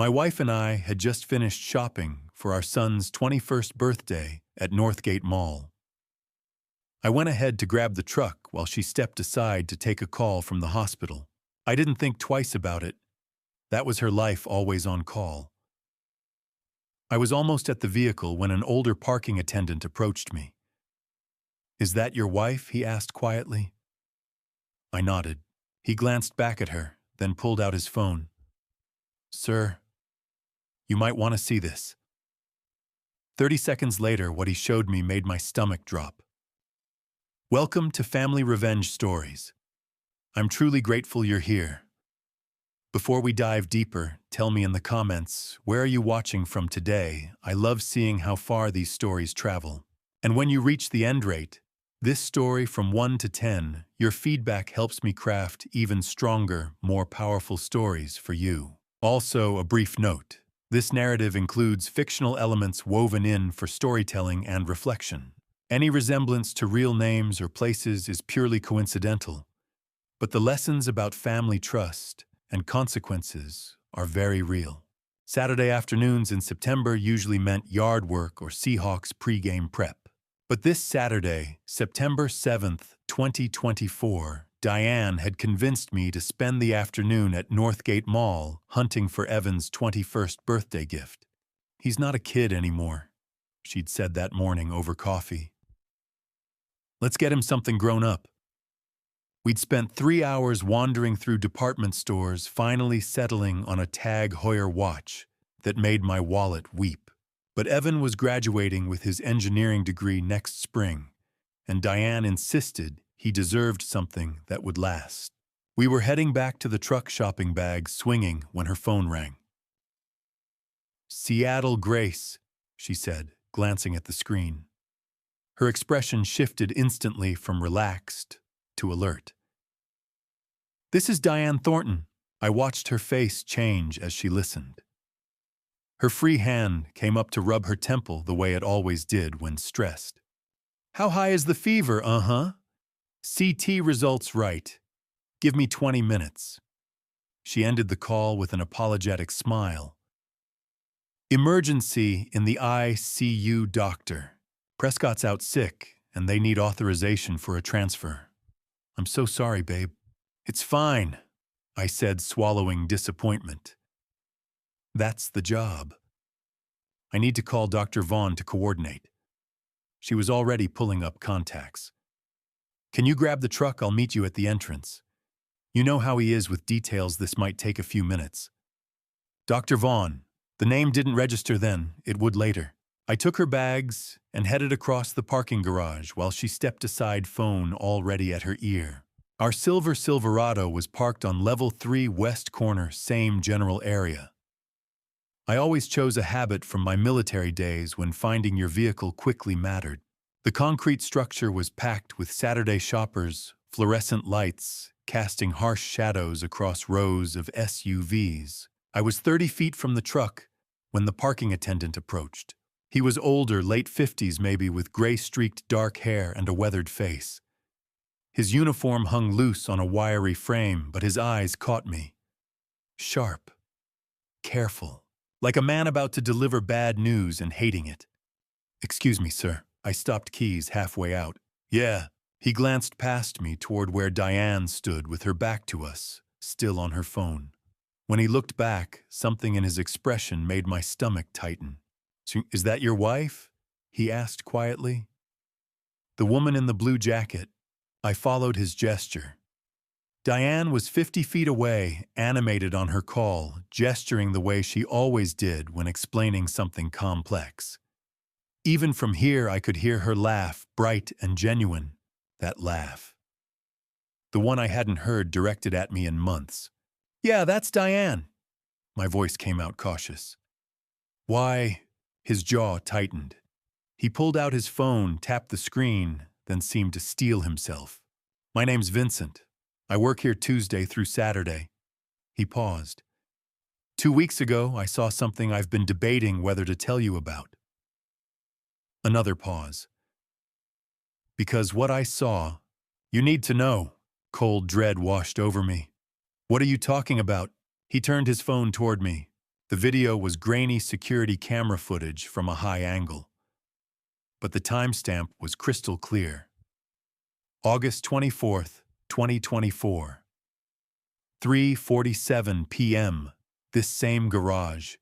My wife and I had just finished shopping for our son's 21st birthday at Northgate Mall. I went ahead to grab the truck while she stepped aside to take a call from the hospital. I didn't think twice about it. That was her life, always on call. I was almost at the vehicle when an older parking attendant approached me. "Is that your wife?" he asked quietly. I nodded. He glanced back at her, then pulled out his phone. "Sir, you might want to see this." 30 seconds later, what he showed me made my stomach drop. "Welcome to Family Revenge Stories. I'm truly grateful you're here. Before we dive deeper, tell me in the comments, where are you watching from today? I love seeing how far these stories travel. And when you reach the end rate, this story from 1 to 10, your feedback helps me craft even stronger, more powerful stories for you. Also, a brief note. This narrative includes fictional elements woven in for storytelling and reflection. Any resemblance to real names or places is purely coincidental, but the lessons about family trust and consequences are very real. Saturday afternoons in September usually meant yard work or Seahawks pregame prep. But this Saturday, September 7th, 2024, Diane had convinced me to spend the afternoon at Northgate Mall hunting for Evan's 21st birthday gift. "He's not a kid anymore," she'd said that morning over coffee. "Let's get him something grown up." We'd spent 3 hours wandering through department stores, finally settling on a Tag Heuer watch that made my wallet weep. But Evan was graduating with his engineering degree next spring, and Diane insisted he deserved something that would last. We were heading back to the truck, shopping bag swinging, when her phone rang. "Seattle Grace," she said, glancing at the screen. Her expression shifted instantly from relaxed to alert. "This is Diane Thornton." I watched her face change as she listened. Her free hand came up to rub her temple the way it always did when stressed. "How high is the fever? CT results right. Give me 20 minutes. She ended the call with an apologetic smile. "Emergency in the ICU, doctor. Prescott's out sick, and they need authorization for a transfer." "I'm so sorry, babe." "It's fine," I said, swallowing disappointment. That's the job. I need to call Dr. Vaughn to coordinate. She was already pulling up contacts. "Can you grab the truck? I'll meet you at the entrance. You know how he is with details. This might take a few minutes." Dr. Vaughn. The name didn't register then, it would later. I took her bags and headed across the parking garage while she stepped aside, phone already at her ear. Our silver Silverado was parked on level 3 west corner, same general area. I always chose a habit from my military days when finding your vehicle quickly mattered. The concrete structure was packed with Saturday shoppers, fluorescent lights, casting harsh shadows across rows of SUVs. I was 30 feet from the truck when the parking attendant approached. He was older, late 50s maybe, with gray-streaked dark hair and a weathered face. His uniform hung loose on a wiry frame, but his eyes caught me. Sharp, careful, like a man about to deliver bad news and hating it. "Excuse me, sir." I stopped keys halfway out. "Yeah." He glanced past me toward where Diane stood with her back to us, still on her phone. When he looked back, something in his expression made my stomach tighten. "Is that your wife?" he asked quietly. "The woman in the blue jacket." I followed his gesture. Diane was 50 feet away, animated on her call, gesturing the way she always did when explaining something complex. Even from here, I could hear her laugh, bright and genuine, that laugh. The one I hadn't heard directed at me in months. "Yeah, that's Diane." My voice came out cautious. "Why?" His jaw tightened. He pulled out his phone, tapped the screen, then seemed to steel himself. "My name's Vincent. I work here Tuesday through Saturday." He paused. 2 weeks ago, I saw something I've been debating whether to tell you about." Another pause. "Because what I saw, you need to know." Cold dread washed over me. "What are you talking about?" He turned his phone toward me. The video was grainy security camera footage from a high angle, but the timestamp was crystal clear. August 24th, 2024. 3:47 p.m. This same garage,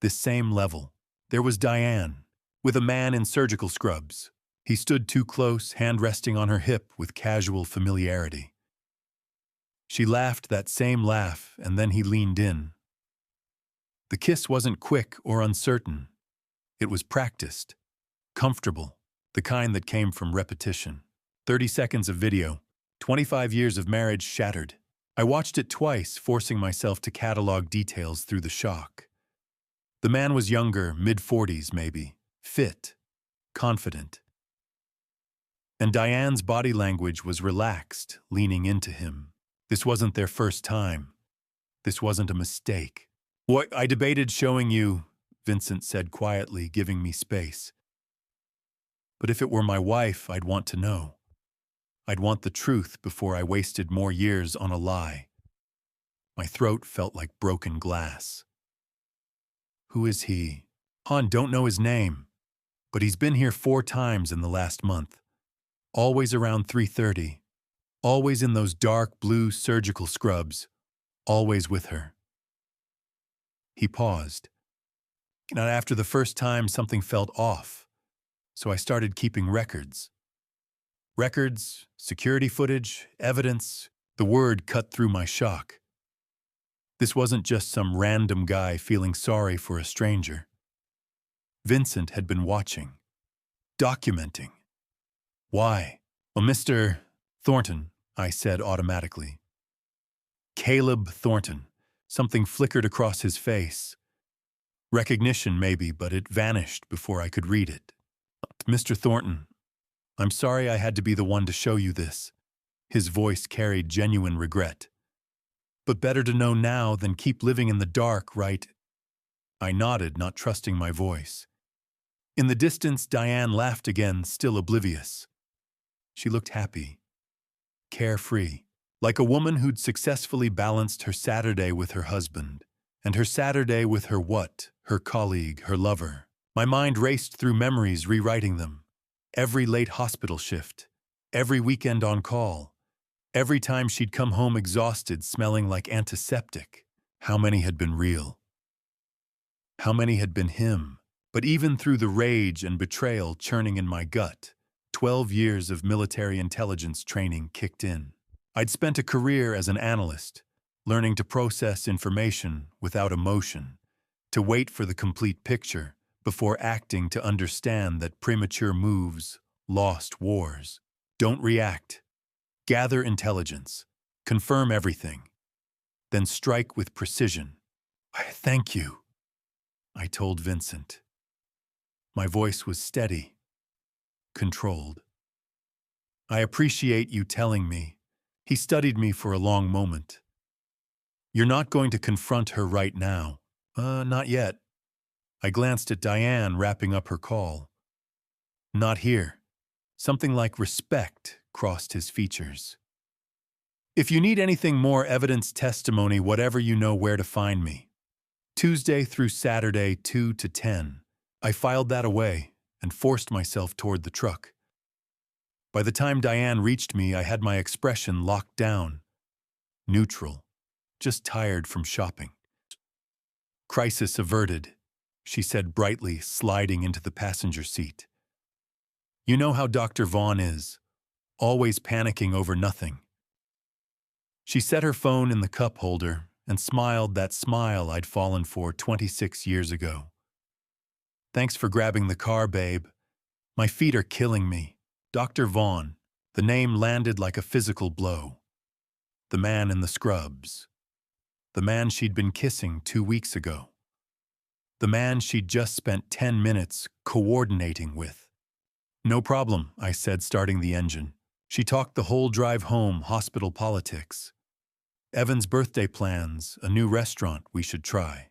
this same level. There was Diane, with a man in surgical scrubs. He stood too close, hand resting on her hip with casual familiarity. She laughed that same laugh, and then he leaned in. The kiss wasn't quick or uncertain. It was practiced, comfortable, the kind that came from repetition. 30 seconds of video, 25 years of marriage shattered. I watched it twice, forcing myself to catalog details through the shock. The man was younger, mid-40s maybe, fit, confident. And Diane's body language was relaxed, leaning into him. This wasn't their first time. This wasn't a mistake. "What I debated showing you," Vincent said quietly, giving me space. "But if it were my wife, I'd want to know. I'd want the truth before I wasted more years on a lie." My throat felt like broken glass. "Who is he?" "Han, don't know his name. But he's been here 4 times in the last month. Always around 3:30. Always in those dark blue surgical scrubs. Always with her." He paused. Now, after the first time, something felt off. So I started keeping records. Records, security footage, evidence. The word cut through my shock. This wasn't just some random guy feeling sorry for a stranger. Vincent had been watching, documenting. "Why?" "Well, Mr. Thornton," I said automatically. "Caleb Thornton." Something flickered across his face. Recognition, maybe, but it vanished before I could read it. "Mr. Thornton, I'm sorry I had to be the one to show you this." His voice carried genuine regret. "But better to know now than keep living in the dark, right?" I nodded, not trusting my voice. In the distance, Diane laughed again, still oblivious. She looked happy, carefree, like a woman who'd successfully balanced her Saturday with her husband, and her Saturday with her what? Her colleague, her lover. My mind raced through memories, rewriting them. Every late hospital shift, every weekend on call, every time she'd come home exhausted, smelling like antiseptic. How many had been real? How many had been him? But even through the rage and betrayal churning in my gut, 12 years of military intelligence training kicked in. I'd spent a career as an analyst, learning to process information without emotion, to wait for the complete picture before acting, to understand that premature moves lost wars. Don't react. Gather intelligence. Confirm everything. Then strike with precision. "Thank you," I told Vincent. My voice was steady, controlled. "I appreciate you telling me." He studied me for a long moment. "You're not going to confront her right now." Not yet." I glanced at Diane wrapping up her call. "Not here." Something like respect crossed his features. "If you need anything more evidence, testimony, whatever, you know where to find me. Tuesday through Saturday, 2 to 10. I filed that away and forced myself toward the truck. By the time Diane reached me, I had my expression locked down. Neutral. Just tired from shopping. "Crisis averted," she said brightly, sliding into the passenger seat. "You know how Dr. Vaughn is. Always panicking over nothing." She set her phone in the cup holder and smiled that smile I'd fallen for 26 years ago. "Thanks for grabbing the car, babe. My feet are killing me." Dr. Vaughn. The name landed like a physical blow. The man in the scrubs. The man she'd been kissing 2 weeks ago. The man she'd just spent 10 minutes coordinating with. "No problem," I said, starting the engine. She talked the whole drive home, hospital politics. Evan's birthday plans, a new restaurant we should try.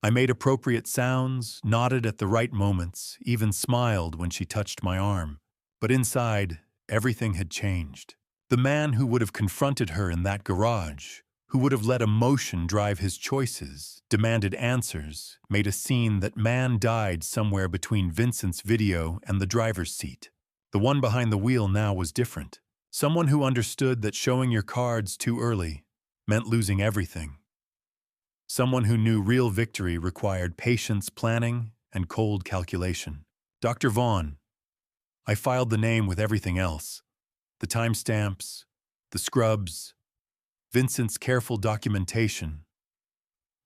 I made appropriate sounds, nodded at the right moments, even smiled when she touched my arm. But inside, everything had changed. The man who would have confronted her in that garage who would have let emotion drive his choices, demanded answers, made a scene that man died somewhere between Vincent's video and the driver's seat. The one behind the wheel now was different. Someone who understood that showing your cards too early meant losing everything. Someone who knew real victory required patience, planning, and cold calculation. Dr. Vaughn. I filed the name with everything else. The timestamps, the scrubs, Vincent's careful documentation.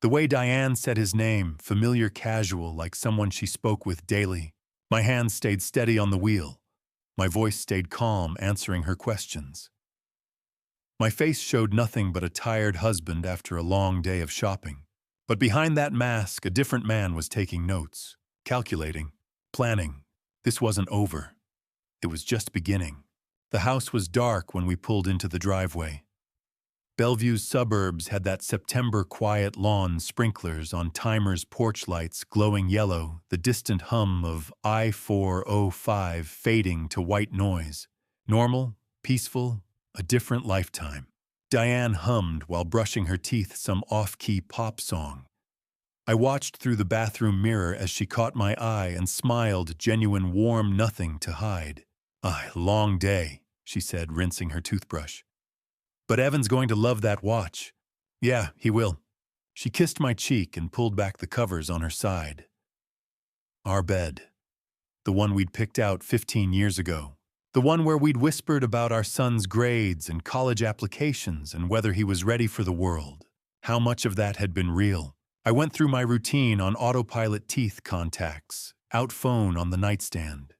The way Diane said his name, familiar, casual, like someone she spoke with daily. My hands stayed steady on the wheel. My voice stayed calm, answering her questions. My face showed nothing but a tired husband after a long day of shopping. But behind that mask, a different man was taking notes, calculating, planning. This wasn't over. It was just beginning. The house was dark when we pulled into the driveway. Bellevue's suburbs had that September quiet lawn, sprinklers on timers, porch lights glowing yellow, the distant hum of I-405 fading to white noise. Normal, peaceful, a different lifetime. Diane hummed while brushing her teeth some off-key pop song. I watched through the bathroom mirror as she caught my eye and smiled, genuine warm, nothing to hide. Long day, she said, rinsing her toothbrush. But Evan's going to love that watch. Yeah, he will. She kissed my cheek and pulled back the covers on her side. Our bed. The one we'd picked out 15 years ago. The one where we'd whispered about our son's grades and college applications and whether he was ready for the world. How much of that had been real? I went through my routine on autopilot, teeth contacts, out phone on the nightstand.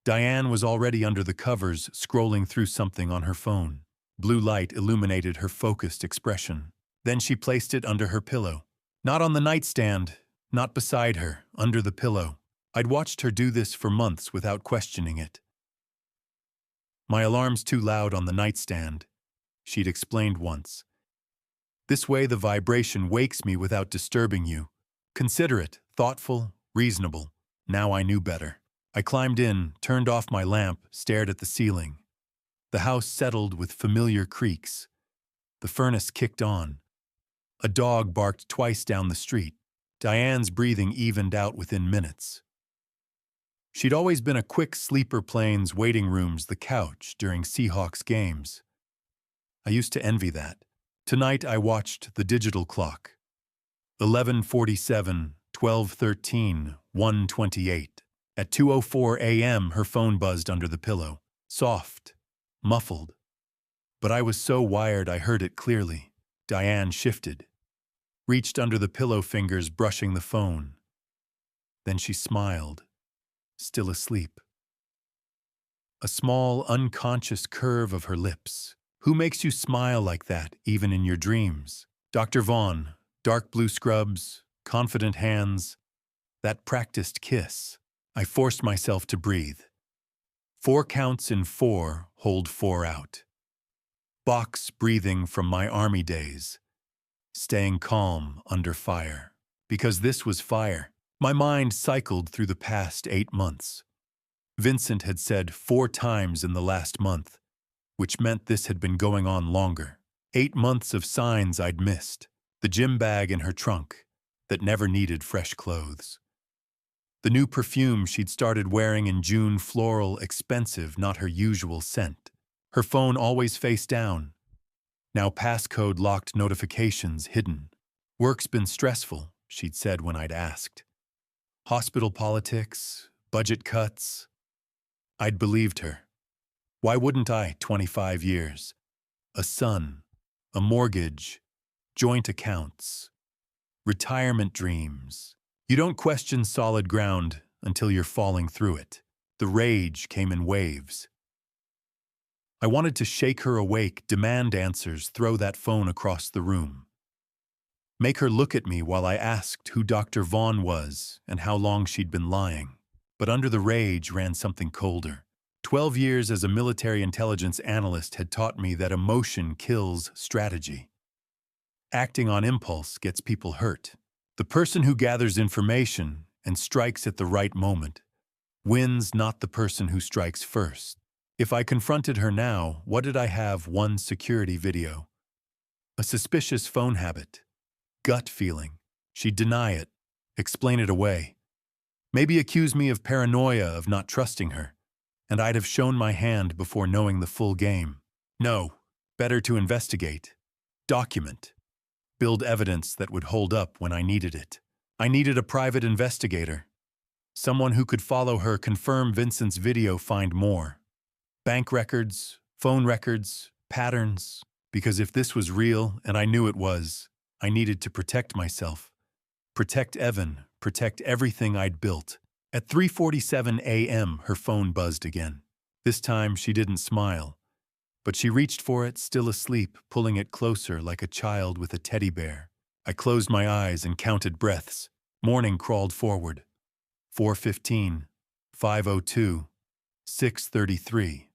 Diane was already under the covers, scrolling through something on her phone. Blue light illuminated her focused expression. Then she placed it under her pillow. Not on the nightstand, not beside her, under the pillow. I'd watched her do this for months without questioning it. My alarm's too loud on the nightstand, she'd explained once. This way the vibration wakes me without disturbing you. Considerate, thoughtful, reasonable. Now I knew better. I climbed in, turned off my lamp, stared at the ceiling. The house settled with familiar creaks. The furnace kicked on. A dog barked twice down the street. Diane's breathing evened out within minutes. She'd always been a quick sleeper, planes, waiting rooms, the couch during Seahawks games. I used to envy that. Tonight I watched the digital clock. 11:47, 12:13, 1:28. At 2:04 a.m. her phone buzzed under the pillow. Soft. Muffled. But I was so wired I heard it clearly. Diane shifted. Reached under the pillow, fingers brushing the phone. Then she smiled. Still asleep. A small, unconscious curve of her lips. Who makes you smile like that, even in your dreams? Dr. Vaughn, dark blue scrubs, confident hands. That practiced kiss. I forced myself to breathe. 4 counts in 4, hold 4 out. Box breathing from my army days. Staying calm under fire. Because this was fire. My mind cycled through the past 8 months. Vincent had said 4 times in the last month, which meant this had been going on longer. 8 months of signs I'd missed. The gym bag in her trunk that never needed fresh clothes. The new perfume she'd started wearing in June, floral, expensive, not her usual scent. Her phone always face down. Now passcode locked, notifications hidden. Work's been stressful, she'd said when I'd asked. Hospital politics, budget cuts. I'd believed her. Why wouldn't I, 25 years? A son, a mortgage, joint accounts, retirement dreams. You don't question solid ground until you're falling through it. The rage came in waves. I wanted to shake her awake, demand answers, throw that phone across the room. Make her look at me while I asked who Dr. Vaughn was and how long she'd been lying. But under the rage ran something colder. 12 years as a military intelligence analyst had taught me that emotion kills strategy. Acting on impulse gets people hurt. The person who gathers information and strikes at the right moment wins, not the person who strikes first. If I confronted her now, what did I have? One security video. A suspicious phone habit. Gut feeling. She'd deny it, explain it away. Maybe accuse me of paranoia of not trusting her, and I'd have shown my hand before knowing the full game. No, better to investigate, document, build evidence that would hold up when I needed it. I needed a private investigator, someone who could follow her, confirm Vincent's video, find more. Bank records, phone records, patterns, because if this was real, and I knew it was, I needed to protect myself. Protect Evan, protect everything I'd built. At 3:47 a.m., her phone buzzed again. This time, she didn't smile, but she reached for it, still asleep, pulling it closer like a child with a teddy bear. I closed my eyes and counted breaths. Morning crawled forward. 4:15, 5:02, 6:33.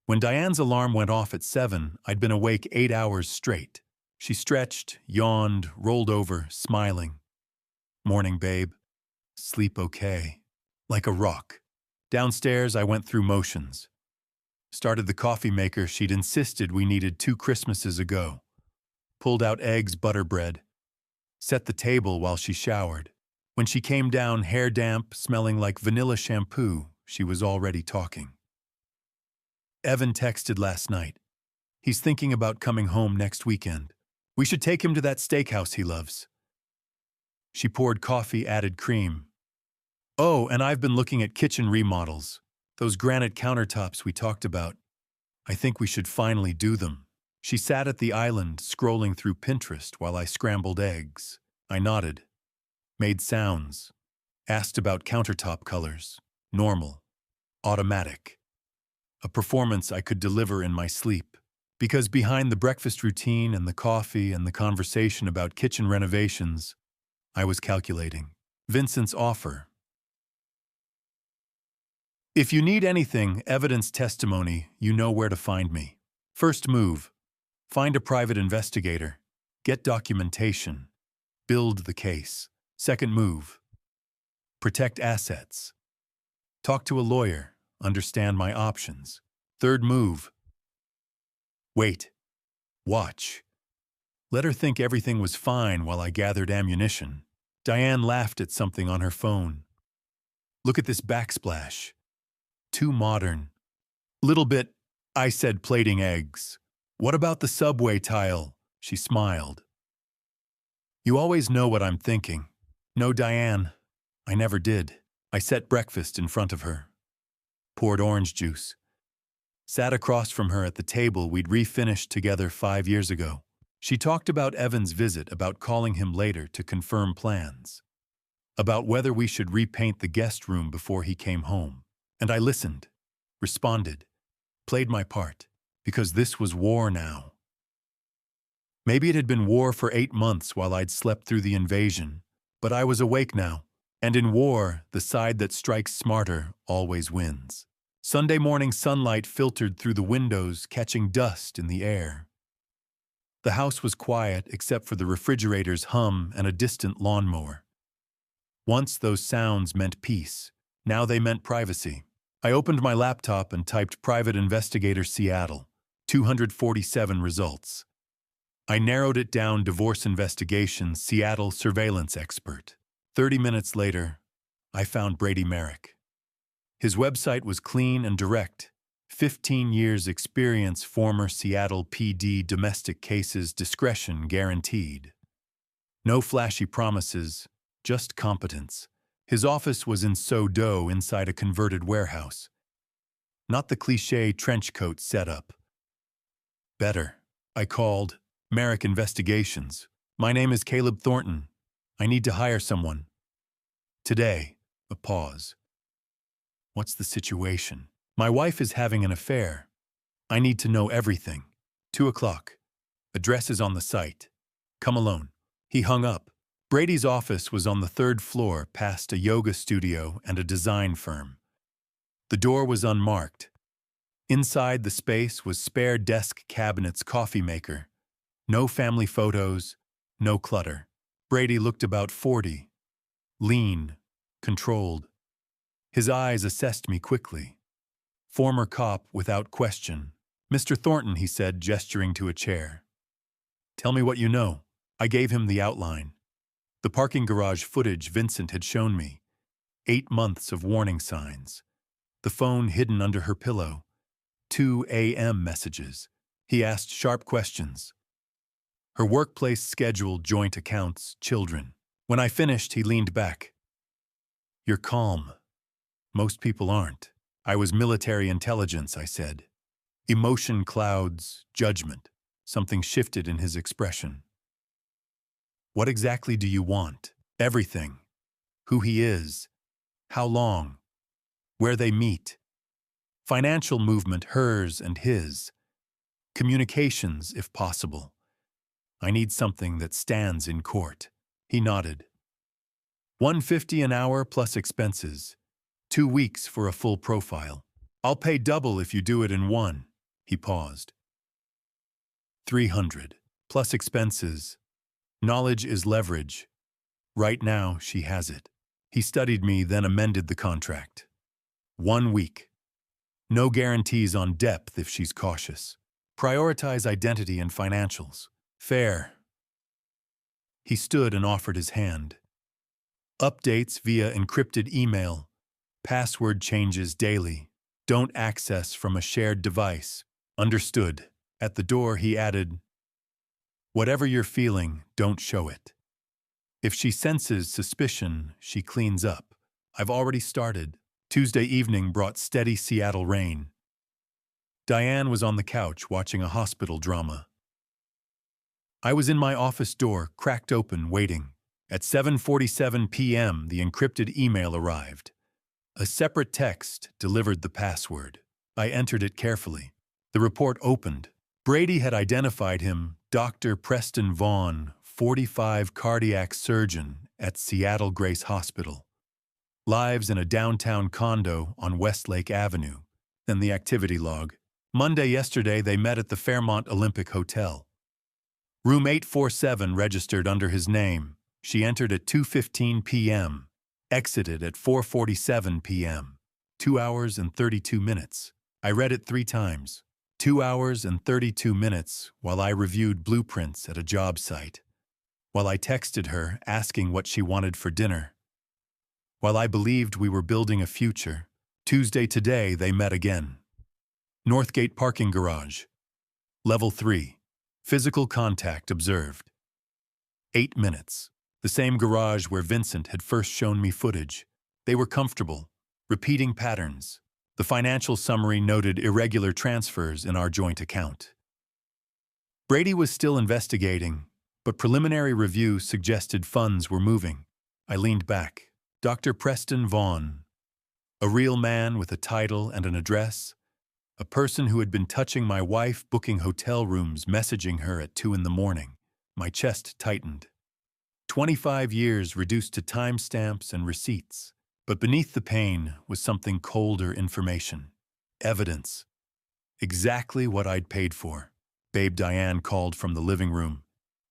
When Diane's alarm went off at 7, I'd been awake 8 hours straight. She stretched, yawned, rolled over, smiling. Morning, babe. Sleep okay. Like a rock. Downstairs, I went through motions. Started the coffee maker she'd insisted we needed 2 Christmases ago. Pulled out eggs, butter bread. Set the table while she showered. When she came down, hair damp, smelling like vanilla shampoo, she was already talking. Evan texted last night. He's thinking about coming home next weekend. We should take him to that steakhouse he loves. She poured coffee, added cream. Oh, and I've been looking at kitchen remodels. Those granite countertops we talked about. I think we should finally do them. She sat at the island, scrolling through Pinterest while I scrambled eggs. I nodded. Made sounds. Asked about countertop colors. Normal. Automatic. A performance I could deliver in my sleep. Because behind the breakfast routine and the coffee and the conversation about kitchen renovations, I was calculating. Vincent's offer. If you need anything, evidence, testimony, you know where to find me. First move. Find a private investigator. Get documentation. Build the case. Second move. Protect assets. Talk to a lawyer. Understand my options. Third move. Wait. Watch. Let her think everything was fine while I gathered ammunition. Diane laughed at something on her phone. Look at this backsplash. Too modern. Little bit, I said, plating eggs. What about the subway tile? She smiled. You always know what I'm thinking. No, Diane. I never did. I set breakfast in front of her. Poured orange juice. Sat across from her at the table we'd refinished together 5 years ago. She talked about Evan's visit, about calling him later to confirm plans. About whether we should repaint the guest room before he came home. And I listened, responded, played my part, because this was war now. Maybe it had been war for 8 months while I'd slept through the invasion, but I was awake now, and in war, the side that strikes smarter always wins. Sunday morning sunlight filtered through the windows, catching dust in the air. The house was quiet except for the refrigerator's hum and a distant lawnmower. Once those sounds meant peace, now they meant privacy. I opened my laptop and typed Private Investigator Seattle, 247 results. I narrowed it down, Divorce Investigation, Seattle Surveillance Expert. 30 minutes later, I found Brady Merrick. His website was clean and direct. 15 years experience, former Seattle PD, domestic cases, discretion guaranteed. No flashy promises, just competence. His office was in SoDo inside a converted warehouse. Not the cliché trench coat setup. Better. I called. Merrick Investigations. My name is Caleb Thornton. I need to hire someone. Today. A pause. What's the situation? My wife is having an affair. I need to know everything. 2 o'clock. Address is on the site. Come alone. He hung up. Brady's office was on the 3rd floor, past a yoga studio and a design firm. The door was unmarked. Inside the space was spare desk cabinets, coffee maker. No family photos, no clutter. Brady looked about 40. Lean, controlled. His eyes assessed me quickly. Former cop without question. Mr. Thornton, he said, gesturing to a chair. Tell me what you know. I gave him the outline. The parking garage footage Vincent had shown me. 8 months of warning signs. The phone hidden under her pillow. 2 a.m. messages. He asked sharp questions. Her workplace schedule, joint accounts, children. When I finished, he leaned back. You're calm. Most people aren't. I was military intelligence, I said. Emotion clouds, judgment. Something shifted in his expression. What exactly do you want? Everything. Who he is. How long. Where they meet. Financial movement, hers and his. Communications, if possible. I need something that stands in court. He nodded. $150 an hour plus expenses. 2 weeks for a full profile. I'll pay double if you do it in one. He paused. 300 plus expenses. Knowledge is leverage. Right now, she has it. He studied me, then amended the contract. 1 week. No guarantees on depth if she's cautious. Prioritize identity and financials. Fair. He stood and offered his hand. Updates via encrypted email. Password changes daily. Don't access from a shared device. Understood. At the door, he added, whatever you're feeling, don't show it. If she senses suspicion, she cleans up. I've already started. Tuesday evening brought steady Seattle rain. Diane was on the couch watching a hospital drama. I was in my office door, cracked open, waiting. At 7:47 p.m., the encrypted email arrived. A separate text delivered the password. I entered it carefully. The report opened. Brady had identified him, Dr. Preston Vaughn, 45 cardiac surgeon at Seattle Grace Hospital. Lives in a downtown condo on Westlake Avenue. Then the activity log. Monday yesterday they met at the Fairmont Olympic Hotel. Room 847 registered under his name. She entered at 2:15 p.m., exited at 4:47 p.m. 2 hours and 32 minutes. I read it 3 times. 2 hours and 32 minutes while I reviewed blueprints at a job site. While I texted her asking what she wanted for dinner. While I believed we were building a future. Tuesday today they met again. Northgate parking garage. Level 3. Physical contact observed. 8 minutes. The same garage where Vincent had first shown me footage. They were comfortable. Repeating patterns. The financial summary noted irregular transfers in our joint account. Brady was still investigating, but preliminary review suggested funds were moving. I leaned back. Dr. Preston Vaughn. A real man with a title and an address. A person who had been touching my wife, booking hotel rooms, messaging her at 2 in the morning. My chest tightened. 25 years reduced to timestamps and receipts. But beneath the pain was something colder information. Evidence. Exactly what I'd paid for. Babe Diane called from the living room.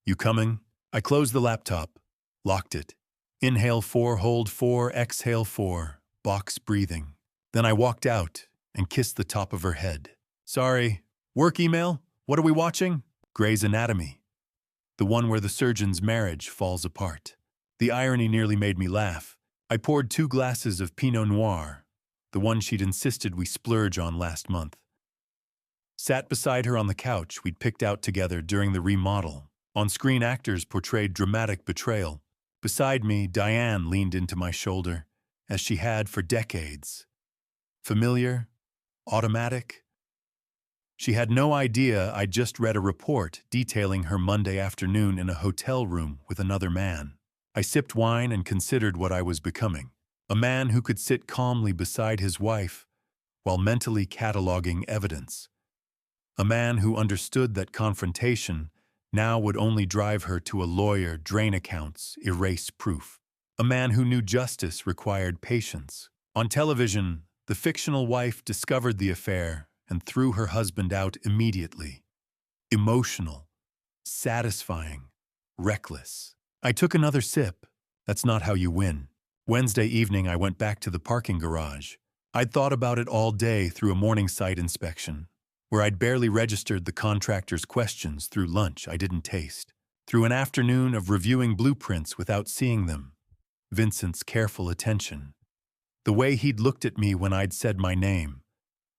You coming? I closed the laptop. Locked it. Inhale 4, hold 4, exhale 4. Box breathing. Then I walked out and kissed the top of her head. Sorry. Work email? What are we watching? Grey's Anatomy. The one where the surgeon's marriage falls apart. The irony nearly made me laugh. I poured 2 glasses of Pinot Noir, the one she'd insisted we splurge on last month. Sat beside her on the couch we'd picked out together during the remodel. On-screen actors portrayed dramatic betrayal. Beside me, Diane leaned into my shoulder, as she had for decades. Familiar? Automatic? She had no idea I'd just read a report detailing her Monday afternoon in a hotel room with another man. I sipped wine and considered what I was becoming. A man who could sit calmly beside his wife while mentally cataloging evidence. A man who understood that confrontation now would only drive her to a lawyer, drain accounts, erase proof. A man who knew justice required patience. On television, the fictional wife discovered the affair and threw her husband out immediately. Emotional, satisfying, reckless. I took another sip. That's not how you win. Wednesday evening, I went back to the parking garage. I'd thought about it all day through a morning site inspection. where I'd barely registered the contractor's questions through lunch I didn't taste, through an afternoon of reviewing blueprints without seeing them, Vincent's careful attention, the way he'd looked at me when I'd said my name,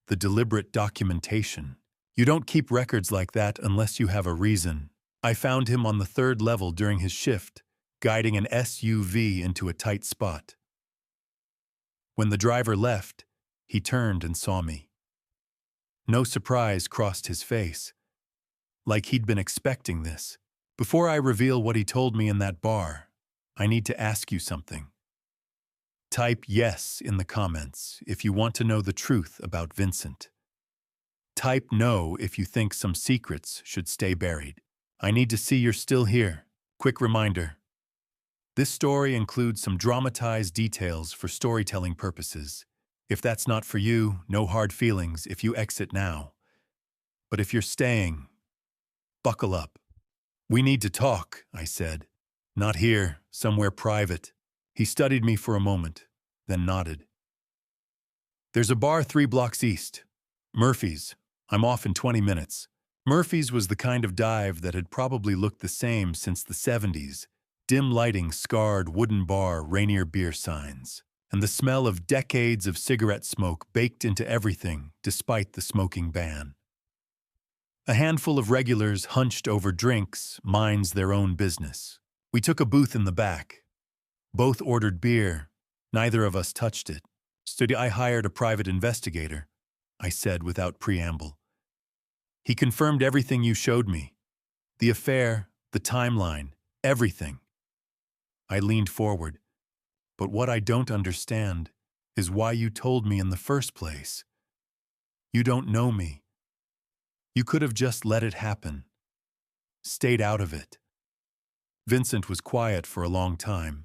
the deliberate documentation. You don't keep records like that unless you have a reason. I found him on the third level during his shift, guiding an SUV into a tight spot. When the driver left, he turned and saw me. No surprise crossed his face, like he'd been expecting this. Before I reveal what he told me in that bar, I need to ask you something. Type yes in the comments if you want to know the truth about Vincent. Type no if you think some secrets should stay buried. I need to see you're still here. Quick reminder. This story includes some dramatized details for storytelling purposes. If that's not for you, no hard feelings if you exit now. But if you're staying, buckle up. We need to talk, I said. Not here, somewhere private. He studied me for a moment, then nodded. There's a bar 3 blocks east. Murphy's. I'm off in 20 minutes. Murphy's was the kind of dive that had probably looked the same since the 70s. Dim lighting, scarred wooden bar, Rainier beer signs, and the smell of decades of cigarette smoke baked into everything despite the smoking ban. A handful of regulars hunched over drinks, minds their own business. We took a booth in the back. Both ordered beer. Neither of us touched it. I hired a private investigator, I said without preamble. He confirmed everything you showed me. The affair, the timeline, everything. I leaned forward. But what I don't understand is why you told me in the first place. You don't know me. You could have just let it happen. Stayed out of it. Vincent was quiet for a long time.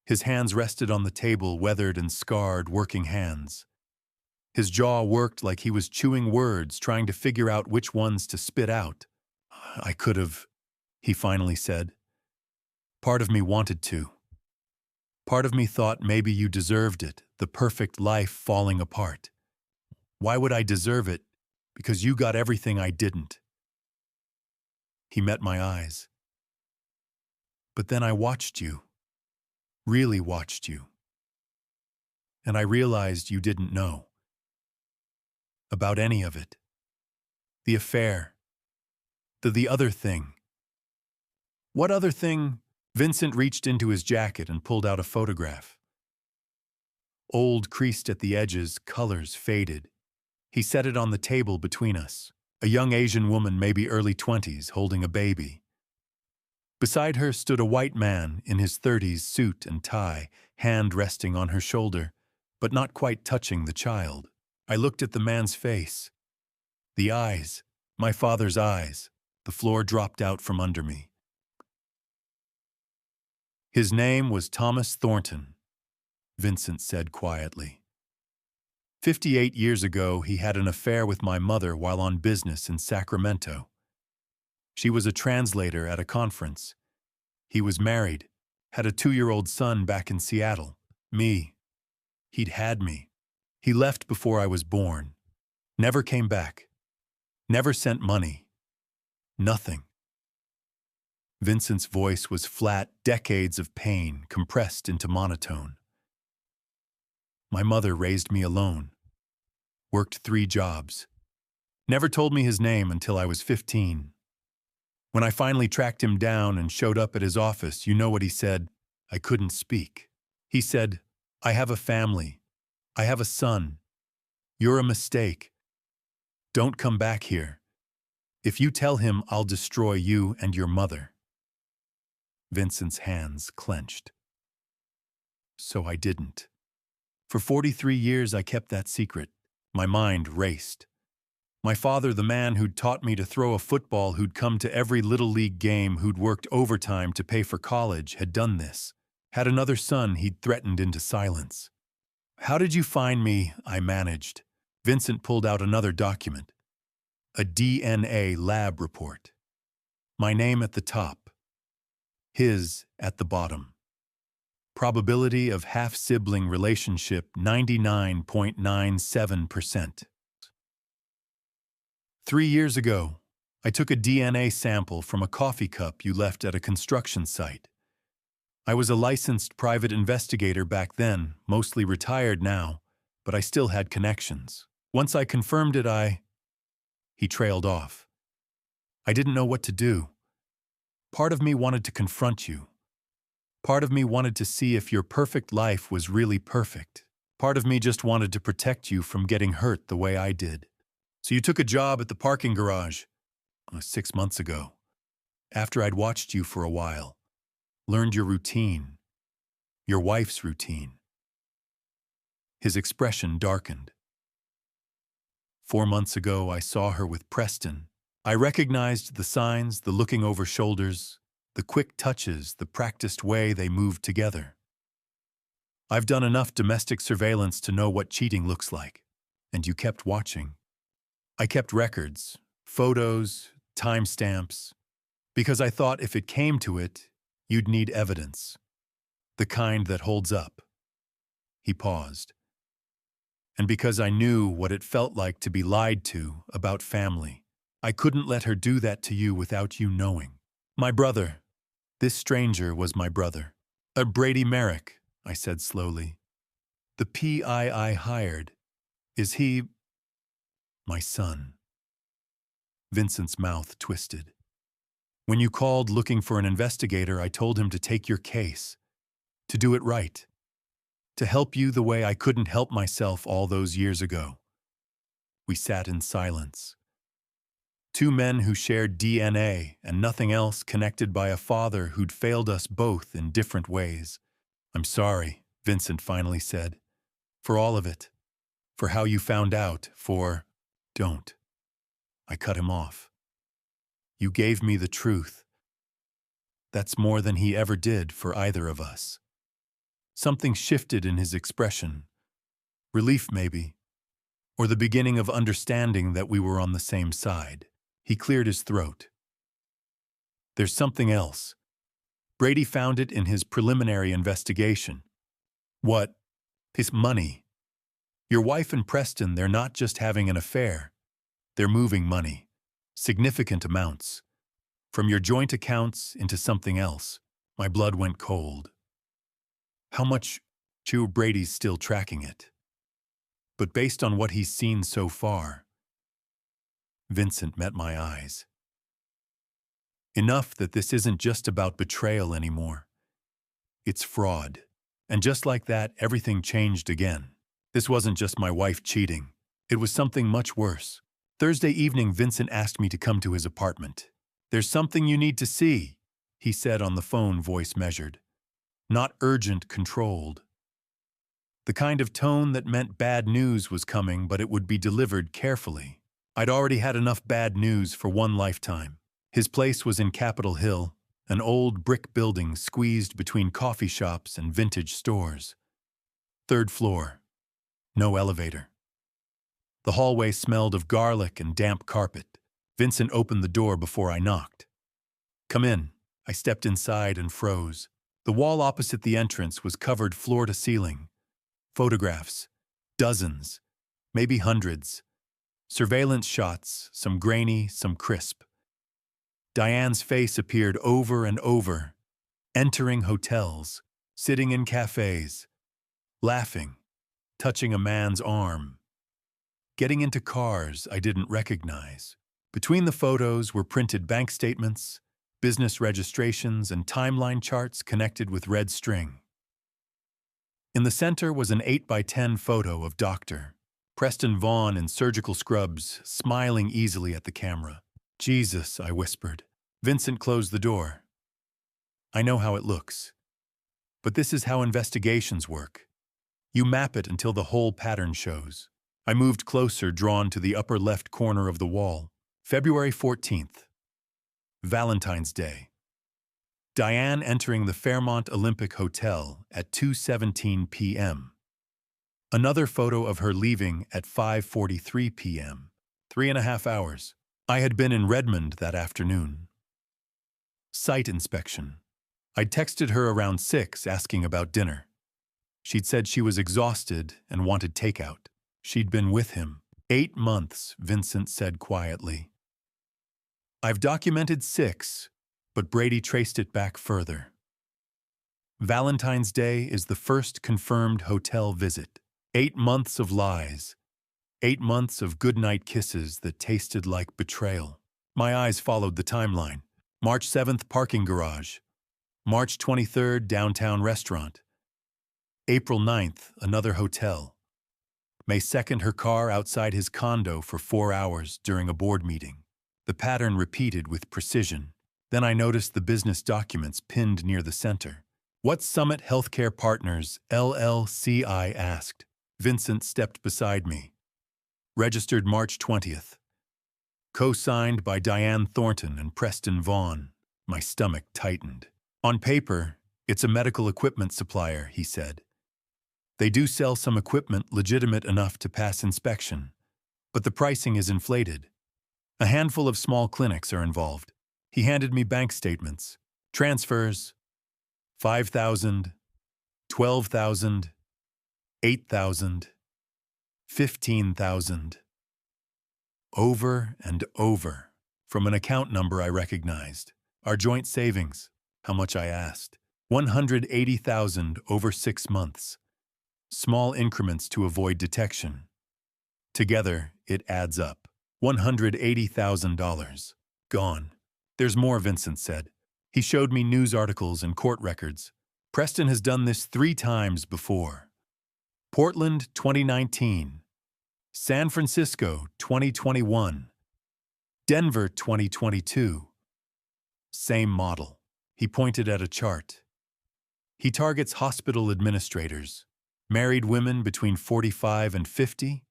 His hands rested on the table, weathered and scarred working hands. His jaw worked like he was chewing words, trying to figure out which ones to spit out. I could have, he finally said. Part of me wanted to. Part of me thought maybe you deserved it, the perfect life falling apart. Why would I deserve it? Because you got everything I didn't. He met my eyes. But then I watched you. Really watched you. And I realized you didn't know. About any of it. The affair. The other thing. What other thing? Vincent reached into his jacket and pulled out a photograph. Old, creased at the edges, colors faded. He set it on the table between us. A young Asian woman, maybe early 20s, holding a baby. Beside her stood a white man in his 30s, suit and tie, hand resting on her shoulder, but not quite touching the child. I looked at the man's face. The eyes, my father's eyes. The floor dropped out from under me. His name was Thomas Thornton, Vincent said quietly. 58 years ago, he had an affair with my mother while on business in Sacramento. She was a translator at a conference. He was married, had a 2-year-old son back in Seattle. Me. He'd had me. He left before I was born. Never came back. Never sent money. Nothing. Vincent's voice was flat, decades of pain compressed into monotone. My mother raised me alone. Worked 3 jobs. Never told me his name until I was 15. When I finally tracked him down and showed up at his office, you know what he said? I couldn't speak. He said, I have a family. I have a son. You're a mistake. Don't come back here. If you tell him, I'll destroy you and your mother. Vincent's hands clenched. So I didn't. For 43 years I kept that secret. My mind raced. My father, the man who'd taught me to throw a football, who'd come to every little league game, who'd worked overtime to pay for college, had done this. Had another son he'd threatened into silence. How did you find me? I managed. Vincent pulled out another document. A DNA lab report. My name at the top. His at the bottom. Probability of half-sibling relationship 99.97%. 3 years ago, I took a DNA sample from a coffee cup you left at a construction site. I was a licensed private investigator back then, mostly retired now, but I still had connections. Once I confirmed it, He trailed off. I didn't know what to do. Part of me wanted to confront you. Part of me wanted to see if your perfect life was really perfect. Part of me just wanted to protect you from getting hurt the way I did. So you took a job at the parking garage 6 months ago, after I'd watched you for a while, learned your routine, your wife's routine. His expression darkened. 4 months ago, I saw her with Preston. I recognized the signs, the looking over shoulders, the quick touches, the practiced way they moved together. I've done enough domestic surveillance to know what cheating looks like, and you kept watching. I kept records, photos, timestamps, because I thought if it came to it, you'd need evidence, the kind that holds up. He paused. And because I knew what it felt like to be lied to about family, I couldn't let her do that to you without you knowing. My brother. This stranger was my brother. Brady Merrick, I said slowly. The PI I hired. Is he my son? Vincent's mouth twisted. When you called looking for an investigator, I told him to take your case, to do it right, to help you the way I couldn't help myself all those years ago. We sat in silence. Two men who shared DNA and nothing else, connected by a father who'd failed us both in different ways. I'm sorry, Vincent finally said, for all of it, for how you found out, for... Don't. I cut him off. You gave me the truth. That's more than he ever did for either of us. Something shifted in his expression. Relief, maybe, or the beginning of understanding that we were on the same side. He cleared his throat. There's something else. Brady found it in his preliminary investigation. What? His money. Your wife and Preston, they're not just having an affair. They're moving money. Significant amounts. From your joint accounts into something else. My blood went cold. How much? Brady's still tracking it. But based on what he's seen so far, Vincent met my eyes. Enough that this isn't just about betrayal anymore. It's fraud. And just like that, everything changed again. This wasn't just my wife cheating. It was something much worse. Thursday evening, Vincent asked me to come to his apartment. There's something you need to see, he said on the phone, voice measured. Not urgent, controlled. The kind of tone that meant bad news was coming, but it would be delivered carefully. I'd already had enough bad news for one lifetime. His place was in Capitol Hill, an old brick building squeezed between coffee shops and vintage stores. 3rd floor. No elevator. The hallway smelled of garlic and damp carpet. Vincent opened the door before I knocked. Come in. I stepped inside and froze. The wall opposite the entrance was covered floor to ceiling. Photographs. Dozens. Maybe hundreds. Surveillance shots, some grainy, some crisp. Diane's face appeared over and over, entering hotels, sitting in cafes, laughing, touching a man's arm, getting into cars I didn't recognize. Between the photos were printed bank statements, business registrations, and timeline charts connected with red string. In the center was an 8x10 photo of Dr. Preston Vaughn in surgical scrubs, smiling easily at the camera. Jesus, I whispered. Vincent closed the door. I know how it looks. But this is how investigations work. You map it until the whole pattern shows. I moved closer, drawn to the upper left corner of the wall. February 14th. Valentine's Day. Diane entering the Fairmont Olympic Hotel at 2:17 p.m. Another photo of her leaving at 5:43 p.m. 3.5 hours. I had been in Redmond that afternoon. Site inspection. I'd texted her around 6 asking about dinner. She'd said she was exhausted and wanted takeout. She'd been with him. 8 months, Vincent said quietly. I've documented 6, but Brady traced it back further. Valentine's Day is the first confirmed hotel visit. 8 months of lies. 8 months of goodnight kisses that tasted like betrayal. My eyes followed the timeline. March 7th, parking garage. March 23rd, downtown restaurant. April 9th, another hotel. May 2nd, her car outside his condo for 4 hours during a board meeting. The pattern repeated with precision. Then I noticed the business documents pinned near the center. What Summit Healthcare Partners, LLC? I asked. Vincent stepped beside me. Registered March 20th. Co-signed by Diane Thornton and Preston Vaughn. My stomach tightened. On paper, it's a medical equipment supplier, he said. They do sell some equipment legitimate enough to pass inspection, but the pricing is inflated. A handful of small clinics are involved. He handed me bank statements. Transfers, $5,000, $12,000, $8,000, $15,000. Over and over, from an account number I recognized. Our joint savings, how much I asked. $180,000 over 6 months. Small increments to avoid detection. Together, it adds up. $180,000. Gone. There's more, Vincent said. He showed me news articles and court records. Preston has done this 3 times before. Portland, 2019. San Francisco, 2021. Denver, 2022. Same model. He pointed at a chart. He targets hospital administrators, married women between 45 and 50,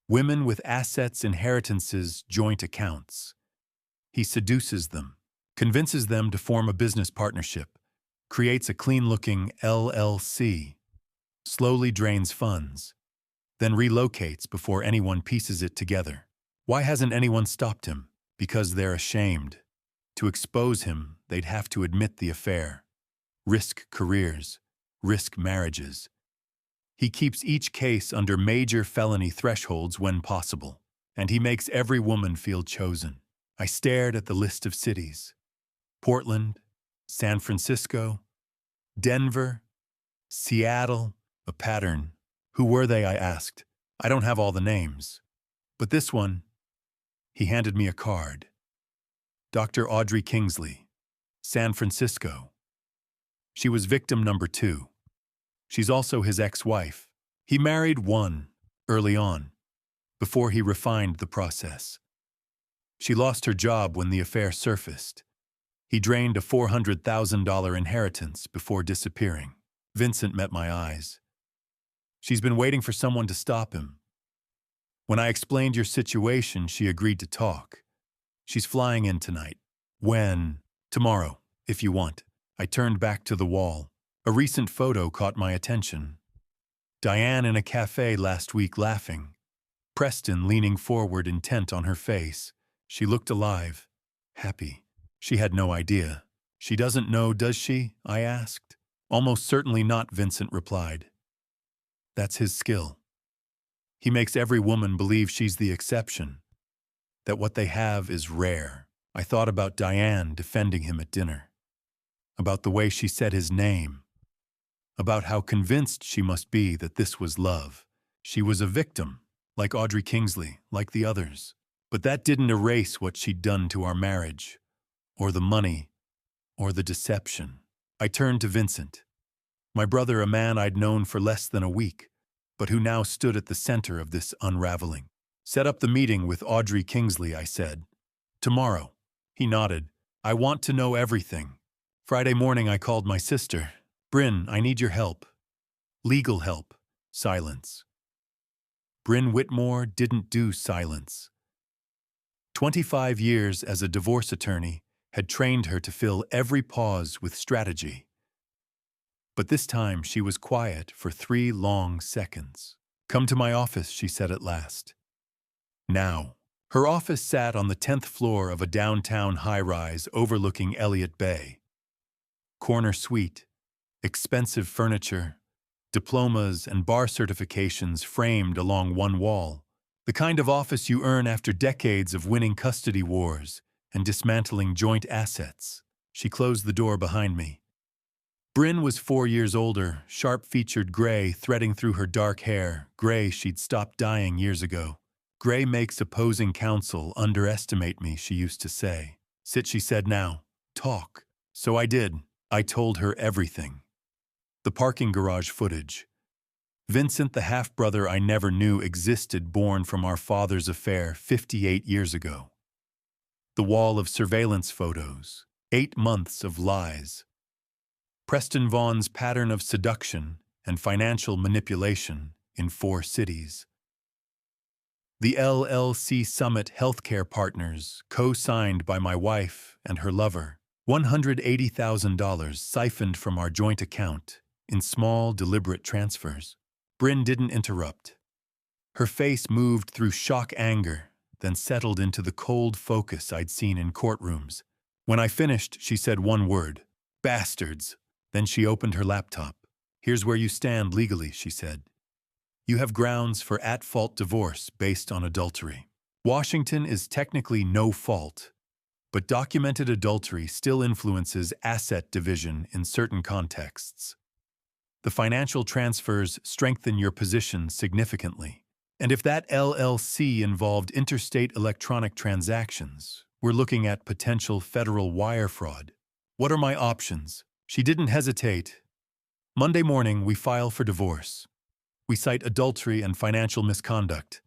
women with assets, inheritances, joint accounts. He seduces them, convinces them to form a business partnership, creates a clean-looking LLC, slowly drains funds, then relocates before anyone pieces it together. Why hasn't anyone stopped him? Because they're ashamed. To expose him, they'd have to admit the affair, risk careers, risk marriages. He keeps each case under major felony thresholds when possible, and he makes every woman feel chosen. I stared at the list of cities. Portland, San Francisco, Denver, Seattle, a pattern. Who were they? I asked. I don't have all the names. But this one, he handed me a card. Dr. Audrey Kingsley, San Francisco. She was victim number 2. She's also his ex-wife. He married one early on, before he refined the process. She lost her job when the affair surfaced. He drained a $400,000 inheritance before disappearing. Vincent met my eyes. She's been waiting for someone to stop him. When I explained your situation, she agreed to talk. She's flying in tonight. When? Tomorrow, if you want. I turned back to the wall. A recent photo caught my attention. Diane in a cafe last week laughing. Preston leaning forward, intent on her face. She looked alive, happy. She had no idea. She doesn't know, does she? I asked. Almost certainly not, Vincent replied. That's his skill. He makes every woman believe she's the exception, that what they have is rare. I thought about Diane defending him at dinner, about the way she said his name, about how convinced she must be that this was love. She was a victim, like Audrey Kingsley, like the others. But that didn't erase what she'd done to our marriage, or the money, or the deception. I turned to Vincent, my brother, a man I'd known for less than a week, but who now stood at the center of this unraveling. Set up the meeting with Audrey Kingsley, I said. Tomorrow. He nodded. I want to know everything. Friday morning I called my sister. Bryn, I need your help. Legal help. Silence. Bryn Whitmore didn't do silence. 25 years as a divorce attorney had trained her to fill every pause with strategy. But this time she was quiet for 3 long seconds. Come to my office, she said at last. Now. Her office sat on the 10th floor of a downtown high-rise overlooking Elliott Bay. Corner suite, expensive furniture, diplomas and bar certifications framed along one wall. The kind of office you earn after decades of winning custody wars and dismantling joint assets. She closed the door behind me. Bryn was 4 years older, sharp-featured gray threading through her dark hair, gray she'd stopped dyeing years ago. Gray makes opposing counsel underestimate me, she used to say. Sit, she said now. Talk. So I did. I told her everything. The parking garage footage. Vincent, the half-brother I never knew existed, born from our father's affair 58 years ago. The wall of surveillance photos. 8 months of lies. Preston Vaughan's pattern of seduction and financial manipulation in 4 cities. The LLC Summit Healthcare Partners, co-signed by my wife and her lover. $180,000 siphoned from our joint account in small, deliberate transfers. Bryn didn't interrupt. Her face moved through shock anger, then settled into the cold focus I'd seen in courtrooms. When I finished, she said one word, bastards. Then she opened her laptop. Here's where you stand legally, she said. You have grounds for at-fault divorce based on adultery. Washington is technically no fault, but documented adultery still influences asset division in certain contexts. The financial transfers strengthen your position significantly. And if that LLC involved interstate electronic transactions, we're looking at potential federal wire fraud. What are my options? She didn't hesitate. Monday morning, we file for divorce. We cite adultery and financial misconduct.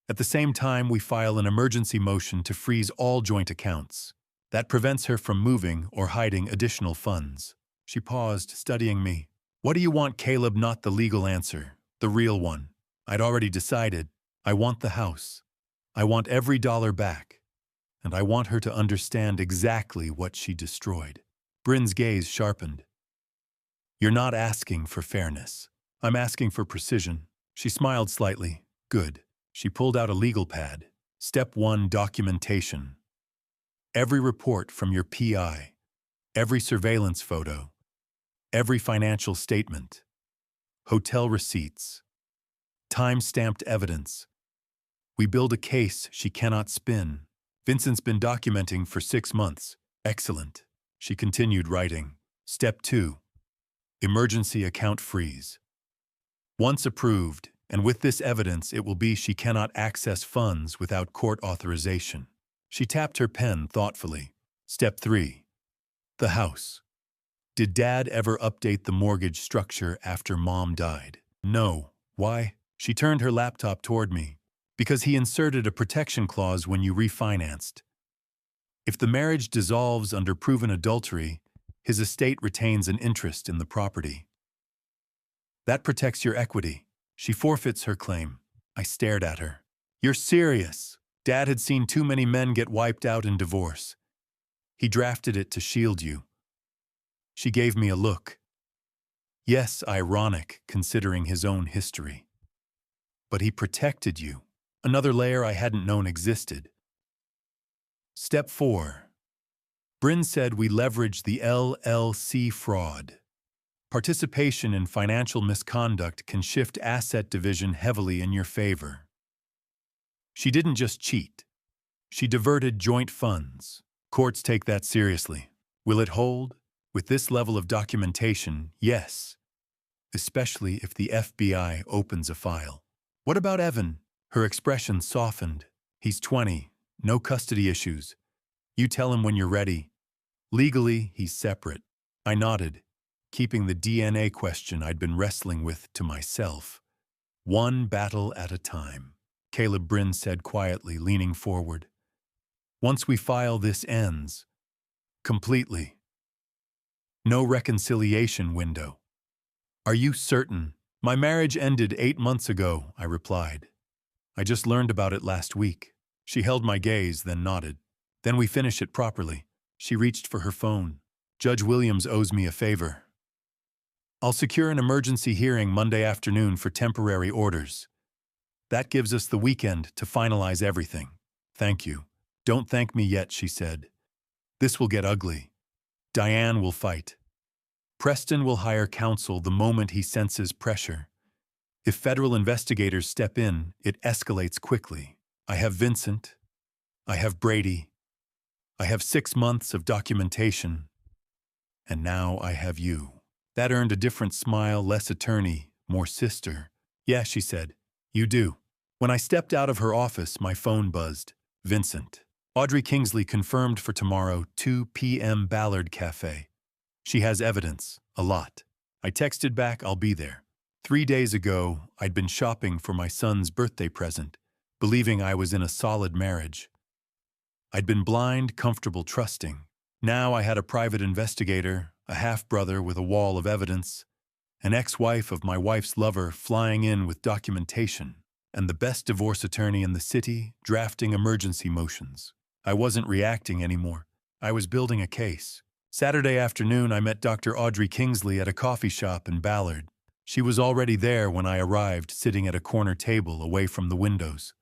At the same time, we file an emergency motion to freeze all joint accounts. That prevents her from moving or hiding additional funds. She paused, studying me. What do you want, Caleb? Not the legal answer, the real one. I'd already decided. I want the house. I want every dollar back. And I want her to understand exactly what she destroyed. Bryn's gaze sharpened. You're not asking for fairness. I'm asking for precision. She smiled slightly. Good. She pulled out a legal pad. Step 1, documentation. Every report from your PI, every surveillance photo, every financial statement, hotel receipts, time-stamped evidence. We build a case she cannot spin. Vincent's been documenting for 6 months. Excellent. She continued writing. Step 2. Emergency account freeze. Once approved, and with this evidence, it will be she cannot access funds without court authorization. She tapped her pen thoughtfully. Step 3. The house. Did Dad ever update the mortgage structure after Mom died? No. Why? She turned her laptop toward me. Because he inserted a protection clause when you refinanced. If the marriage dissolves under proven adultery, his estate retains an interest in the property. That protects your equity. She forfeits her claim. I stared at her. You're serious. Dad had seen too many men get wiped out in divorce. He drafted it to shield you. She gave me a look. Yes, ironic, considering his own history. But he protected you. Another layer I hadn't known existed. Step 4. Bryn said we leverage the LLC fraud. Participation in financial misconduct can shift asset division heavily in your favor. She didn't just cheat. She diverted joint funds. Courts take that seriously. Will it hold? With this level of documentation, yes. Especially if the FBI opens a file. What about Evan? Her expression softened. He's 20. No custody issues. You tell him when you're ready. Legally, he's separate. I nodded, keeping the DNA question I'd been wrestling with to myself. One battle at a time, Caleb Bryn said quietly, leaning forward. Once we file, this ends. Completely. No reconciliation window. Are you certain? My marriage ended 8 months ago, I replied. I just learned about it last week. She held my gaze, then nodded. Then we finish it properly. She reached for her phone. Judge Williams owes me a favor. I'll secure an emergency hearing Monday afternoon for temporary orders. That gives us the weekend to finalize everything. Thank you. Don't thank me yet, she said. This will get ugly. Diane will fight. Preston will hire counsel the moment he senses pressure. If federal investigators step in, it escalates quickly. I have Vincent. I have Brady. I have 6 months of documentation. And now I have you. That earned a different smile, less attorney, more sister. Yeah, she said. You do. When I stepped out of her office, my phone buzzed. Vincent. Audrey Kingsley confirmed for tomorrow, 2 p.m. Ballard Cafe. She has evidence. A lot. I texted back, I'll be there. 3 days ago, I'd been shopping for my son's birthday present, believing I was in a solid marriage. I'd been blind, comfortable, trusting. Now I had a private investigator, a half-brother with a wall of evidence, an ex-wife of my wife's lover flying in with documentation, and the best divorce attorney in the city drafting emergency motions. I wasn't reacting anymore. I was building a case. Saturday afternoon, I met Dr. Audrey Kingsley at a coffee shop in Ballard. She was already there when I arrived, sitting at a corner table away from the windows.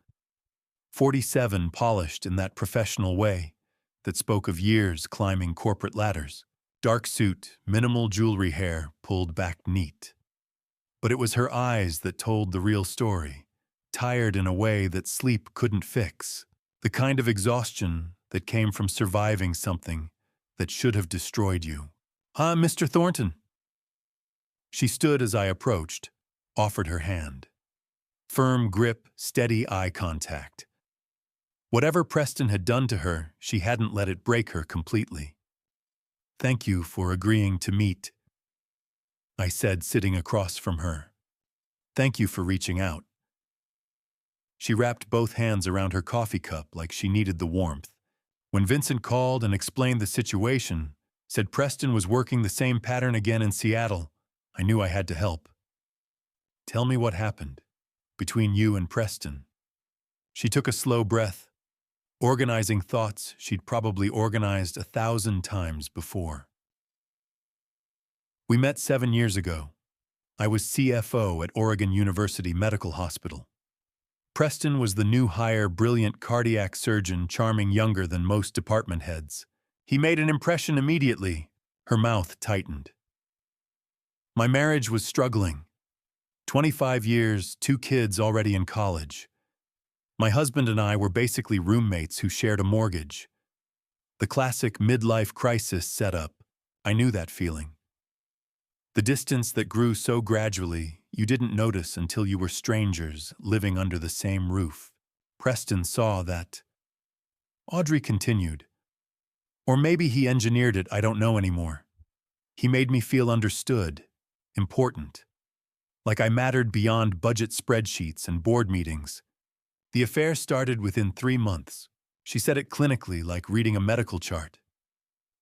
47, polished in that professional way that spoke of years climbing corporate ladders. Dark suit, minimal jewelry, hair pulled back neat. But it was her eyes that told the real story, tired in a way that sleep couldn't fix, the kind of exhaustion that came from surviving something that should have destroyed you. Mr. Thornton. She stood as I approached, offered her hand. Firm grip, steady eye contact. Whatever Preston had done to her, she hadn't let it break her completely. Thank you for agreeing to meet, I said, sitting across from her. Thank you for reaching out. She wrapped both hands around her coffee cup like she needed the warmth. When Vincent called and explained the situation, said Preston was working the same pattern again in Seattle, I knew I had to help. Tell me what happened between you and Preston. She took a slow breath, organizing thoughts she'd probably organized 1,000 times before. We met 7 years ago. I was CFO at Oregon University Medical Hospital. Preston was the new hire, brilliant cardiac surgeon, charming, younger than most department heads. He made an impression immediately. Her mouth tightened. My marriage was struggling. 25 years, 2 kids already in college. My husband and I were basically roommates who shared a mortgage. The classic midlife crisis setup. I knew that feeling. The distance that grew so gradually, you didn't notice until you were strangers living under the same roof. Preston saw that. Audrey continued. Or maybe he engineered it, I don't know anymore. He made me feel understood, important. Like I mattered beyond budget spreadsheets and board meetings. The affair started within 3 months. She said it clinically, like reading a medical chart.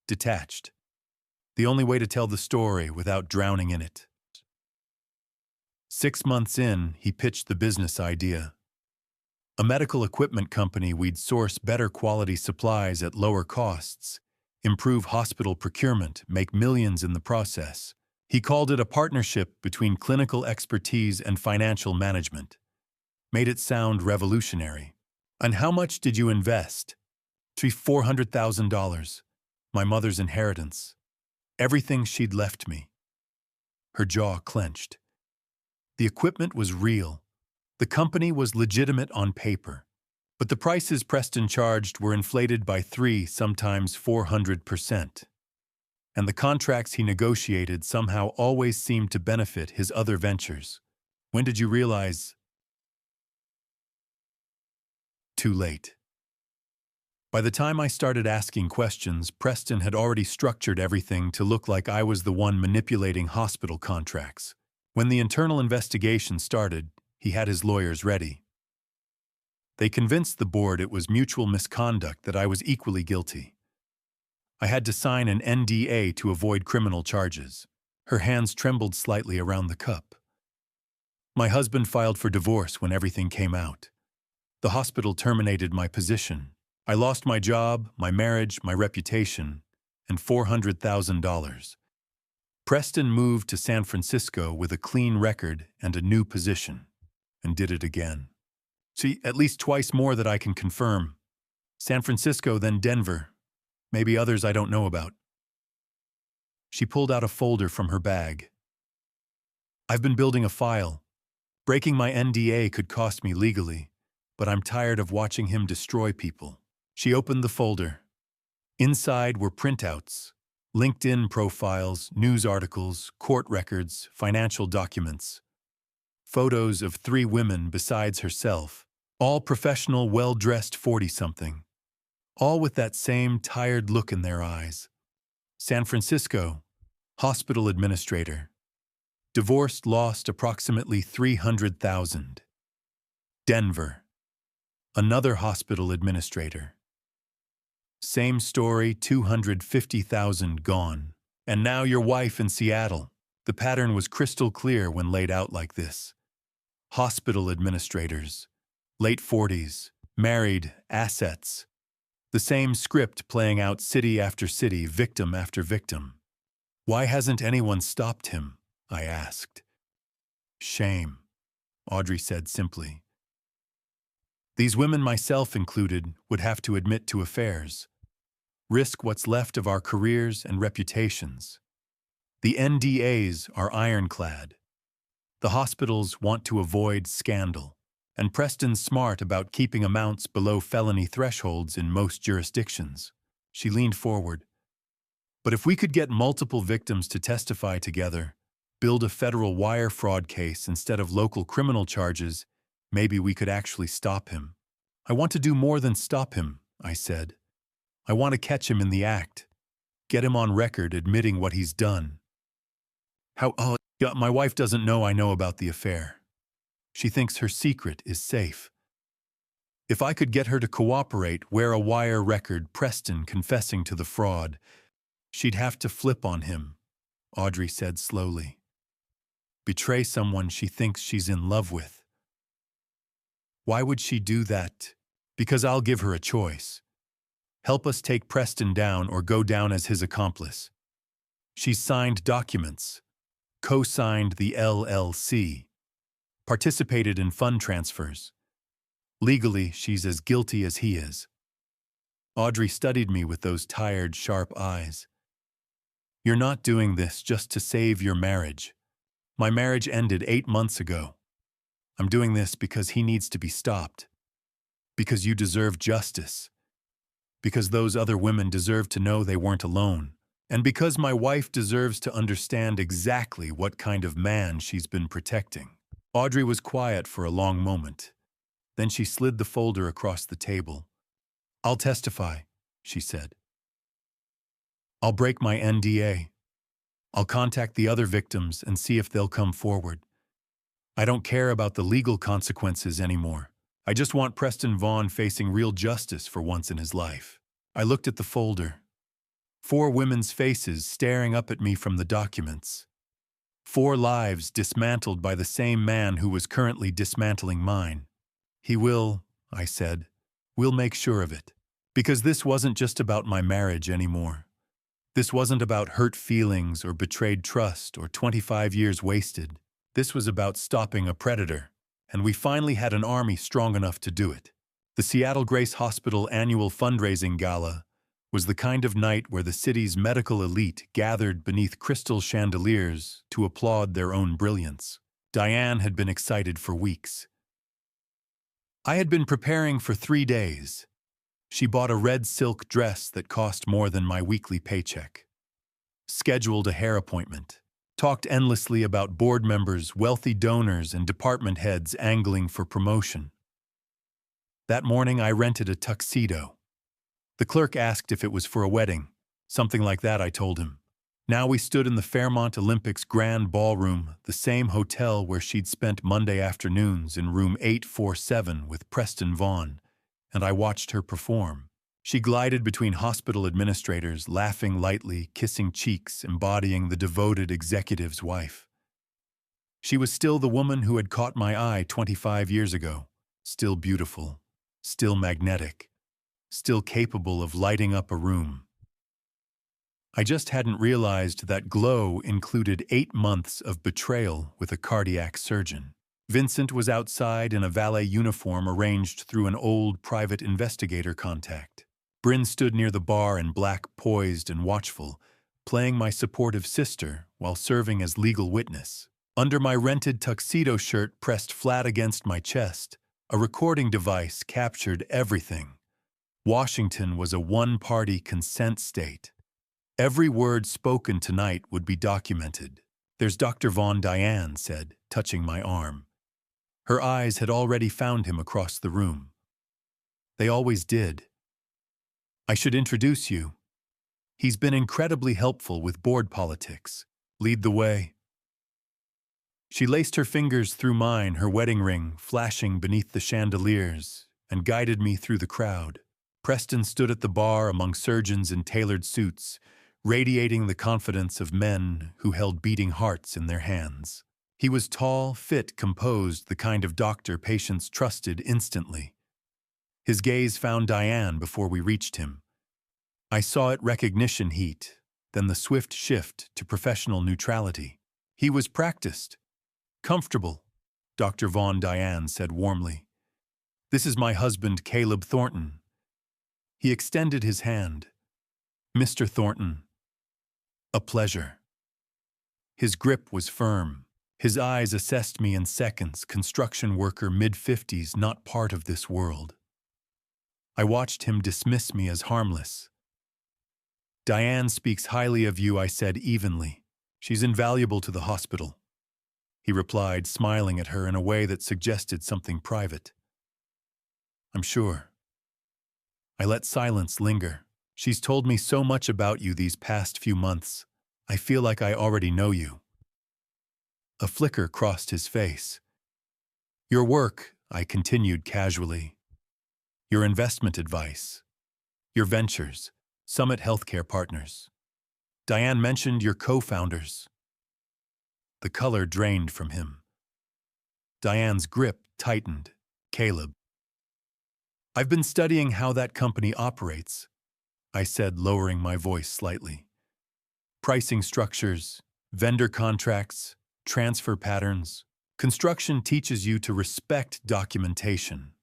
Detached. The only way to tell the story without drowning in it. 6 months in, he pitched the business idea. A medical equipment company we'd source better quality supplies at lower costs, improve hospital procurement, make millions in the process. He called it a partnership between clinical expertise and financial management. Made it sound revolutionary. And how much did you invest? $400,000. My mother's inheritance. Everything she'd left me. Her jaw clenched. The equipment was real. The company was legitimate on paper. But the prices Preston charged were inflated by 3, sometimes 400%. And the contracts he negotiated somehow always seemed to benefit his other ventures. When did you realize? Too late. By the time I started asking questions, Preston had already structured everything to look like I was the one manipulating hospital contracts. When the internal investigation started, he had his lawyers ready. They convinced the board it was mutual misconduct, that I was equally guilty. I had to sign an NDA to avoid criminal charges. Her hands trembled slightly around the cup. My husband filed for divorce when everything came out. The hospital terminated my position. I lost my job, my marriage, my reputation, and $400,000. Preston moved to San Francisco with a clean record and a new position, and did it again. See, at least twice more that I can confirm. San Francisco, then Denver. Maybe others I don't know about. She pulled out a folder from her bag. I've been building a file. Breaking my NDA could cost me legally, but I'm tired of watching him destroy people. She opened the folder. Inside were printouts, LinkedIn profiles, news articles, court records, financial documents. Photos of 3 women besides herself, all professional, well-dressed 40-something, all with that same tired look in their eyes. San Francisco, hospital administrator. Divorced, lost approximately $300,000. Denver, another hospital administrator. Same story, $250,000 gone. And now your wife in Seattle. The pattern was crystal clear when laid out like this. Hospital administrators, late 40s, married, assets. The same script playing out city after city, victim after victim. Why hasn't anyone stopped him? I asked. Shame, Audrey said simply. These women, myself included, would have to admit to affairs, risk what's left of our careers and reputations. The NDAs are ironclad. The hospitals want to avoid scandal, and Preston's smart about keeping amounts below felony thresholds in most jurisdictions. She leaned forward. But if we could get multiple victims to testify together, build a federal wire fraud case instead of local criminal charges, maybe we could actually stop him. I want to do more than stop him, I said. I want to catch him in the act. Get him on record admitting what he's done. My wife doesn't know I know about the affair. She thinks her secret is safe. If I could get her to cooperate, wear a wire record, Preston confessing to the fraud, she'd have to flip on him, Audrey said slowly. Betray someone she thinks she's in love with. Why would she do that? Because I'll give her a choice. Help us take Preston down or go down as his accomplice. She's signed documents, co-signed the LLC, participated in fund transfers. Legally, she's as guilty as he is. Audrey studied me with those tired, sharp eyes. You're not doing this just to save your marriage. My marriage ended 8 months ago. I'm doing this because he needs to be stopped. Because you deserve justice. Because those other women deserve to know they weren't alone. And because my wife deserves to understand exactly what kind of man she's been protecting. Audrey was quiet for a long moment. Then she slid the folder across the table. I'll testify, she said. I'll break my NDA. I'll contact the other victims and see if they'll come forward. I don't care about the legal consequences anymore. I just want Preston Vaughn facing real justice for once in his life. I looked at the folder. 4 women's faces staring up at me from the documents. 4 lives dismantled by the same man who was currently dismantling mine. He will, I said. We'll make sure of it. Because this wasn't just about my marriage anymore. This wasn't about hurt feelings or betrayed trust or 25 years wasted. This was about stopping a predator. And we finally had an army strong enough to do it. The Seattle Grace Hospital annual fundraising gala was the kind of night where the city's medical elite gathered beneath crystal chandeliers to applaud their own brilliance. Diane had been excited for weeks. I had been preparing for 3 days. She bought a red silk dress that cost more than my weekly paycheck. Scheduled a hair appointment. Talked endlessly about board members, wealthy donors, and department heads angling for promotion. That morning I rented a tuxedo. The clerk asked if it was for a wedding. Something like that, I told him. Now we stood in the Fairmont Olympics Grand Ballroom, the same hotel where she'd spent Monday afternoons in room 847 with Preston Vaughn, and I watched her perform. She glided between hospital administrators, laughing lightly, kissing cheeks, embodying the devoted executive's wife. She was still the woman who had caught my eye 25 years ago, still beautiful, still magnetic, still capable of lighting up a room. I just hadn't realized that glow included 8 months of betrayal with a cardiac surgeon. Vincent was outside in a valet uniform arranged through an old private investigator contact. Bryn stood near the bar in black, poised and watchful, playing my supportive sister while serving as legal witness. Under my rented tuxedo shirt pressed flat against my chest, a recording device captured everything. Washington was a one-party consent state. Every word spoken tonight would be documented. There's Dr. Von, Diane said, touching my arm. Her eyes had already found him across the room. They always did. I should introduce you. He's been incredibly helpful with board politics. Lead the way. She laced her fingers through mine, her wedding ring flashing beneath the chandeliers, and guided me through the crowd. Preston stood at the bar among surgeons in tailored suits, radiating the confidence of men who held beating hearts in their hands. He was tall, fit, composed, the kind of doctor patients trusted instantly. His gaze found Diane before we reached him. I saw it recognition heat, then the swift shift to professional neutrality. He was practiced. Comfortable, Dr. Von, Diane said warmly. This is my husband, Caleb Thornton. He extended his hand. Mr. Thornton. A pleasure. His grip was firm. His eyes assessed me in seconds, construction worker mid-50s, not part of this world. I watched him dismiss me as harmless. Diane speaks highly of you, I said evenly. She's invaluable to the hospital. He replied, smiling at her in a way that suggested something private. I'm sure. I let silence linger. She's told me so much about you these past few months. I feel like I already know you. A flicker crossed his face. Your work, I continued casually. Your investment advice. Your ventures. Summit Healthcare Partners. Diane mentioned your co-founders. The color drained from him. Diane's grip tightened. Caleb. I've been studying how that company operates, I said, lowering my voice slightly. Pricing structures, vendor contracts, transfer patterns. Construction teaches you to respect documentation.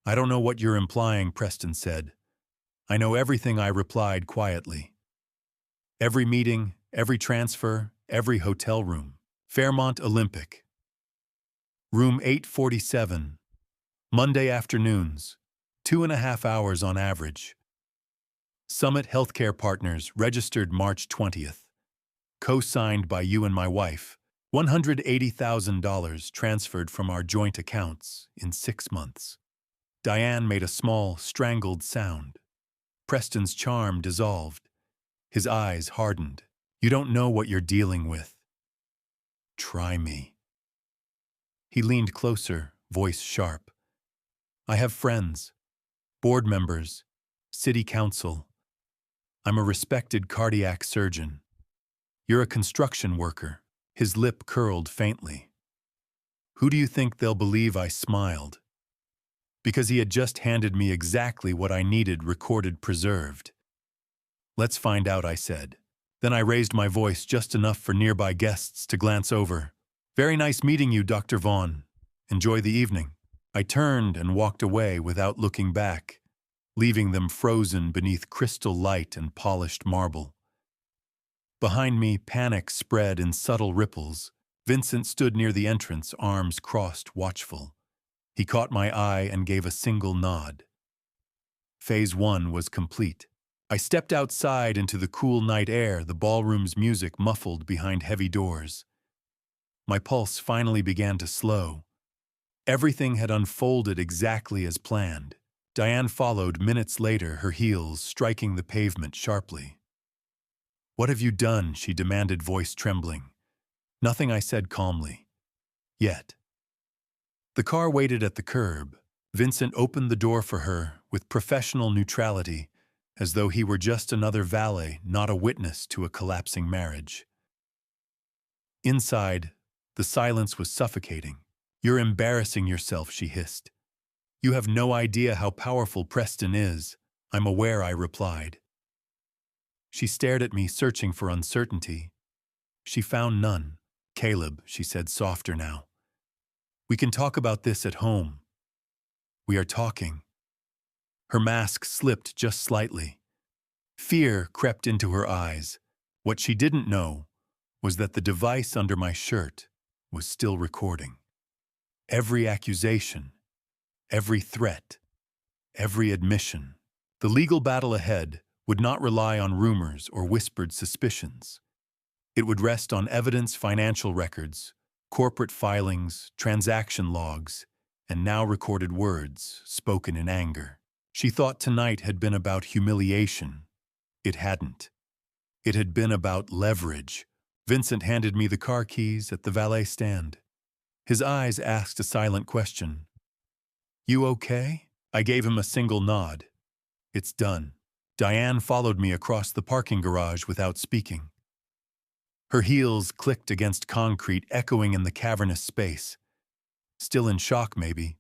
I don't know what you're implying, Preston said. I know everything, I replied quietly. Every meeting, every transfer, every hotel room. Fairmont Olympic. Room 847. Monday afternoons, 2.5 hours on average. Summit Healthcare Partners, registered March 20th. Co-signed by you and my wife. $180,000 transferred from our joint accounts in 6 months. Diane made a small, strangled sound. Preston's charm dissolved. His eyes hardened. You don't know what you're dealing with. Try me. He leaned closer, voice sharp. I have friends, board members, city council. I'm a respected cardiac surgeon. You're a construction worker. His lip curled faintly. Who do you think they'll believe? I smiled. Because he had just handed me exactly what I needed, recorded, preserved. Let's find out, I said. Then I raised my voice just enough for nearby guests to glance over. Very nice meeting you, Dr. Vaughn. Enjoy the evening. I turned and walked away without looking back, leaving them frozen beneath crystal light and polished marble. Behind me, panic spread in subtle ripples. Vincent stood near the entrance, arms crossed, watchful. He caught my eye and gave a single nod. Phase 1 was complete. I stepped outside into the cool night air, the ballroom's music muffled behind heavy doors. My pulse finally began to slow. Everything had unfolded exactly as planned. Diane followed minutes later, her heels striking the pavement sharply. What have you done? She demanded, voice trembling. Nothing, I said calmly. Yet. The car waited at the curb. Vincent opened the door for her with professional neutrality, as though he were just another valet, not a witness to a collapsing marriage. Inside, the silence was suffocating. You're embarrassing yourself, she hissed. You have no idea how powerful Preston is. I'm aware, I replied. She stared at me, searching for uncertainty. She found none. Caleb, she said, softer now. We can talk about this at home. We are talking. Her mask slipped just slightly. Fear crept into her eyes. What she didn't know was that the device under my shirt was still recording. Every accusation, every threat, every admission. The legal battle ahead would not rely on rumors or whispered suspicions. It would rest on evidence, financial records, corporate filings, transaction logs, and now recorded words spoken in anger. She thought tonight had been about humiliation. It hadn't. It had been about leverage. Vincent handed me the car keys at the valet stand. His eyes asked a silent question. "You okay?" I gave him a single nod. "It's done." Diane followed me across the parking garage without speaking. Her heels clicked against concrete, echoing in the cavernous space. Still in shock, maybe,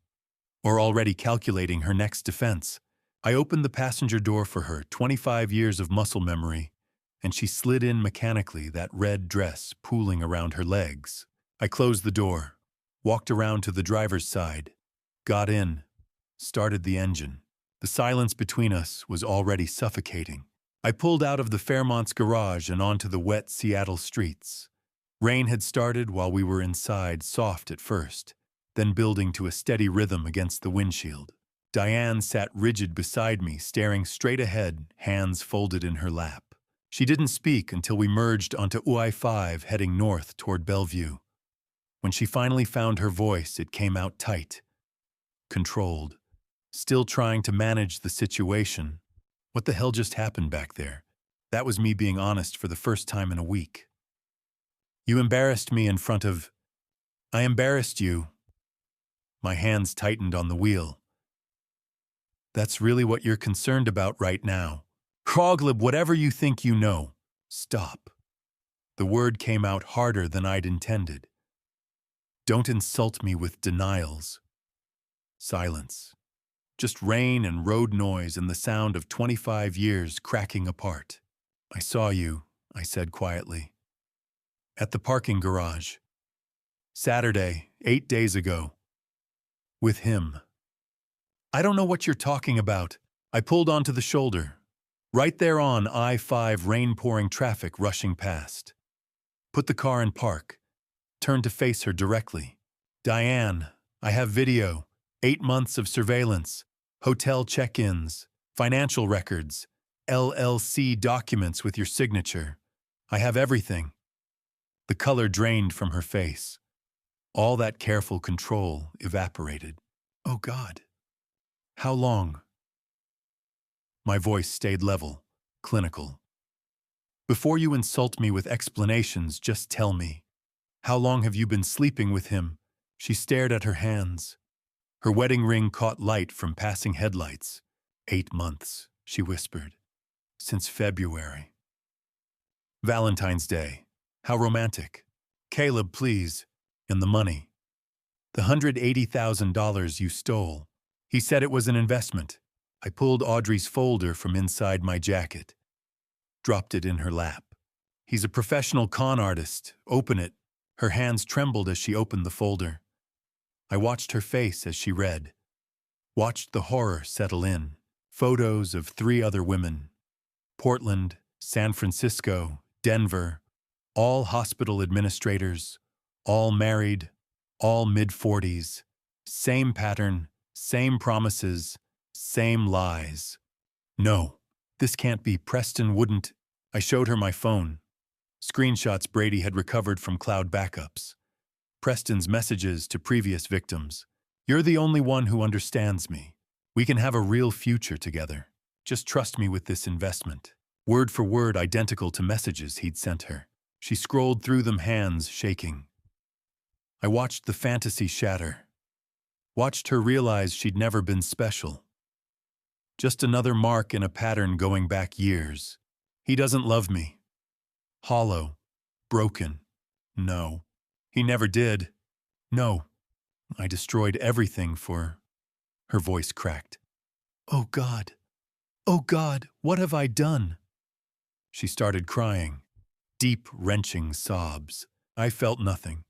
or already calculating her next defense. I opened the passenger door for her, 25 years of muscle memory, and she slid in mechanically, that red dress pooling around her legs. I closed the door, walked around to the driver's side, got in, started the engine. The silence between us was already suffocating. I pulled out of the Fairmont's garage and onto the wet Seattle streets. Rain had started while we were inside, soft at first, then building to a steady rhythm against the windshield. Diane sat rigid beside me, staring straight ahead, hands folded in her lap. She didn't speak until we merged onto UI-5 heading north toward Bellevue. When she finally found her voice, it came out tight, controlled, still trying to manage the situation. What the hell just happened back there? That was me being honest for the first time in a week. "You embarrassed me in front of—" "I embarrassed you." My hands tightened on the wheel. "That's really what you're concerned about right now. Kroglib, whatever you think you know. Stop." The word came out harder than I'd intended. "Don't insult me with denials." Silence. Just rain and road noise and the sound of 25 years cracking apart. "I saw you," I said quietly. "At the parking garage. Saturday, 8 days ago. With him." "I don't know what you're talking about." I pulled onto the shoulder. Right there on I-5, rain-pouring traffic rushing past. Put the car in park. Turned to face her directly. "Diane, I have video. 8 months of surveillance. Hotel check-ins. Financial records. LLC documents with your signature. I have everything." The color drained from her face. All that careful control evaporated. "Oh God. How long?" My voice stayed level, clinical. "Before you insult me with explanations, just tell me. How long have you been sleeping with him?" She stared at her hands. Her wedding ring caught light from passing headlights. 8 months, she whispered. "Since February." "Valentine's Day. How romantic." "Caleb, please." "And the money." "The $180,000 you stole." He said it was an investment. I pulled Audrey's folder from inside my jacket. Dropped it in her lap. "He's a professional con artist. Open it." Her hands trembled as she opened the folder. I watched her face as she read. Watched the horror settle in. Photos of 3 other women. Portland, San Francisco, Denver. All hospital administrators. All married. All mid-40s. Same pattern. Same promises. Same lies. "No, this can't be. Preston wouldn't." I showed her my phone. Screenshots Brady had recovered from cloud backups. Preston's messages to previous victims. "You're the only one who understands me. We can have a real future together. Just trust me with this investment." Word for word identical to messages he'd sent her. She scrolled through them, hands shaking. I watched the fantasy shatter. Watched her realize she'd never been special. Just another mark in a pattern going back years. He doesn't love me. Hollow. Broken. No. He never did. No. I destroyed everything for... Her voice cracked. "Oh God. Oh God, what have I done?" She started crying. Deep, wrenching sobs. I felt nothing.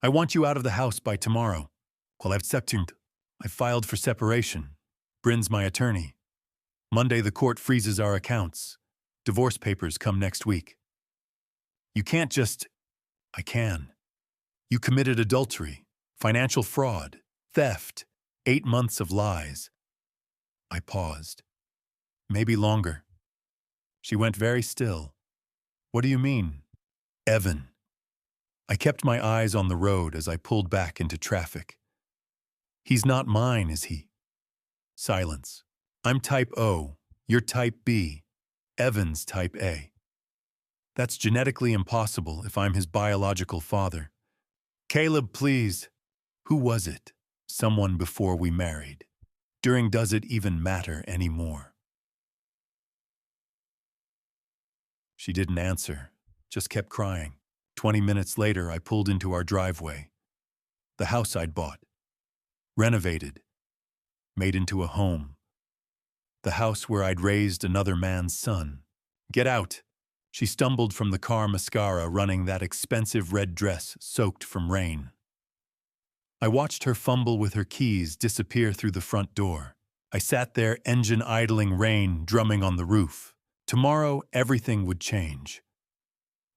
"I want you out of the house by tomorrow." "Well, I filed for separation. Bryn's my attorney. Monday the court freezes our accounts. Divorce papers come next week." "You can't just..." I can. You committed adultery, financial fraud, theft, 8 months of lies. I paused. Maybe longer. She went very still. What do you mean? Evan. I kept my eyes on the road as I pulled back into traffic. He's not mine, is he? Silence. I'm type O, you're type B, Evan's type A. That's genetically impossible if I'm his biological father. Caleb, please. Who was it? Someone before we married. During does it even matter anymore? She didn't answer, just kept crying. 20 minutes later, I pulled into our driveway. The house I'd bought. Renovated. Made into a home. The house where I'd raised another man's son. Get out! She stumbled from the car, mascara running that expensive red dress soaked from rain. I watched her fumble with her keys disappear through the front door. I sat there, engine idling, rain drumming on the roof. Tomorrow, everything would change.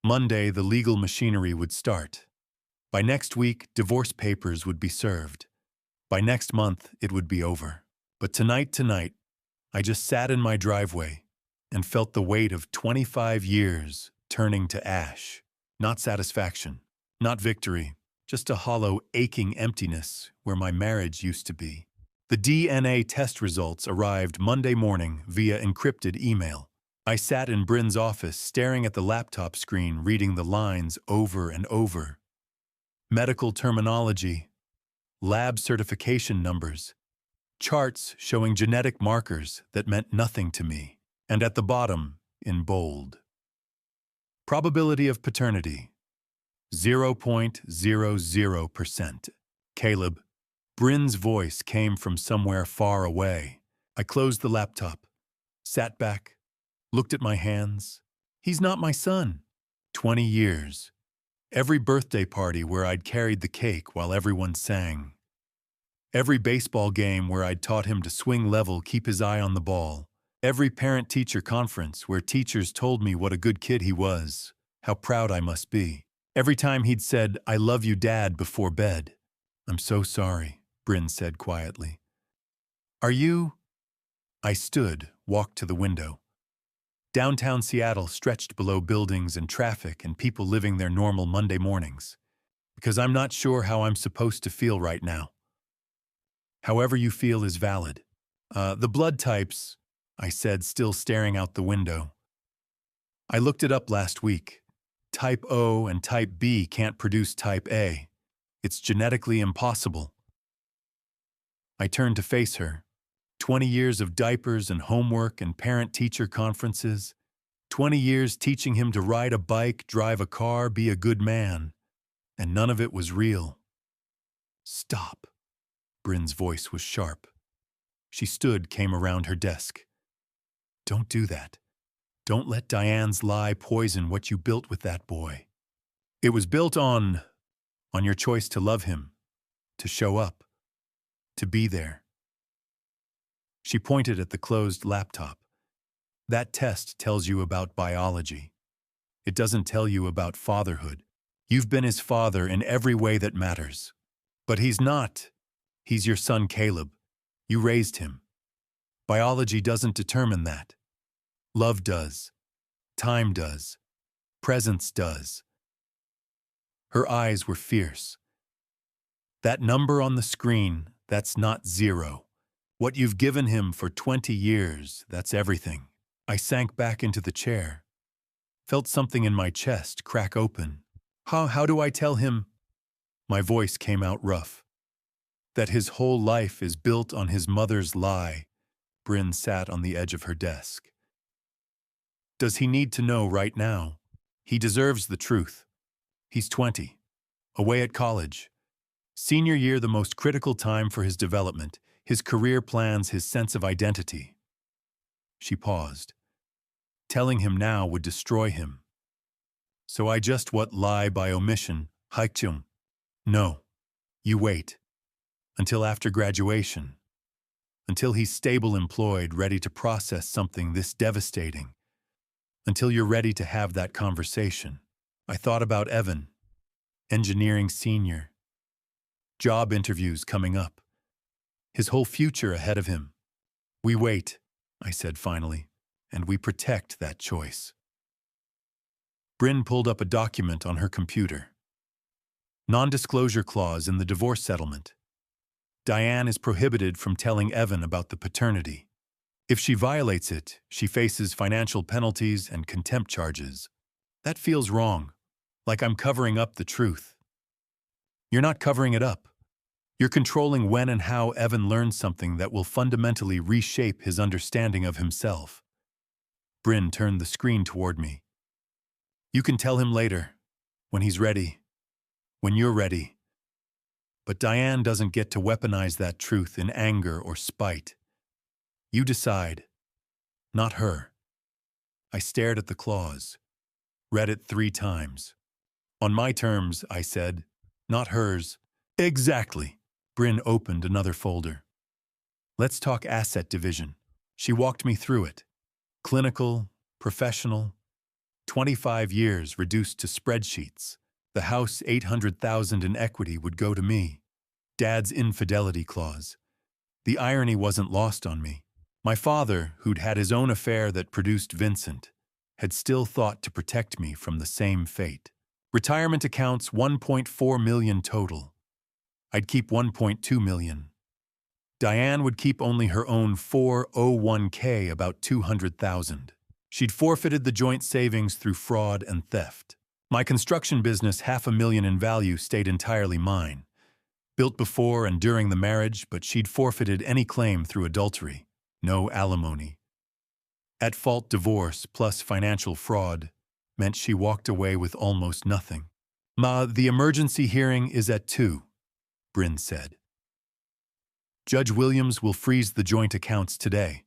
Monday, the legal machinery would start. By next week, divorce papers would be served. By next month, it would be over. But tonight, I just sat in my driveway and felt the weight of 25 years turning to ash. Not satisfaction, not victory, just a hollow, aching emptiness where my marriage used to be. The DNA test results arrived Monday morning via encrypted email. I sat in Bryn's office staring at the laptop screen, reading the lines over and over. Medical terminology, lab certification numbers, charts showing genetic markers that meant nothing to me, and at the bottom, in bold, probability of paternity, 0.00%. Caleb. Bryn's voice came from somewhere far away. I closed the laptop, sat back, looked at my hands. He's not my son. 20 years. Every birthday party where I'd carried the cake while everyone sang. Every baseball game where I'd taught him to swing level, keep his eye on the ball. Every parent-teacher conference where teachers told me what a good kid he was, how proud I must be. Every time he'd said, "I love you, Dad," before bed. I'm so sorry, Bryn said quietly. Are you? I stood, walked to the window. Downtown Seattle stretched below buildings and traffic and people living their normal Monday mornings. Because I'm not sure how I'm supposed to feel right now. However you feel is valid. The blood types, I said, still staring out the window. I looked it up last week. Type O and type B can't produce type A. It's genetically impossible. I turned to face her. 20 years of diapers and homework and parent-teacher conferences. 20 years teaching him to ride a bike, drive a car, be a good man. And none of it was real. Stop. Bryn's voice was sharp. She stood, came around her desk. Don't do that. Don't let Diane's lie poison what you built with that boy. It was built on your choice to love him, to show up, to be there. She pointed at the closed laptop. That test tells you about biology. It doesn't tell you about fatherhood. You've been his father in every way that matters. But he's not. He's your son, Caleb. You raised him. Biology doesn't determine that. Love does. Time does. Presence does. Her eyes were fierce. That number on the screen, that's not 0. What you've given him for 20 years, that's everything. I sank back into the chair. Felt something in my chest crack open. How do I tell him? My voice came out rough. That his whole life is built on his mother's lie. Bryn sat on the edge of her desk. Does he need to know right now? He deserves the truth. He's 20, away at college. Senior year, the most critical time for his development, his career plans, his sense of identity. She paused. Telling him now would destroy him. So I just lie by omission, haikchum. No, you wait. Until after graduation. Until he's stable, employed, ready to process something this devastating. Until you're ready to have that conversation. I thought about Evan. engineering senior, job interviews coming up, his whole future ahead of him. We wait, I said finally, and we protect that choice. Bryn pulled up a document on her computer. Non-disclosure clause in the divorce settlement. Diane is prohibited from telling Evan about the paternity. If she violates it, she faces financial penalties and contempt charges. That feels wrong, like I'm covering up the truth. You're not covering it up. You're controlling when and how Evan learns something that will fundamentally reshape his understanding of himself. Bryn turned the screen toward me. You can tell him later, when he's ready, when you're ready. But Diane doesn't get to weaponize that truth in anger or spite. You decide, not her. I stared at the clause, read it 3 times. On my terms, I said, not hers. Exactly. Bryn opened another folder. Let's talk asset division. She walked me through it. Clinical, professional, 25 years reduced to spreadsheets. The house $800,000 in equity would go to me. Dad's infidelity clause. The irony wasn't lost on me. My father, who'd had his own affair that produced Vincent, had still thought to protect me from the same fate. Retirement accounts $1.4 million total. I'd keep $1.2 million. Diane would keep only her own 401k, about $200,000. She'd forfeited the joint savings through fraud and theft. My construction business, $500,000 in value, stayed entirely mine. Built before and during the marriage, but she'd forfeited any claim through adultery. No alimony. At-fault divorce plus financial fraud meant she walked away with almost nothing. Ma, the emergency hearing is at 2, Bryn said. Judge Williams will freeze the joint accounts today.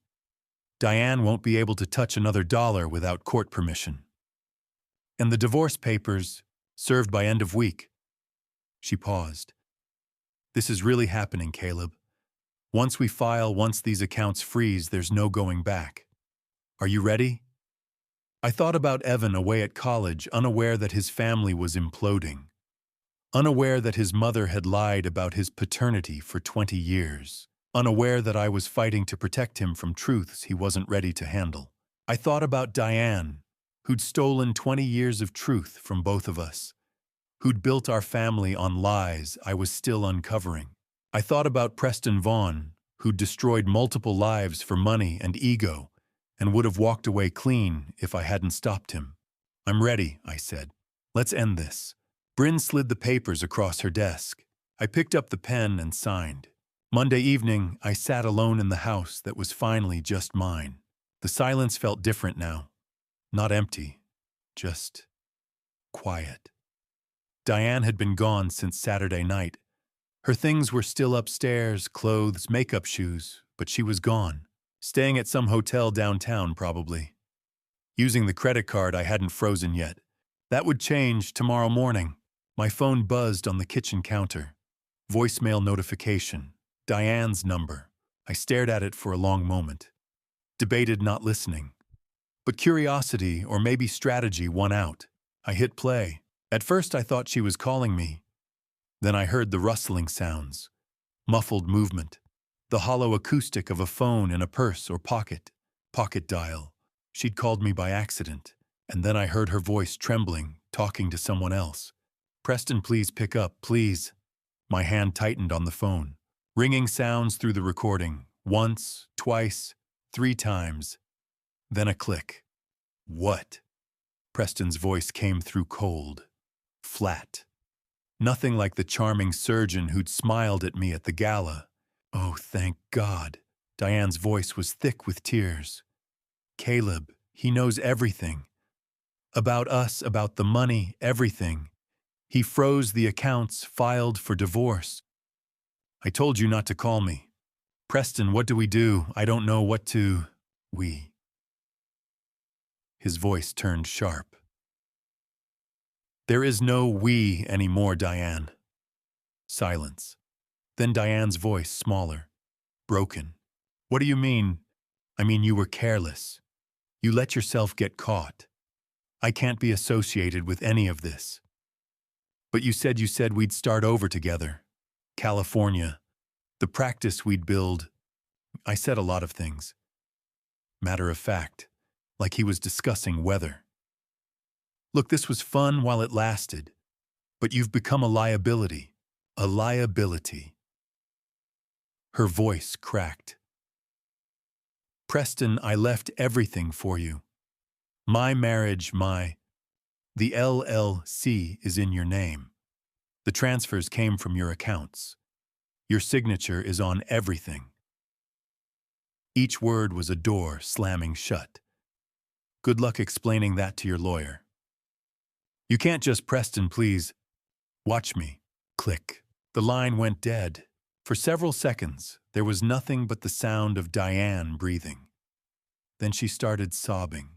Diane won't be able to touch another dollar without court permission. And the divorce papers, served by end of week. She paused. This is really happening, Caleb. Once we file, once these accounts freeze, there's no going back. Are you ready? I thought about Evan away at college, unaware that his family was imploding. Unaware that his mother had lied about his paternity for 20 years. Unaware that I was fighting to protect him from truths he wasn't ready to handle. I thought about Diane, who'd stolen 20 years of truth from both of us, who'd built our family on lies I was still uncovering. I thought about Preston Vaughn, who'd destroyed multiple lives for money and ego, and would have walked away clean if I hadn't stopped him. I'm ready, I said. Let's end this. Bryn slid the papers across her desk. I picked up the pen and signed. Monday evening, I sat alone in the house that was finally just mine. The silence felt different now. Not empty, just quiet. Diane had been gone since Saturday night. Her things were still upstairs, clothes, makeup, shoes, but she was gone. Staying at some hotel downtown, probably. Using the credit card I hadn't frozen yet. That would change tomorrow morning. My phone buzzed on the kitchen counter. Voicemail notification. Diane's number. I stared at it for a long moment. Debated not listening. But curiosity, or maybe strategy, won out. I hit play. At first I thought she was calling me. Then I heard the rustling sounds. Muffled movement. The hollow acoustic of a phone in a purse or pocket. Pocket dial. She'd called me by accident. And then I heard her voice trembling, talking to someone else. Preston, please pick up, please. My hand tightened on the phone. Ringing sounds through the recording. Once, twice, 3 times. Then a click. What? Preston's voice came through cold. Flat. Nothing like the charming surgeon who'd smiled at me at the gala. Oh, thank God. Diane's voice was thick with tears. Caleb, he knows everything. About us, about the money, everything. He froze the accounts, filed for divorce. I told you not to call me. Preston, what do we do? I don't know what to... We. His voice turned sharp. There is no we anymore, Diane. Silence. Then Diane's voice, smaller, broken. What do you mean? I mean, you were careless. You let yourself get caught. I can't be associated with any of this. But you said we'd start over together. California. The practice we'd build. I said a lot of things. Matter of fact, like he was discussing weather. Look, this was fun while it lasted, but you've become a liability. A liability. Her voice cracked. Preston, I left everything for you. My marriage, The LLC is in your name. The transfers came from your accounts. Your signature is on everything. Each word was a door slamming shut. Good luck explaining that to your lawyer. You can't just, Preston, please. Watch me. Click. The line went dead. For several seconds, there was nothing but the sound of Diane breathing. Then she started sobbing.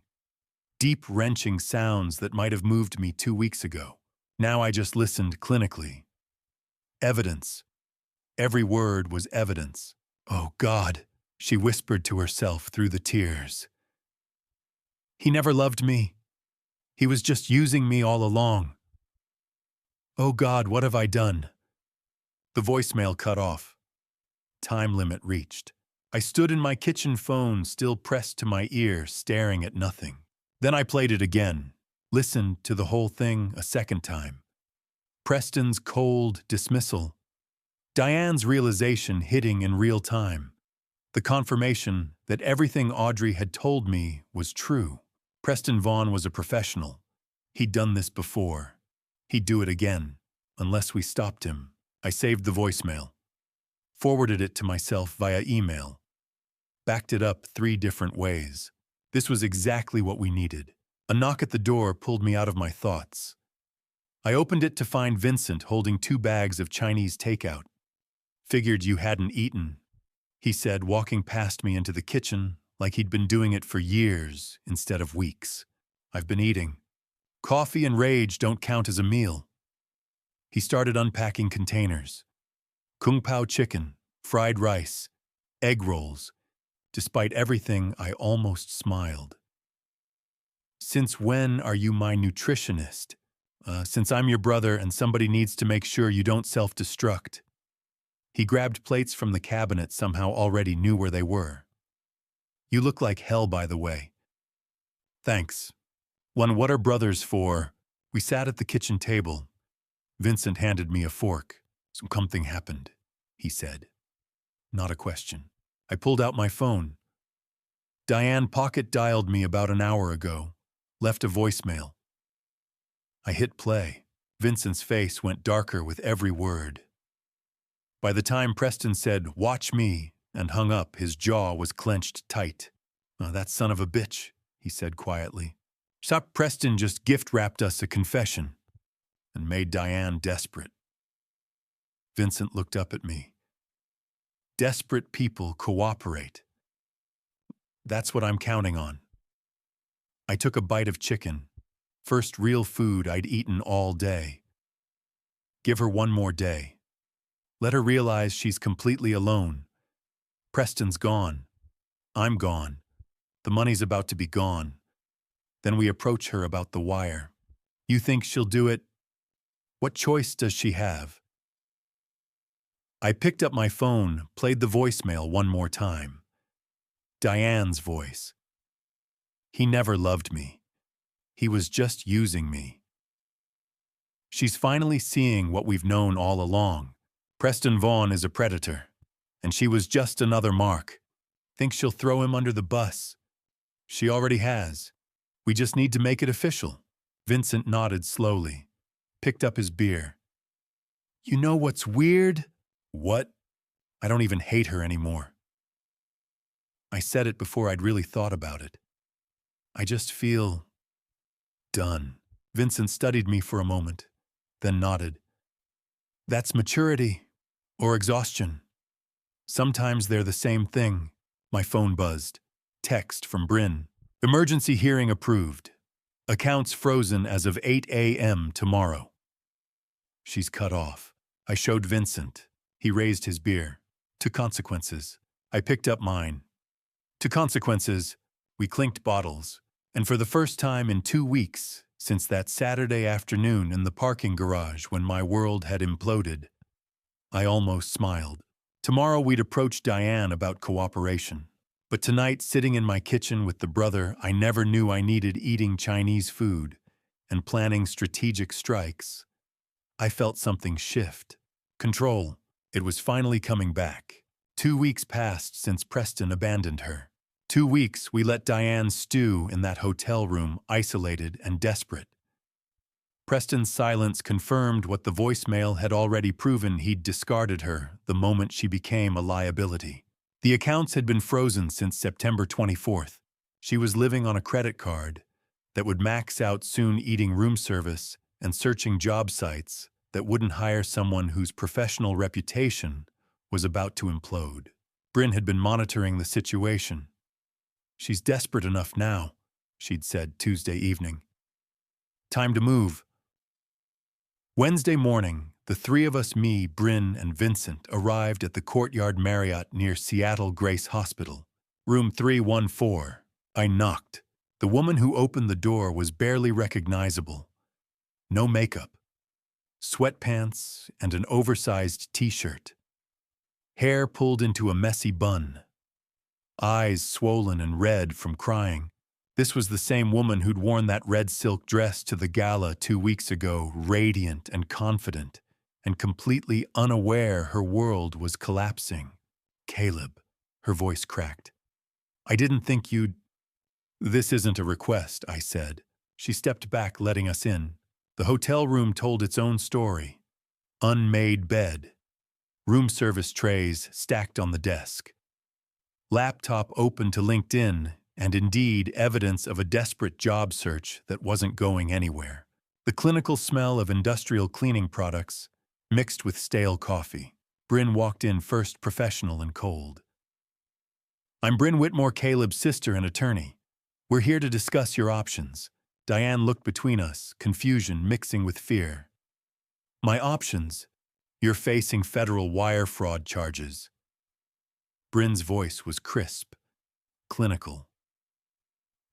Deep, wrenching sounds that might have moved me 2 weeks ago. Now I just listened clinically. Evidence. Every word was evidence. Oh, God, she whispered to herself through the tears. He never loved me. He was just using me all along. Oh, God, what have I done? The voicemail cut off. Time limit reached. I stood in my kitchen phone, still pressed to my ear, staring at nothing. Then I played it again, listened to the whole thing a second time. Preston's cold dismissal. Diane's realization hitting in real time. The confirmation that everything Audrey had told me was true. Preston Vaughn was a professional. He'd done this before. He'd do it again, unless we stopped him. I saved the voicemail. Forwarded it to myself via email. Backed it up 3 different ways. This was exactly what we needed. A knock at the door pulled me out of my thoughts. I opened it to find Vincent holding 2 bags of Chinese takeout. Figured you hadn't eaten, he said, walking past me into the kitchen like he'd been doing it for years instead of weeks. I've been eating. Coffee and rage don't count as a meal. He started unpacking containers. Kung Pao chicken, fried rice, egg rolls. Despite everything, I almost smiled. Since when are you my nutritionist? Since I'm your brother and somebody needs to make sure you don't self-destruct. He grabbed plates from the cabinet, somehow already knew where they were. You look like hell, by the way. Thanks. What are brothers for? We sat at the kitchen table. Vincent handed me a fork. Something happened, he said. Not a question. I pulled out my phone. Diane pocket-dialed me about an hour ago. Left a voicemail. I hit play. Vincent's face went darker with every word. By the time Preston said, "Watch me," and hung up, his jaw was clenched tight. "Oh, that son of a bitch," he said quietly. "Stop." Preston just gift-wrapped us a confession and made Diane desperate. Vincent looked up at me. Desperate people cooperate. That's what I'm counting on. I took a bite of chicken. First real food I'd eaten all day. Give her one more day. Let her realize she's completely alone. Preston's gone. I'm gone. The money's about to be gone. Then we approach her about the wire. You think she'll do it? What choice does she have? I picked up my phone, played the voicemail one more time. Diane's voice. He never loved me. He was just using me. She's finally seeing what we've known all along. Preston Vaughn is a predator, and she was just another mark. Think she'll throw him under the bus? She already has. We just need to make it official. Vincent nodded slowly, picked up his beer. You know what's weird? What? I don't even hate her anymore. I said it before I'd really thought about it. I just feel done. Vincent studied me for a moment, then nodded. That's maturity or exhaustion. Sometimes they're the same thing. My phone buzzed. Text from Bryn. Emergency hearing approved. Accounts frozen as of 8 a.m. tomorrow. She's cut off. I showed Vincent. He raised his beer. To consequences. I picked up mine. To consequences. We clinked bottles. And for the first time in 2 weeks, since that Saturday afternoon in the parking garage when my world had imploded. I almost smiled. Tomorrow we'd approach Diane about cooperation. But tonight, sitting in my kitchen with the brother I never knew I needed eating Chinese food and planning strategic strikes, I felt something shift. Control. It was finally coming back. 2 weeks passed since Preston abandoned her. 2 weeks we let Diane stew in that hotel room, isolated and desperate. Preston's silence confirmed what the voicemail had already proven: he'd discarded her the moment she became a liability. The accounts had been frozen since September 24th. She was living on a credit card that would max out soon, eating room service and searching job sites that wouldn't hire someone whose professional reputation was about to implode. Bryn had been monitoring the situation. "She's desperate enough now," she'd said Tuesday evening. "Time to move." Wednesday morning, the three of us, me, Bryn, and Vincent, arrived at the Courtyard Marriott near Seattle Grace Hospital. Room 314. I knocked. The woman who opened the door was barely recognizable. No makeup. Sweatpants and an oversized t-shirt. Hair pulled into a messy bun. Eyes swollen and red from crying. This was the same woman who'd worn that red silk dress to the gala 2 weeks ago, radiant and confident, and completely unaware her world was collapsing. "Caleb," her voice cracked. "I didn't think you'd—" "This isn't a request," I said. She stepped back, letting us in. The hotel room told its own story. Unmade bed. Room service trays stacked on the desk. Laptop open to LinkedIn, and indeed evidence of a desperate job search that wasn't going anywhere. The clinical smell of industrial cleaning products mixed with stale coffee. Bryn walked in first, professional and cold. "I'm Bryn Whitmore, Caleb's sister and attorney. We're here to discuss your options." Diane looked between us, confusion mixing with fear. "My options? You're facing federal wire fraud charges." Bryn's voice was crisp, clinical.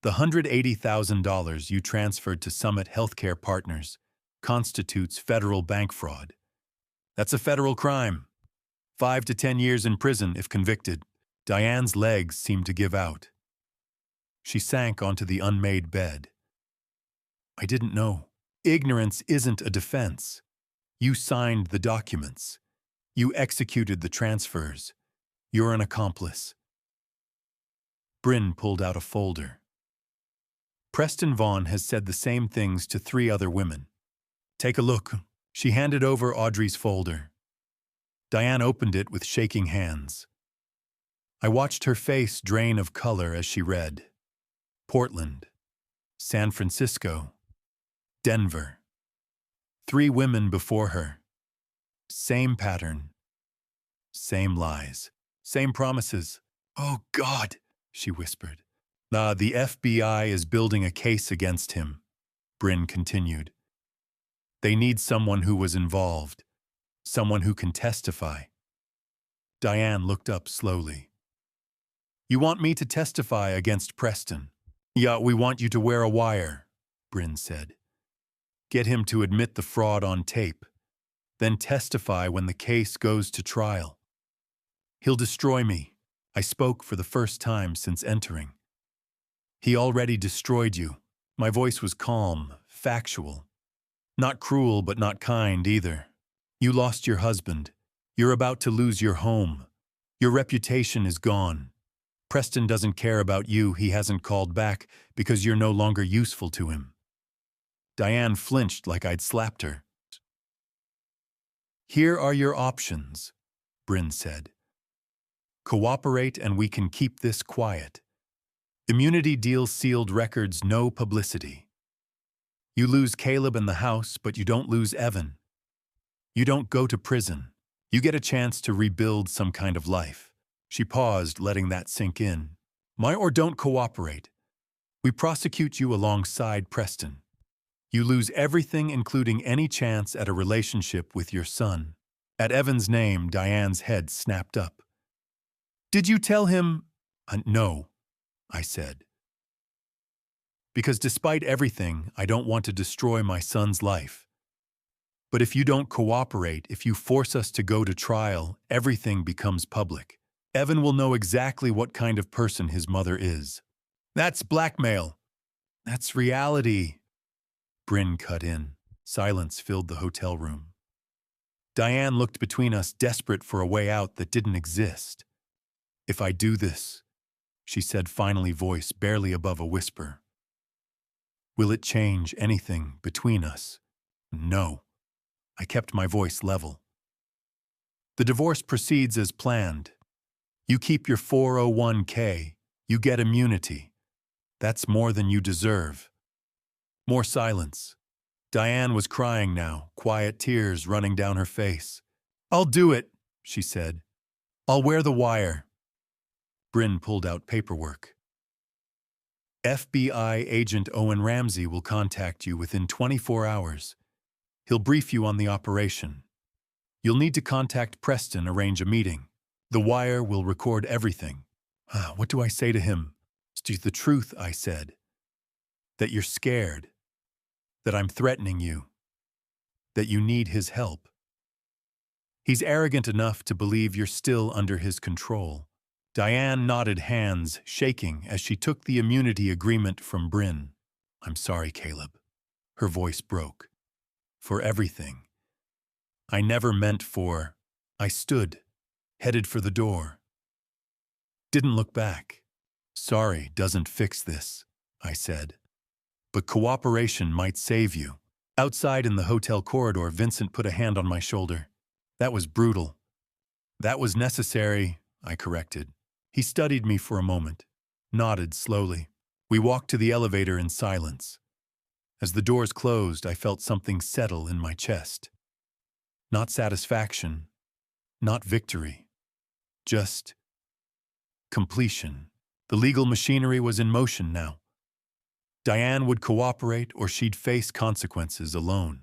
"The $180,000 you transferred to Summit Healthcare Partners constitutes federal bank fraud. That's a federal crime. 5 to 10 years in prison if convicted." Diane's legs seemed to give out. She sank onto the unmade bed. "I didn't know." "Ignorance isn't a defense. You signed the documents. You executed the transfers. You're an accomplice." Bryn pulled out a folder. "Preston Vaughn has said the same things to 3 other women. Take a look." She handed over Audrey's folder. Diane opened it with shaking hands. I watched her face drain of color as she read. Portland, San Francisco, Denver. 3 women before her. Same pattern. Same lies. Same promises. "Oh, God," she whispered. The FBI is building a case against him," Bryn continued. "They need someone who was involved, someone who can testify." Diane looked up slowly. "You want me to testify against Preston?" "Yeah, we want you to wear a wire," Bryn said. "Get him to admit the fraud on tape, then testify when the case goes to trial. He'll destroy me." I spoke for the first time since entering. "He already destroyed you." My voice was calm, factual. Not cruel, but not kind either. "You lost your husband. You're about to lose your home. Your reputation is gone. Preston doesn't care about you. He hasn't called back because you're no longer useful to him." Diane flinched like I'd slapped her. "Here are your options," Bryn said. "Cooperate and we can keep this quiet. Immunity deal, sealed records, no publicity. You lose Caleb and the house, but you don't lose Evan. You don't go to prison. You get a chance to rebuild some kind of life." She paused, letting that sink in. Or don't cooperate. We prosecute you alongside Preston. You lose everything, including any chance at a relationship with your son." At Evan's name, Diane's head snapped up. "Did you tell him—" "No," I said. Because despite everything, I don't want to destroy my son's life. But if you don't cooperate, if you force us to go to trial, everything becomes public. Evan will know exactly what kind of person his mother is. That's blackmail. That's reality. Bryn cut in. Silence filled the hotel room. Diane looked between us, desperate for a way out that didn't exist. If I do this, she said finally, voice barely above a whisper, will it change anything between us? No. I kept my voice level. The divorce proceeds as planned. You keep your 401k. You get immunity. That's more than you deserve. More silence. Diane was crying now, quiet tears running down her face. I'll do it, she said. I'll wear the wire. Bryn pulled out paperwork. FBI agent Owen Ramsey will contact you within 24 hours. He'll brief you on the operation. You'll need to contact Preston, arrange a meeting. The wire will record everything. What do I say to him? It's the truth, I said. That you're scared. That I'm threatening you. That you need his help. He's arrogant enough to believe you're still under his control. Diane nodded, hands shaking as she took the immunity agreement from Bryn. I'm sorry, Caleb. Her voice broke. For everything. I never meant for. I stood, headed for the door. Didn't look back. Sorry doesn't fix this, I said. But cooperation might save you. Outside in the hotel corridor, Vincent put a hand on my shoulder. That was brutal. That was necessary, I corrected. He studied me for a moment, nodded slowly. We walked to the elevator in silence. As the doors closed, I felt something settle in my chest. Not satisfaction, not victory, just completion. The legal machinery was in motion now. Diane would cooperate or she'd face consequences alone.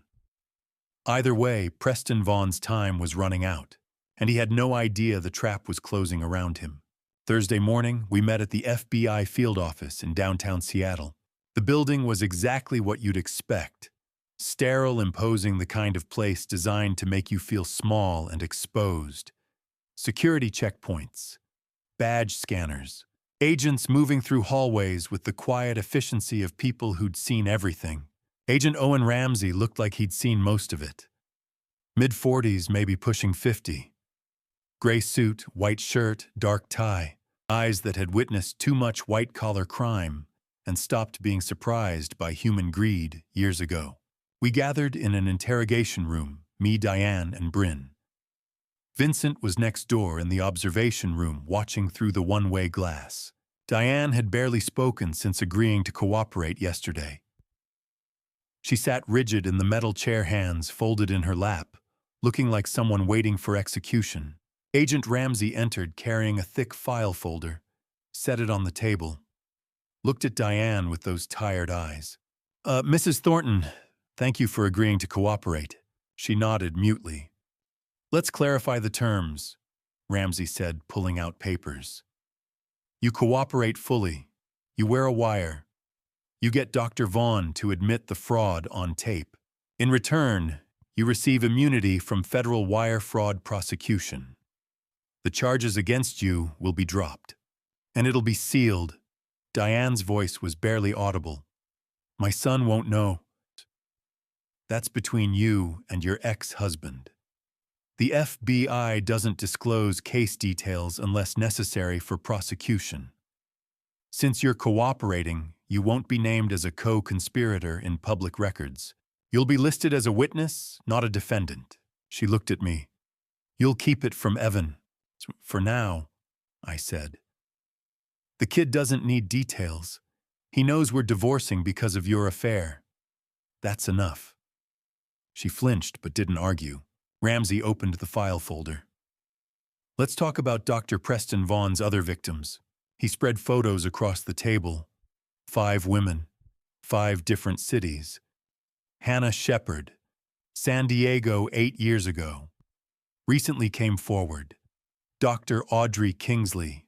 Either way, Preston Vaughn's time was running out, and he had no idea the trap was closing around him. Thursday morning, we met at the FBI field office in downtown Seattle. The building was exactly what you'd expect. Sterile, imposing, the kind of place designed to make you feel small and exposed. Security checkpoints, badge scanners, agents moving through hallways with the quiet efficiency of people who'd seen everything. Agent Owen Ramsey looked like he'd seen most of it. Mid-40s, maybe pushing 50. Gray suit, white shirt, dark tie. Eyes that had witnessed too much white-collar crime and stopped being surprised by human greed years ago. We gathered in an interrogation room, me, Diane, and Bryn. Vincent was next door in the observation room, watching through the one-way glass. Diane had barely spoken since agreeing to cooperate yesterday. She sat rigid in the metal chair, hands folded in her lap, looking like someone waiting for execution. Agent Ramsey entered carrying a thick file folder, set it on the table, looked at Diane with those tired eyes. Mrs. Thornton, thank you for agreeing to cooperate. She nodded mutely. Let's clarify the terms, Ramsey said, pulling out papers. You cooperate fully. You wear a wire. You get Dr. Vaughn to admit the fraud on tape. In return, you receive immunity from federal wire fraud prosecution. The charges against you will be dropped. And it'll be sealed. Diane's voice was barely audible. My son won't know. That's between you and your ex-husband. The FBI doesn't disclose case details unless necessary for prosecution. Since you're cooperating, you won't be named as a co-conspirator in public records. You'll be listed as a witness, not a defendant. She looked at me. You'll keep it from Evan. For now, I said. The kid doesn't need details. He knows we're divorcing because of your affair. That's enough. She flinched but didn't argue. Ramsey opened the file folder. Let's talk about Dr. Preston Vaughn's other victims. He spread photos across the table. 5 women, 5 different cities. Hannah Shepard, San Diego 8 years ago. Recently came forward. Dr. Audrey Kingsley,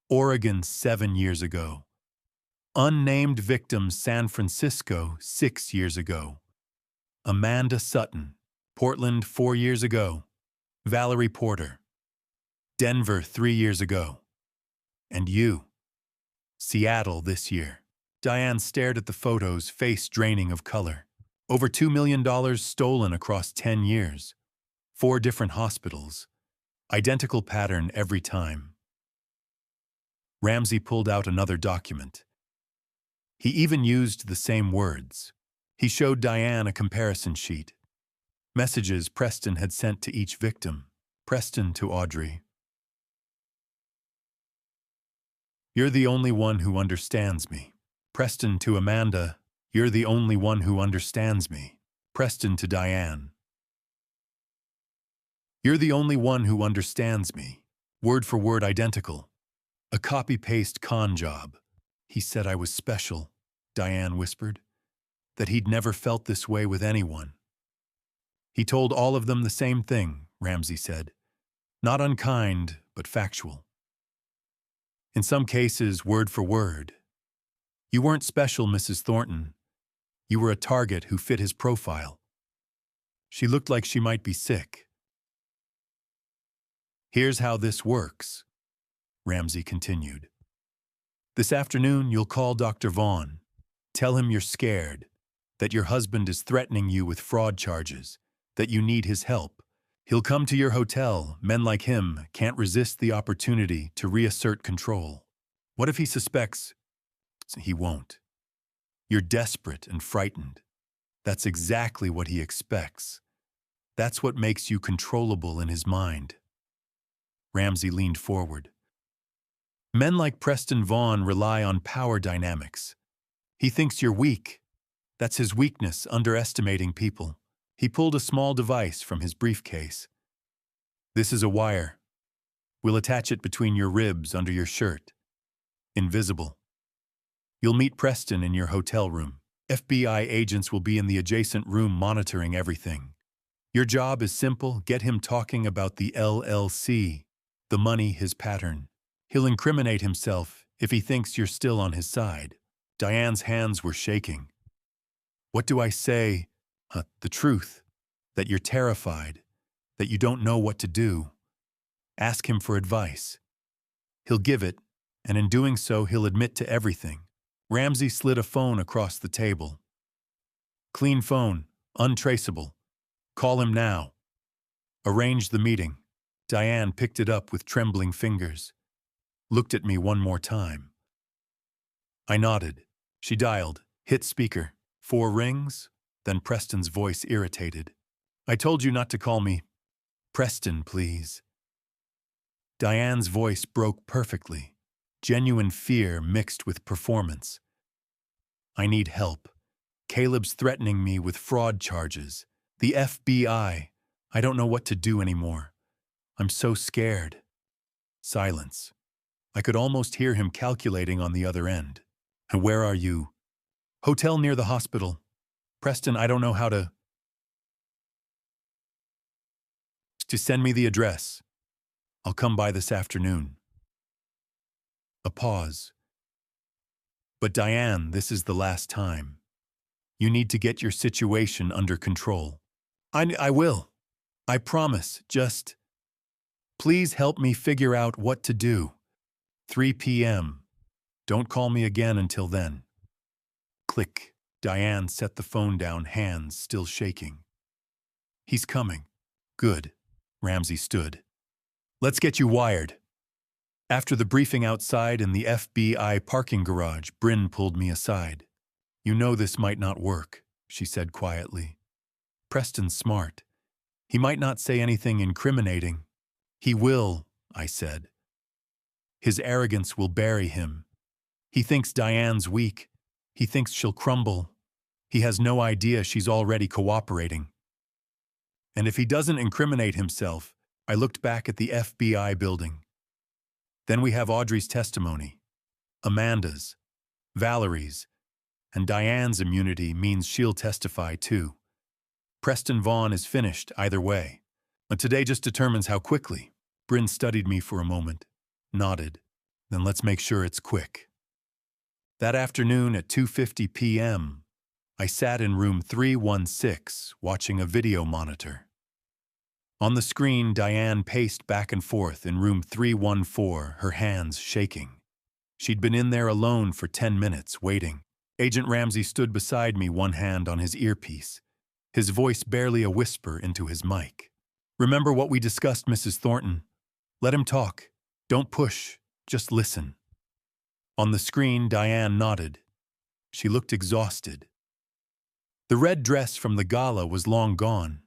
Oregon 7 years ago. Unnamed victim, San Francisco, 6 years ago. Amanda Sutton, Portland, 4 years ago. Valerie Porter, Denver, 3 years ago. And you, Seattle this year. Diane stared at the photos, face draining of color. Over $2 million stolen across 10 years. 4 different hospitals. Identical pattern every time. Ramsey pulled out another document. He even used the same words. He showed Diane a comparison sheet. Messages Preston had sent to each victim. Preston to Audrey. You're the only one who understands me. Preston to Amanda. You're the only one who understands me. Preston to Diane. You're the only one who understands me. Word for word identical. A copy-paste con job. He said I was special, Diane whispered. That he'd never felt this way with anyone. He told all of them the same thing, Ramsey said. Not unkind, but factual. In some cases, word for word. You weren't special, Mrs. Thornton. You were a target who fit his profile. She looked like she might be sick. Here's how this works, Ramsey continued. This afternoon, you'll call Dr. Vaughn. Tell him you're scared, that your husband is threatening you with fraud charges, that you need his help. He'll come to your hotel. Men like him can't resist the opportunity to reassert control. What if he suspects? He won't. You're desperate and frightened. That's exactly what he expects. That's what makes you controllable in his mind. Ramsey leaned forward. Men like Preston Vaughn rely on power dynamics. He thinks you're weak. That's his weakness, underestimating people. He pulled a small device from his briefcase. This is a wire. We'll attach it between your ribs under your shirt. Invisible. You'll meet Preston in your hotel room. FBI agents will be in the adjacent room monitoring everything. Your job is simple. Get him talking about the LLC, the money, his pattern. He'll incriminate himself if he thinks you're still on his side. Diane's hands were shaking. What do I say? The truth. That you're terrified. That you don't know what to do. Ask him for advice. He'll give it, and in doing so, he'll admit to everything. Ramsey slid a phone across the table. Clean phone, untraceable. Call him now. Arrange the meeting. Diane picked it up with trembling fingers. Looked at me one more time. I nodded. She dialed, hit speaker. 4 rings, then Preston's voice irritated. I told you not to call me. Preston, please. Diane's voice broke perfectly. Genuine fear mixed with performance. I need help. Caleb's threatening me with fraud charges. The FBI. I don't know what to do anymore. I'm so scared. Silence. I could almost hear him calculating on the other end. Where are you? Hotel near the hospital. Preston, I don't know how to send me the address. I'll come by this afternoon. A pause. But Diane, this is the last time. You need to get your situation under control. I will. I promise. Just please help me figure out what to do. 3 p.m. Don't call me again until then. Click. Diane set the phone down, hands still shaking. He's coming. Good. Ramsey stood. Let's get you wired. After the briefing outside in the FBI parking garage, Bryn pulled me aside. You know this might not work, she said quietly. Preston's smart. He might not say anything incriminating. He will, I said. His arrogance will bury him. He thinks Diane's weak. He thinks she'll crumble. He has no idea she's already cooperating. And if he doesn't incriminate himself, I looked back at the FBI building. Then we have Audrey's testimony, Amanda's, Valerie's, and Diane's immunity means she'll testify too. Preston Vaughn is finished either way. But today just determines how quickly. Bryn studied me for a moment, nodded. Then let's make sure it's quick. That afternoon at 2:50 p.m., I sat in room 316 watching a video monitor. On the screen, Diane paced back and forth in room 314, her hands shaking. She'd been in there alone for 10 minutes, waiting. Agent Ramsey stood beside me, one hand on his earpiece, his voice barely a whisper into his mic. "Remember what we discussed, Mrs. Thornton? Let him talk. Don't push. Just listen." On the screen, Diane nodded. She looked exhausted. The red dress from the gala was long gone.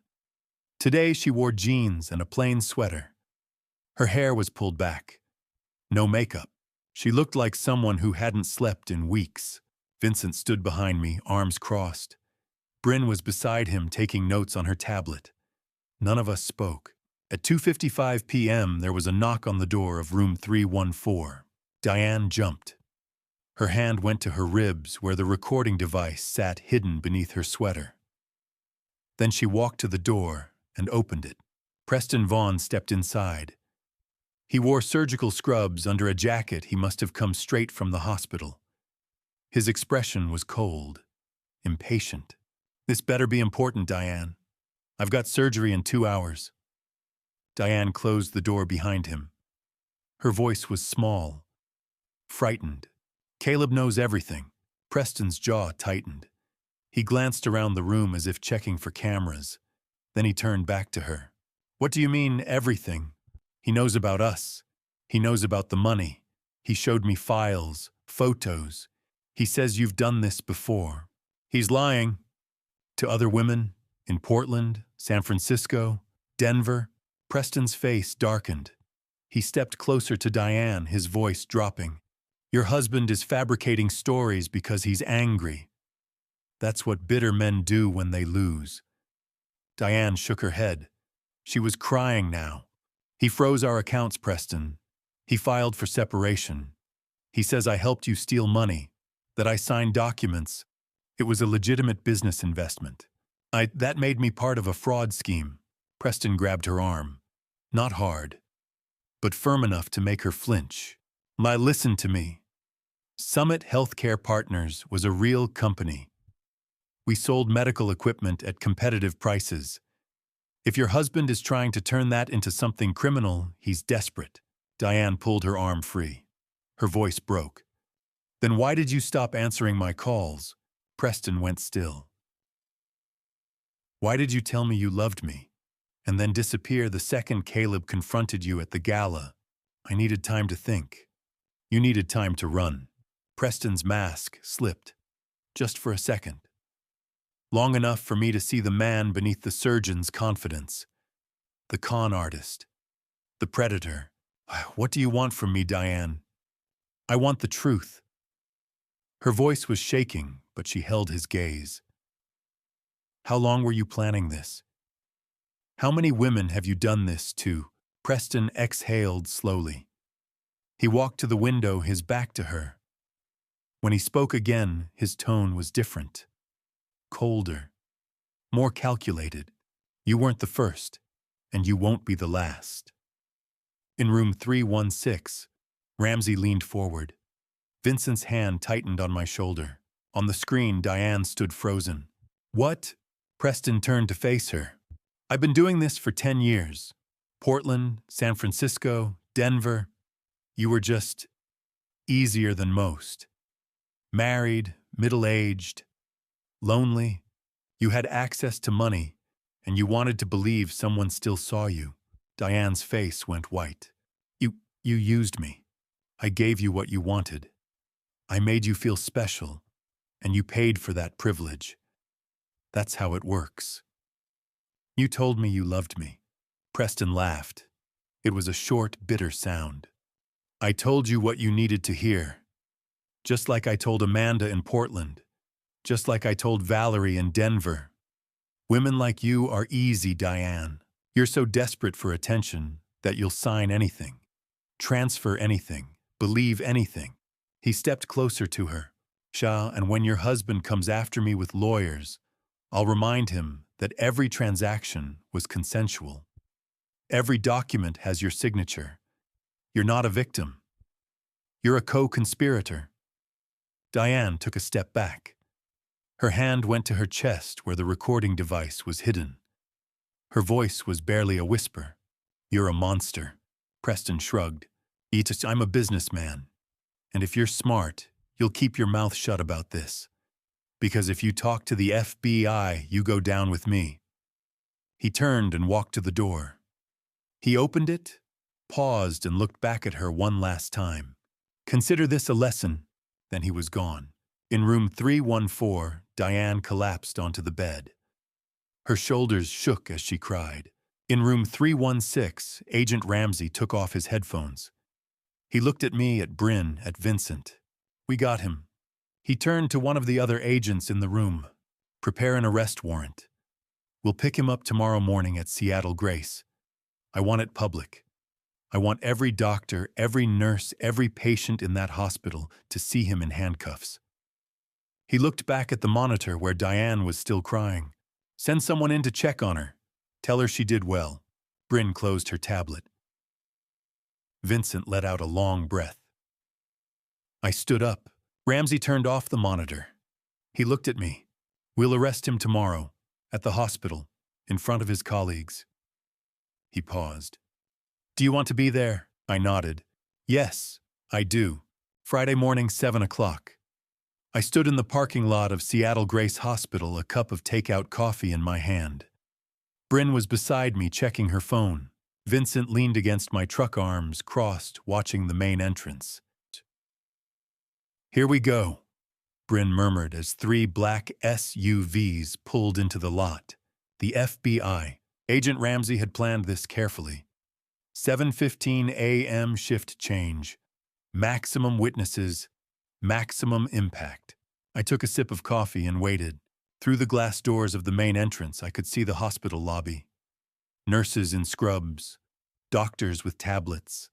Today she wore jeans and a plain sweater. Her hair was pulled back. No makeup. She looked like someone who hadn't slept in weeks. Vincent stood behind me, arms crossed. Bryn was beside him, taking notes on her tablet. None of us spoke. At 2:55 p.m., there was a knock on the door of room 314. Diane jumped. Her hand went to her ribs where the recording device sat hidden beneath her sweater. Then she walked to the door and opened it. Preston Vaughn stepped inside. He wore surgical scrubs under a jacket he must have come straight from the hospital. His expression was cold, impatient. "This better be important, Diane. I've got surgery in 2 hours." Diane closed the door behind him. Her voice was small, frightened. "Caleb knows everything." Preston's jaw tightened. He glanced around the room as if checking for cameras. Then he turned back to her. "What do you mean, everything?" "He knows about us. He knows about the money. He showed me files, photos. He says you've done this before." "He's lying." "To other women? In Portland, San Francisco, Denver?" Preston's face darkened. He stepped closer to Diane, his voice dropping. "Your husband is fabricating stories because he's angry. That's what bitter men do when they lose." Diane shook her head. She was crying now. "He froze our accounts, Preston. He filed for separation. He says I helped you steal money, that I signed documents. It was a legitimate business investment. That made me part of a fraud scheme." Preston grabbed her arm. Not hard, but firm enough to make her flinch. "Listen to me. Summit Healthcare Partners was a real company. We sold medical equipment at competitive prices. If your husband is trying to turn that into something criminal, he's desperate." Diane pulled her arm free. Her voice broke. "Then why did you stop answering my calls?" Preston went still. "Why did you tell me you loved me, and then disappear the second Caleb confronted you at the gala?" "I needed time to think." "You needed time to run." Preston's mask slipped, just for a second. Long enough for me to see the man beneath the surgeon's confidence. The con artist. The predator. "What do you want from me, Diane?" "I want the truth." Her voice was shaking, but she held his gaze. "How long were you planning this? How many women have you done this to?" Preston exhaled slowly. He walked to the window, his back to her. When he spoke again, his tone was different. Colder. More calculated. "You weren't the first, and you won't be the last." In room 316, Ramsey leaned forward. Vincent's hand tightened on my shoulder. On the screen, Diane stood frozen. "What?" Preston turned to face her. "I've been doing this for 10 years. Portland, San Francisco, Denver. You were just easier than most. Married, middle-aged, lonely. You had access to money, and you wanted to believe someone still saw you." Diane's face went white. You used me. I gave you what you wanted. I made you feel special, and you paid for that privilege. That's how it works." "You told me you loved me." Preston laughed. It was a short, bitter sound. "I told you what you needed to hear. Just like I told Amanda in Portland. Just like I told Valerie in Denver. Women like you are easy, Diane. You're so desperate for attention that you'll sign anything, transfer anything, believe anything." He stepped closer to her. "And when your husband comes after me with lawyers, I'll remind him that every transaction was consensual. Every document has your signature. You're not a victim. You're a co-conspirator." Diane took a step back. Her hand went to her chest where the recording device was hidden. Her voice was barely a whisper. "You're a monster." Preston shrugged. "I'm a businessman. And if you're smart, you'll keep your mouth shut about this. Because if you talk to the FBI, you go down with me." He turned and walked to the door. He opened it, paused, and looked back at her one last time. "Consider this a lesson." Then he was gone. In room 314, Diane collapsed onto the bed. Her shoulders shook as she cried. In room 316, Agent Ramsey took off his headphones. He looked at me, at Bryn, at Vincent. "We got him." He turned to one of the other agents in the room. "Prepare an arrest warrant. We'll pick him up tomorrow morning at Seattle Grace. I want it public. I want every doctor, every nurse, every patient in that hospital to see him in handcuffs." He looked back at the monitor where Diane was still crying. "Send someone in to check on her. Tell her she did well." Bryn closed her tablet. Vincent let out a long breath. I stood up. Ramsey turned off the monitor. He looked at me. "We'll arrest him tomorrow, at the hospital, in front of his colleagues." He paused. "Do you want to be there?" I nodded. "Yes, I do. Friday morning, 7 o'clock. I stood in the parking lot of Seattle Grace Hospital, a cup of takeout coffee in my hand. Bryn was beside me, checking her phone. Vincent leaned against my truck, arms crossed, watching the main entrance. "Here we go," Bryn murmured as 3 black SUVs pulled into the lot. The FBI. Agent Ramsey had planned this carefully. 7:15 a.m. shift change. Maximum witnesses. Maximum impact. I took a sip of coffee and waited. Through the glass doors of the main entrance, I could see the hospital lobby. Nurses in scrubs, doctors with tablets,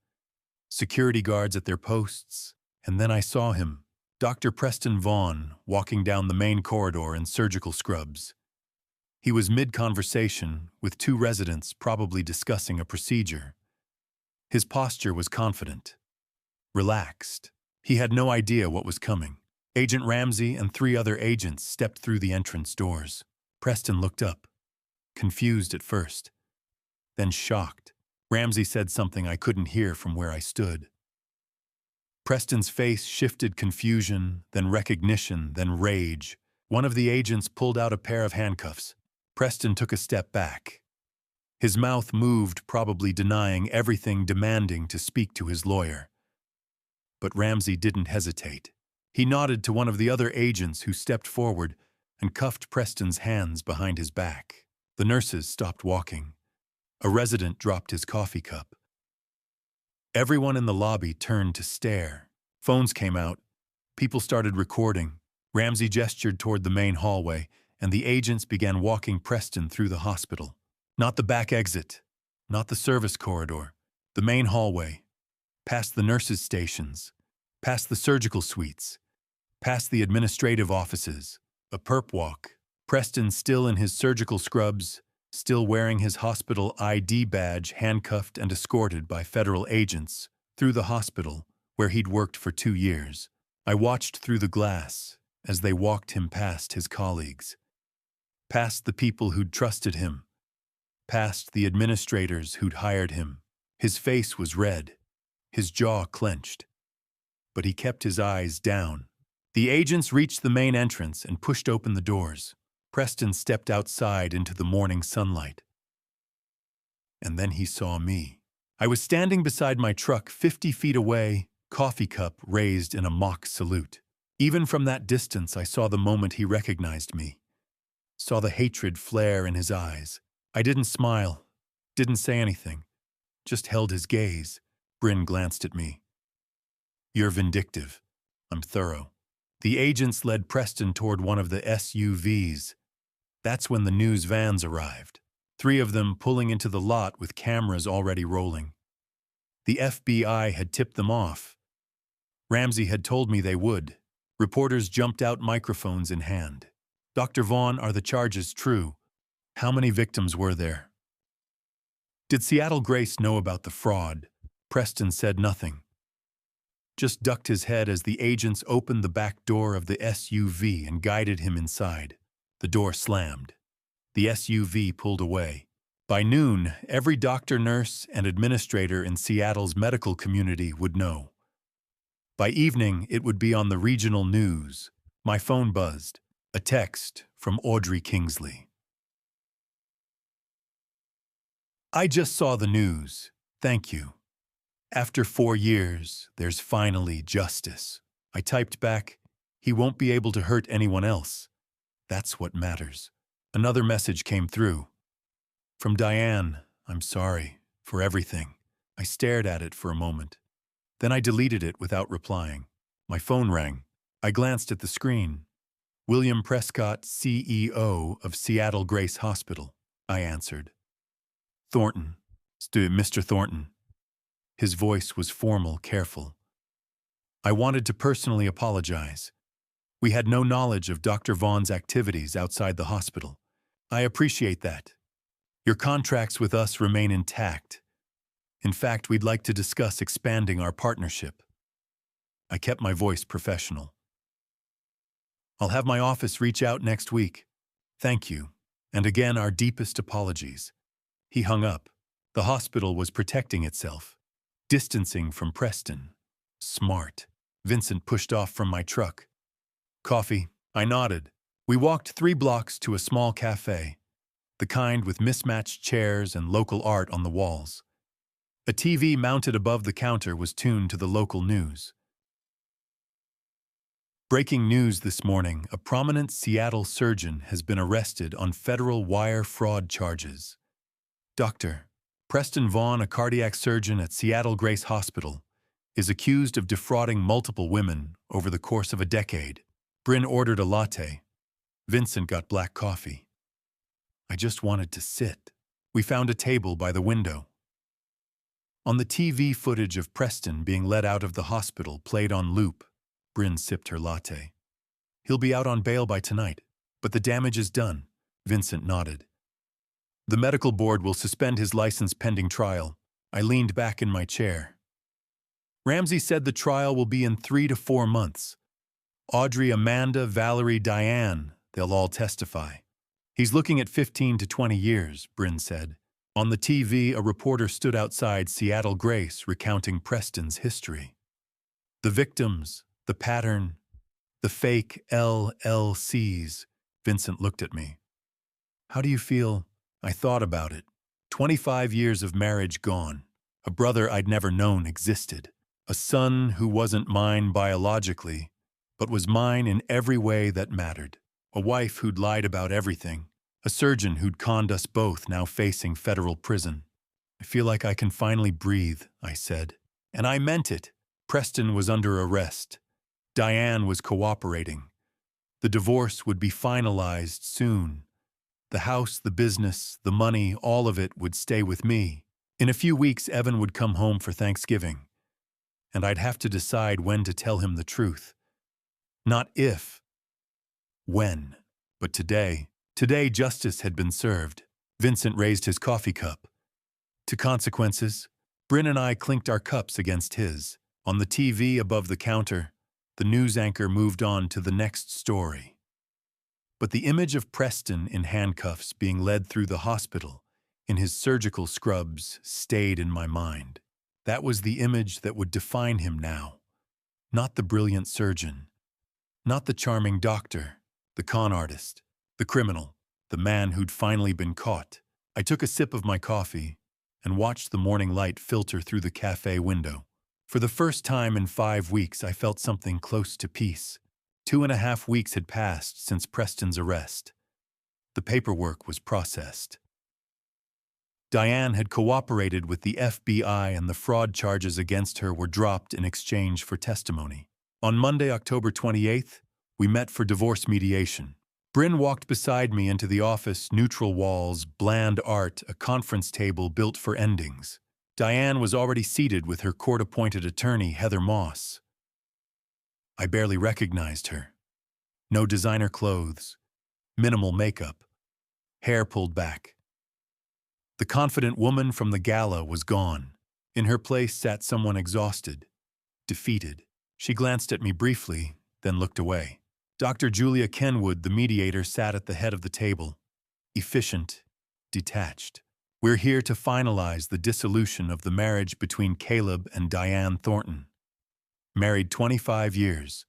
security guards at their posts, and then I saw him, Dr. Preston Vaughn, walking down the main corridor in surgical scrubs. He was mid-conversation with 2 residents probably discussing a procedure. His posture was confident, relaxed. He had no idea what was coming. Agent Ramsey and 3 other agents stepped through the entrance doors. Preston looked up, confused at first, then shocked. Ramsey said something I couldn't hear from where I stood. Preston's face shifted confusion, then recognition, then rage. One of the agents pulled out a pair of handcuffs. Preston took a step back. His mouth moved, probably denying everything, demanding to speak to his lawyer. But Ramsey didn't hesitate. He nodded to one of the other agents who stepped forward and cuffed Preston's hands behind his back. The nurses stopped walking. A resident dropped his coffee cup. Everyone in the lobby turned to stare. Phones came out. People started recording. Ramsey gestured toward the main hallway, and the agents began walking Preston through the hospital. Not the back exit, not the service corridor, the main hallway, past the nurses' stations, past the surgical suites, past the administrative offices. A perp walk. Preston, still in his surgical scrubs, still wearing his hospital ID badge, handcuffed and escorted by federal agents, through the hospital where he'd worked for 2 years. I watched through the glass as they walked him past his colleagues, past the people who'd trusted him, past the administrators who'd hired him. His face was red, his jaw clenched, but he kept his eyes down. The agents reached the main entrance and pushed open the doors. Preston stepped outside into the morning sunlight. And then he saw me. I was standing beside my truck 50 feet away, coffee cup raised in a mock salute. Even from that distance, I saw the moment he recognized me. Saw the hatred flare in his eyes. I didn't smile, didn't say anything, just held his gaze. Bryn glanced at me. "You're vindictive. I'm thorough." The agents led Preston toward one of the SUVs. That's when the news vans arrived, 3 of them pulling into the lot with cameras already rolling. The FBI had tipped them off. Ramsey had told me they would. Reporters jumped out, microphones in hand. "Dr. Vaughn, are the charges true? How many victims were there?" Did Seattle Grace know about the fraud? Preston said nothing. just ducked his head as the agents opened the back door of the SUV and guided him inside. The door slammed. The SUV pulled away. By noon, every doctor, nurse, and administrator in Seattle's medical community would know. By evening, it would be on the regional news. My phone buzzed. A text from Audrey Kingsley. I just saw the news. Thank you. After 4 years, there's finally justice. I typed back, he won't be able to hurt anyone else. That's what matters. Another message came through. From Diane, I'm sorry for everything. I stared at it for a moment. Then I deleted it without replying. My phone rang. I glanced at the screen. William Prescott, CEO of Seattle Grace Hospital, I answered. Thornton, Mr. Thornton. His voice was formal, careful. I wanted to personally apologize. We had no knowledge of Dr. Vaughn's activities outside the hospital. I appreciate that. Your contracts with us remain intact. In fact, we'd like to discuss expanding our partnership. I kept my voice professional. I'll have my office reach out next week. Thank you, and again our deepest apologies. He hung up. The hospital was protecting itself, distancing from Preston. Smart. Vincent pushed off from my truck. Coffee? I nodded. We walked 3 blocks to a small cafe, the kind with mismatched chairs and local art on the walls. A TV mounted above the counter was tuned to the local news. Breaking news this morning, a prominent Seattle surgeon has been arrested on federal wire fraud charges. Dr. Preston Vaughn, a cardiac surgeon at Seattle Grace Hospital, is accused of defrauding multiple women over the course of a decade. Bryn ordered a latte. Vincent got black coffee. I just wanted to sit. We found a table by the window. On the TV, footage of Preston being led out of the hospital played on loop. Bryn sipped her latte. He'll be out on bail by tonight, but the damage is done. Vincent nodded. The medical board will suspend his license pending trial. I leaned back in my chair. Ramsey said the trial will be in 3 to 4 months. Audrey, Amanda, Valerie, Diane, they'll all testify. He's looking at 15 to 20 years, Bryn said. On the TV, a reporter stood outside Seattle Grace recounting Preston's history. The victims, the pattern, the fake LLCs. Vincent looked at me. How do you feel? I thought about it. 25 years of marriage gone. A brother I'd never known existed. A son who wasn't mine biologically, but was mine in every way that mattered. A wife who'd lied about everything. A surgeon who'd conned us both, now facing federal prison. I feel like I can finally breathe, I said. And I meant it. Preston was under arrest. Diane was cooperating. The divorce would be finalized soon. The house, the business, the money, all of it would stay with me. In a few weeks, Evan would come home for Thanksgiving, and I'd have to decide when to tell him the truth. Not if, when. But today justice had been served. Vincent raised his coffee cup. To consequences, Bryn and I clinked our cups against his. On the TV above the counter, the news anchor moved on to the next story. But the image of Preston in handcuffs being led through the hospital, in his surgical scrubs, stayed in my mind. That was the image that would define him now. Not the brilliant surgeon. Not the charming doctor. The con artist. The criminal. The man who'd finally been caught. I took a sip of my coffee and watched the morning light filter through the cafe window. For the first time in 5 weeks, I felt something close to peace. 2.5 weeks had passed since Preston's arrest. The paperwork was processed. Diane had cooperated with the FBI and the fraud charges against her were dropped in exchange for testimony. On Monday, October 28th, we met for divorce mediation. Bryn walked beside me into the office, neutral walls, bland art, a conference table built for endings. Diane was already seated with her court-appointed attorney, Heather Moss. I barely recognized her. No designer clothes, minimal makeup, hair pulled back. The confident woman from the gala was gone. In her place sat someone exhausted, defeated. She glanced at me briefly, then looked away. Dr. Julia Kenwood, the mediator, sat at the head of the table, efficient, detached. We're here to finalize the dissolution of the marriage between Caleb and Diane Thornton. Married 25 years,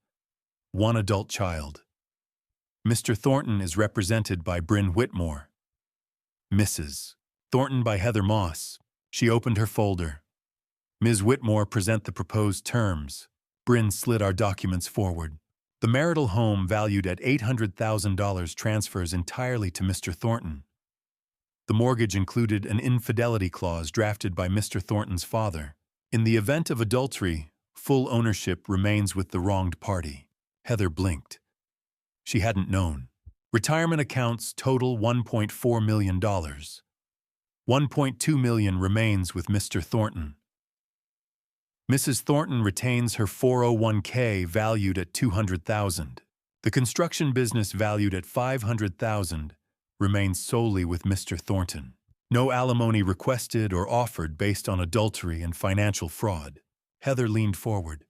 one adult child. Mr. Thornton is represented by Bryn Whitmore. Mrs. Thornton by Heather Moss. She opened her folder. Ms. Whitmore, present the proposed terms. Bryn slid our documents forward. The marital home, valued at $800,000, transfers entirely to Mr. Thornton. The mortgage included an infidelity clause drafted by Mr. Thornton's father. In the event of adultery, full ownership remains with the wronged party. Heather blinked. She hadn't known. Retirement accounts total $1.4 million. $1.2 million remains with Mr. Thornton. Mrs. Thornton retains her 401k valued at $200,000. The construction business, valued at $500,000, remains solely with Mr. Thornton. No alimony requested or offered based on adultery and financial fraud. Heather leaned forward.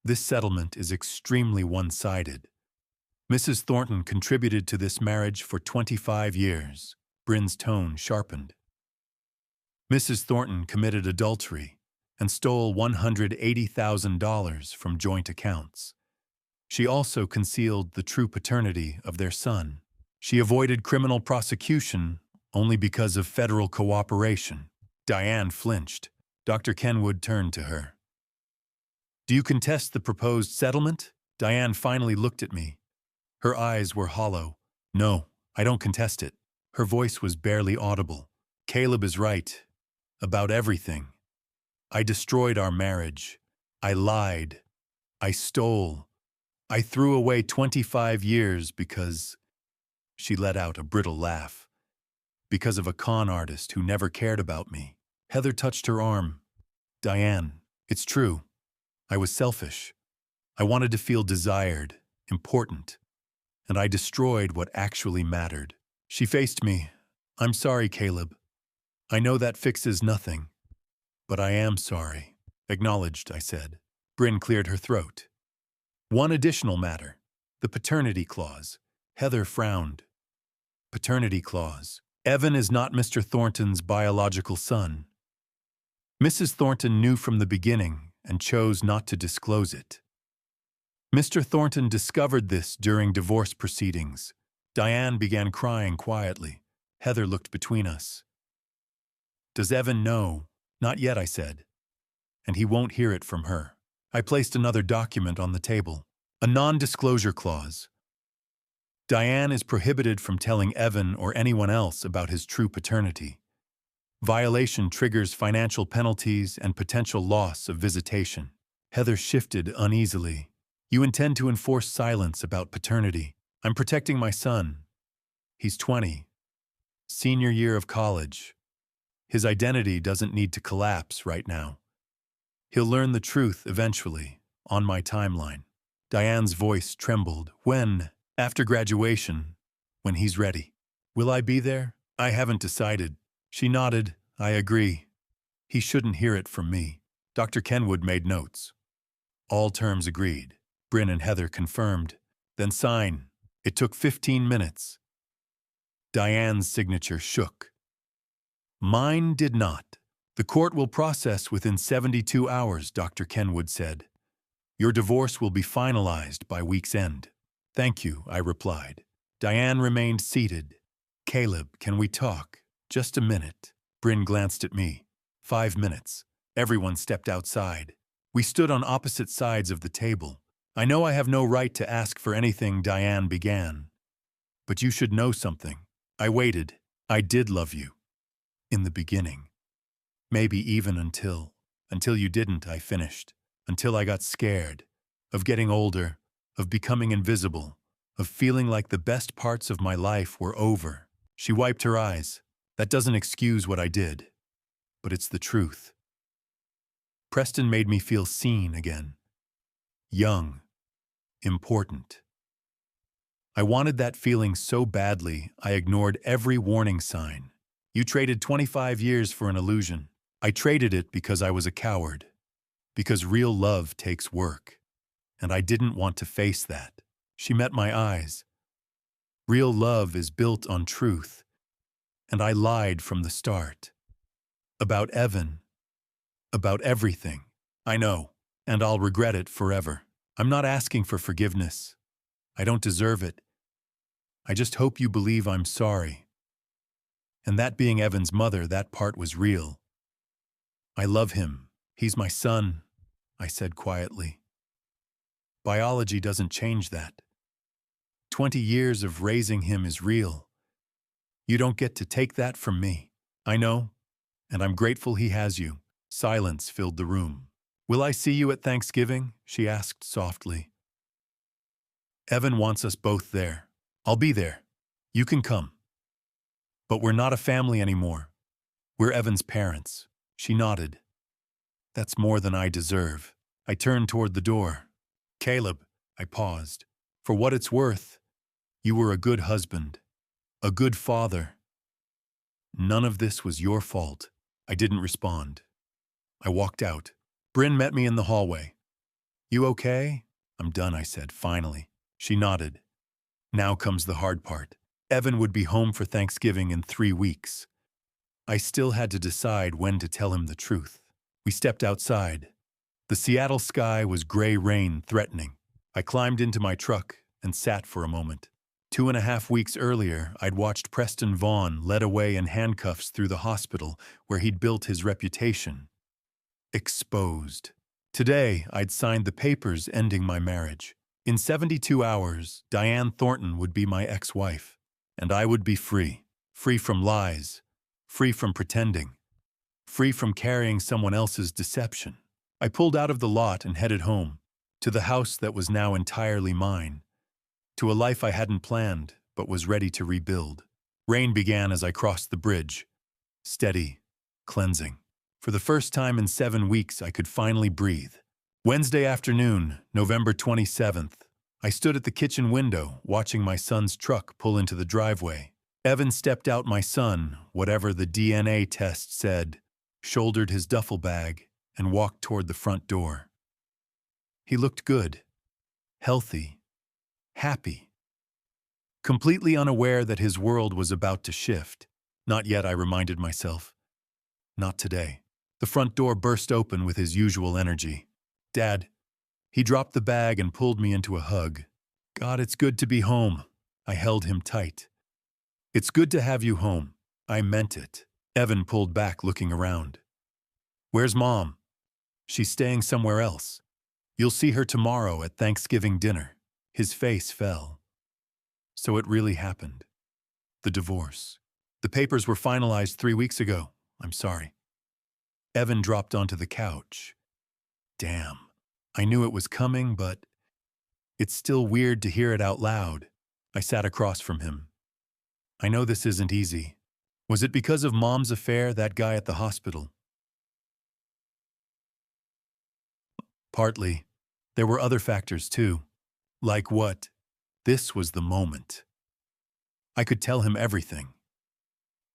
This settlement is extremely one-sided. Mrs. Thornton contributed to this marriage for 25 years. Bryn's tone sharpened. Mrs. Thornton committed adultery and stole $180,000 from joint accounts. She also concealed the true paternity of their son. She avoided criminal prosecution only because of federal cooperation. Diane flinched. Dr. Kenwood turned to her. Do you contest the proposed settlement? Diane finally looked at me. Her eyes were hollow. No, I don't contest it. Her voice was barely audible. Caleb is right. About everything. I destroyed our marriage. I lied. I stole. I threw away 25 years because... She let out a brittle laugh. Because of a con artist who never cared about me. Heather touched her arm. Diane, it's true. I was selfish. I wanted to feel desired, important. And I destroyed what actually mattered. She faced me. I'm sorry, Caleb. I know that fixes nothing. But I am sorry. Acknowledged, I said. Bryn cleared her throat. One additional matter. The paternity clause. Heather frowned. Paternity clause. Evan is not Mr. Thornton's biological son. Mrs. Thornton knew from the beginning and chose not to disclose it. Mr. Thornton discovered this during divorce proceedings. Diane began crying quietly. Heather looked between us. Does Evan know? Not yet, I said. And he won't hear it from her. I placed another document on the table. A non-disclosure clause. Diane is prohibited from telling Evan or anyone else about his true paternity. Violation triggers financial penalties and potential loss of visitation. Heather shifted uneasily. You intend to enforce silence about paternity. I'm protecting my son. He's 20. Senior year of college. His identity doesn't need to collapse right now. He'll learn the truth eventually, on my timeline. Diane's voice trembled. When? After graduation. When he's ready. Will I be there? I haven't decided. She nodded. I agree. He shouldn't hear it from me. Dr. Kenwood made notes. All terms agreed. Bryn and Heather confirmed. Then sign. It took 15 minutes. Diane's signature shook. Mine did not. The court will process within 72 hours, Dr. Kenwood said. Your divorce will be finalized by week's end. Thank you, I replied. Diane remained seated. Caleb, can we talk? Just a minute. Bryn glanced at me. 5 minutes. Everyone stepped outside. We stood on opposite sides of the table. I know I have no right to ask for anything, Diane began. But you should know something. I waited. I did love you. In the beginning. Maybe even until you didn't, I finished. Until I got scared. Of getting older. Of becoming invisible. Of feeling like the best parts of my life were over. She wiped her eyes. That doesn't excuse what I did. But it's the truth. Preston made me feel seen again. Young. Important. I wanted that feeling so badly, I ignored every warning sign. You traded 25 years for an illusion. I traded it because I was a coward. Because real love takes work, and I didn't want to face that. She met my eyes. Real love is built on truth, and I lied from the start. About Evan, about everything. I know, and I'll regret it forever. I'm not asking for forgiveness. I don't deserve it. I just hope you believe I'm sorry. And that being Evan's mother, that part was real. I love him. He's my son, I said quietly. Biology doesn't change that. 20 years of raising him is real. You don't get to take that from me. I know, and I'm grateful he has you. Silence filled the room. Will I see you at Thanksgiving? She asked softly. Evan wants us both there. I'll be there. You can come. But we're not a family anymore. We're Evan's parents. She nodded. That's more than I deserve. I turned toward the door. Caleb, I paused. For what it's worth, you were a good husband, a good father. None of this was your fault. I didn't respond. I walked out. Bryn met me in the hallway. You okay? I'm done, I said, finally. She nodded. Now comes the hard part. Evan would be home for Thanksgiving in 3 weeks. I still had to decide when to tell him the truth. We stepped outside. The Seattle sky was gray rain threatening. I climbed into my truck and sat for a moment. 2.5 weeks earlier, I'd watched Preston Vaughn led away in handcuffs through the hospital where he'd built his reputation. Exposed. Today, I'd signed the papers ending my marriage. In 72 hours, Diane Thornton would be my ex-wife, and I would be free. Free from lies, free from pretending, free from carrying someone else's deception. I pulled out of the lot and headed home, to the house that was now entirely mine, to a life I hadn't planned but was ready to rebuild. Rain began as I crossed the bridge. Steady, cleansing. For the first time in 7 weeks, I could finally breathe. Wednesday afternoon, November 27th, I stood at the kitchen window, watching my son's truck pull into the driveway. Evan stepped out. My son, whatever the DNA test said, shouldered his duffel bag and walked toward the front door. He looked good, healthy, happy, completely unaware that his world was about to shift. Not yet, I reminded myself. Not today. The front door burst open with his usual energy. Dad. He dropped the bag and pulled me into a hug. God, it's good to be home. I held him tight. It's good to have you home. I meant it. Evan pulled back, looking around. Where's Mom? She's staying somewhere else. You'll see her tomorrow at Thanksgiving dinner. His face fell. So it really happened. The divorce. The papers were finalized 3 weeks ago. I'm sorry. Evan dropped onto the couch. Damn. I knew it was coming, but it's still weird to hear it out loud. I sat across from him. I know this isn't easy. Was it because of Mom's affair, that guy at the hospital? Partly. There were other factors too. Like what? This was the moment. I could tell him everything.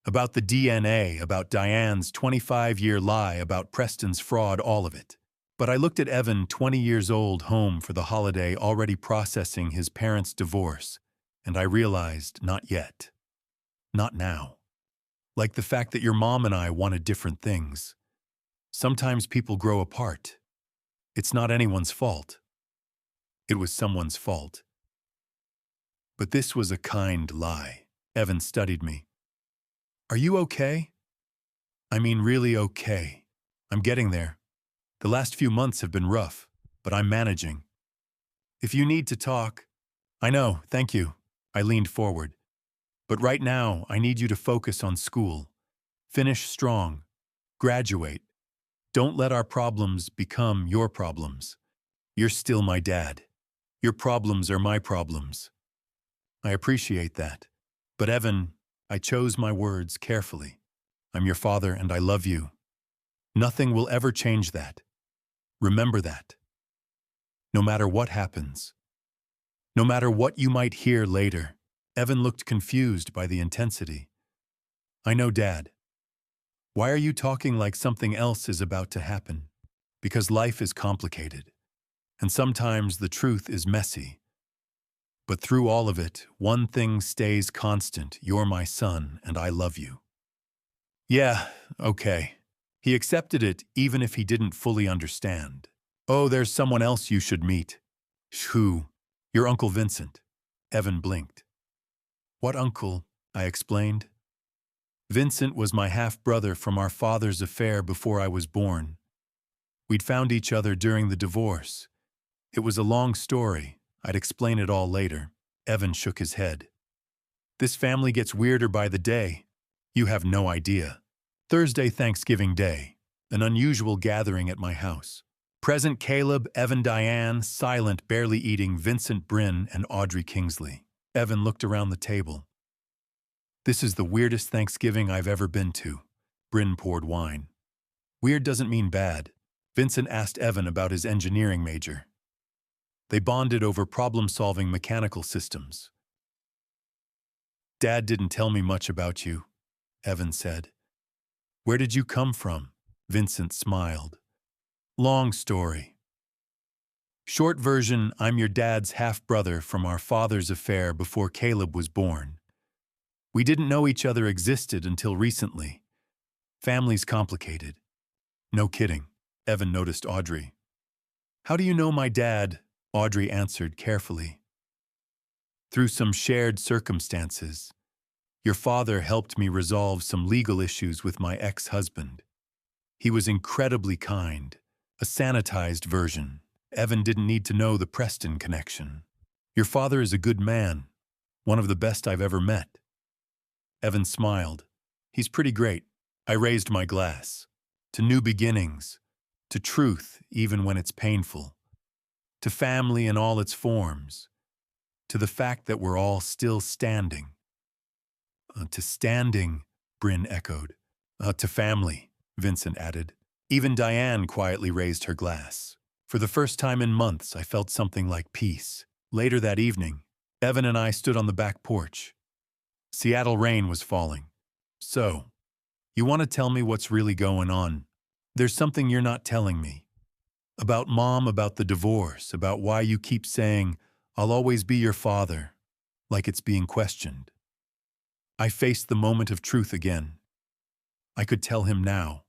About the DNA, about Diane's 25-year lie, about Preston's fraud, all of it. But I looked at Evan, 20 years old, home for the holiday, already processing his parents' divorce, and I realized, not yet. Not now. Like the fact that your mom and I wanted different things. Sometimes people grow apart. It's not anyone's fault. It was someone's fault. But this was a kind lie. Evan studied me. Are you okay? I mean, really okay. I'm getting there. The last few months have been rough, but I'm managing. If you need to talk, I know, thank you. I leaned forward. But right now, I need you to focus on school. Finish strong. Graduate. Don't let our problems become your problems. You're still my dad. Your problems are my problems. I appreciate that. But Evan, I chose my words carefully. I'm your father and I love you. Nothing will ever change that. Remember that. No matter what happens. No matter what you might hear later. Evan looked confused by the intensity. I know, Dad. Why are you talking like something else is about to happen? because life is complicated, and sometimes the truth is messy. But through all of it, one thing stays constant: you're my son, and I love you. Yeah, okay. He accepted it even if he didn't fully understand. Oh, there's someone else you should meet. Who? Your Uncle Vincent. Evan blinked. What uncle? I explained. Vincent was my half-brother from our father's affair before I was born. We'd found each other during the divorce. It was a long story. I'd explain it all later. Evan shook his head. This family gets weirder by the day. You have no idea. Thursday, Thanksgiving Day. An unusual gathering at my house. Present Caleb, Evan, Diane, silent, barely eating, Vincent, Bryn, and Audrey Kingsley. Evan looked around the table. This is the weirdest Thanksgiving I've ever been to. Bryn poured wine. Weird doesn't mean bad. Vincent asked Evan about his engineering major. They bonded over problem-solving mechanical systems. Dad didn't tell me much about you, Evan said. Where did you come from? Vincent smiled. Long story. Short version, I'm your dad's half-brother from our father's affair before Caleb was born. We didn't know each other existed until recently. Family's complicated. No kidding, Evan noticed Audrey. How do you know my dad? Audrey answered carefully. Through some shared circumstances. Your father helped me resolve some legal issues with my ex-husband. He was incredibly kind. A sanitized version. Evan didn't need to know the Preston connection. Your father is a good man. One of the best I've ever met. Evan smiled. He's pretty great. I raised my glass. To new beginnings. To truth, even when it's painful. To family in all its forms. To the fact that we're all still standing. To standing, Bryn echoed. To family, Vincent added. Even Diane quietly raised her glass. For the first time in months, I felt something like peace. Later that evening, Evan and I stood on the back porch. Seattle rain was falling. So, you want to tell me what's really going on? There's something you're not telling me. About Mom, about the divorce, about why you keep saying, I'll always be your father, like it's being questioned. I faced the moment of truth again. I could tell him now.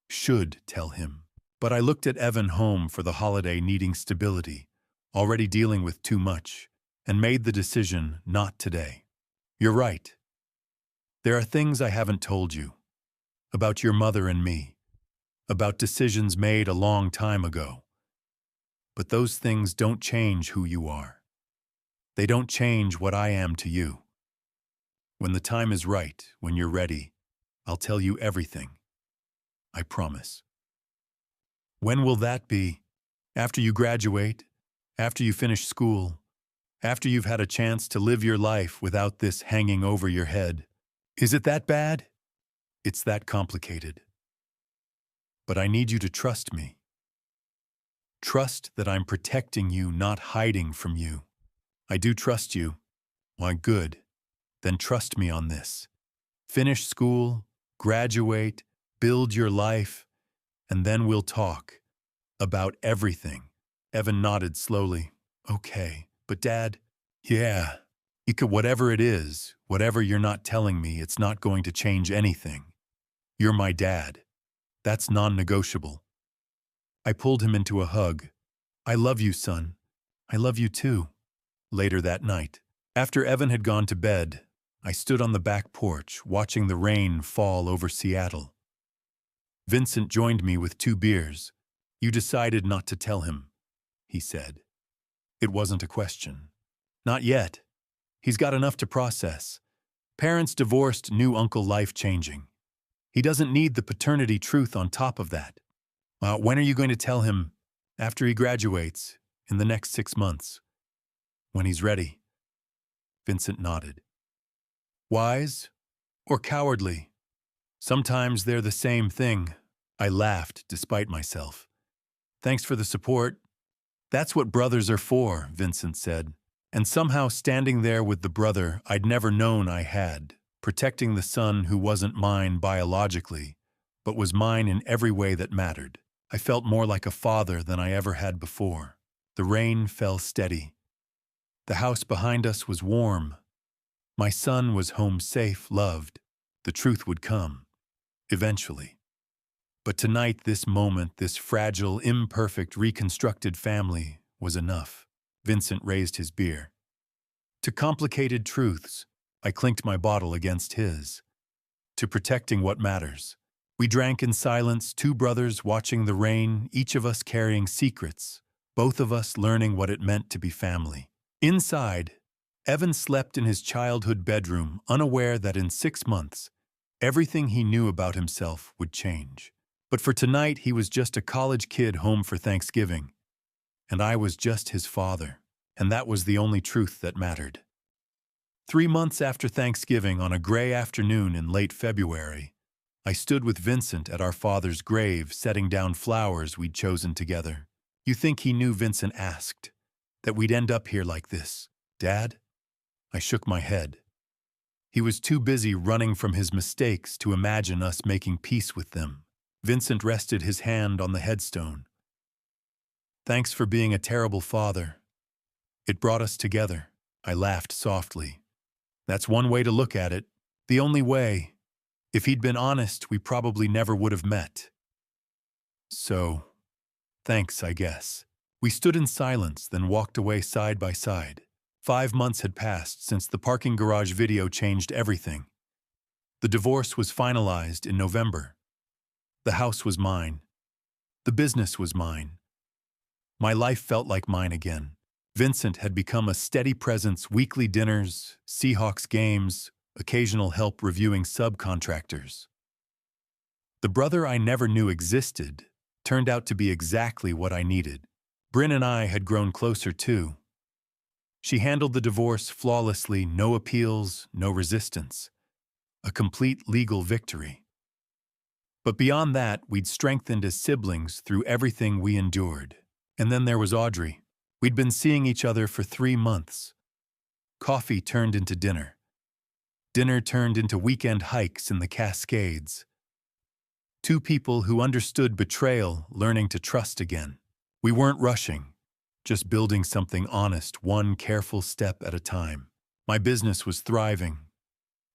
Should tell him. But I looked at Evan home for the holiday needing stability, already dealing with too much, and made the decision not today. You're right. There are things I haven't told you. About your mother and me. About decisions made a long time ago. But those things don't change who you are. They don't change what I am to you. When the time is right, when you're ready, I'll tell you everything. I promise. When will that be? After you graduate? After you finish school? After you've had a chance to live your life without this hanging over your head? Is it that bad? It's that complicated. But I need you to trust me. Trust that I'm protecting you, not hiding from you. I do trust you. Why, good. Then trust me on this. Finish school, graduate, build your life, and then we'll talk. About everything. Evan nodded slowly. Okay, but Dad, yeah. Whatever it is, whatever you're not telling me, it's not going to change anything. You're my dad. That's non-negotiable. I pulled him into a hug. I love you, son. I love you too. Later that night, after Evan had gone to bed, I stood on the back porch, watching the rain fall over Seattle. Vincent joined me with 2 beers. You decided not to tell him, he said. It wasn't a question. Not yet. He's got enough to process. Parents divorced, new uncle life-changing. He doesn't need the paternity truth on top of that. When are you going to tell him? After he graduates, in the next 6 months. When he's ready. Vincent nodded. Wise or cowardly? Sometimes they're the same thing. I laughed despite myself. Thanks for the support. That's what brothers are for, Vincent said. And somehow standing there with the brother I'd never known I had, protecting the son who wasn't mine biologically, but was mine in every way that mattered. I felt more like a father than I ever had before. The rain fell steady. The house behind us was warm. My son was home safe, loved. The truth would come, eventually. But tonight, this moment, this fragile, imperfect, reconstructed family was enough. Vincent raised his beer. To complicated truths, I clinked my bottle against his. To protecting what matters. We drank in silence, two brothers watching the rain, each of us carrying secrets, both of us learning what it meant to be family. Inside, Evan slept in his childhood bedroom, unaware that in 6 months, everything he knew about himself would change. But for tonight, he was just a college kid home for Thanksgiving, and I was just his father, and that was the only truth that mattered. 3 months after Thanksgiving, on a gray afternoon in late February, I stood with Vincent at our father's grave, setting down flowers we'd chosen together. "You think he knew," Vincent asked, "that we'd end up here like this, Dad?" I shook my head. He was too busy running from his mistakes to imagine us making peace with them. Vincent rested his hand on the headstone. "Thanks for being a terrible father. It brought us together." I laughed softly. "That's one way to look at it. The only way. If he'd been honest, we probably never would have met. So, thanks, I guess." We stood in silence, then walked away side by side. 5 months had passed since the parking garage video changed everything. The divorce was finalized in November. The house was mine. The business was mine. My life felt like mine again. Vincent had become a steady presence: weekly dinners, Seahawks games, occasional help reviewing subcontractors. The brother I never knew existed turned out to be exactly what I needed. Bryn and I had grown closer too. She handled the divorce flawlessly, no appeals, no resistance. A complete legal victory. But beyond that, we'd strengthened as siblings through everything we endured. And then there was Audrey. We'd been seeing each other for 3 months. Coffee turned into dinner. Dinner turned into weekend hikes in the Cascades. Two people who understood betrayal, learning to trust again. We weren't rushing, just building something honest, one careful step at a time. My business was thriving.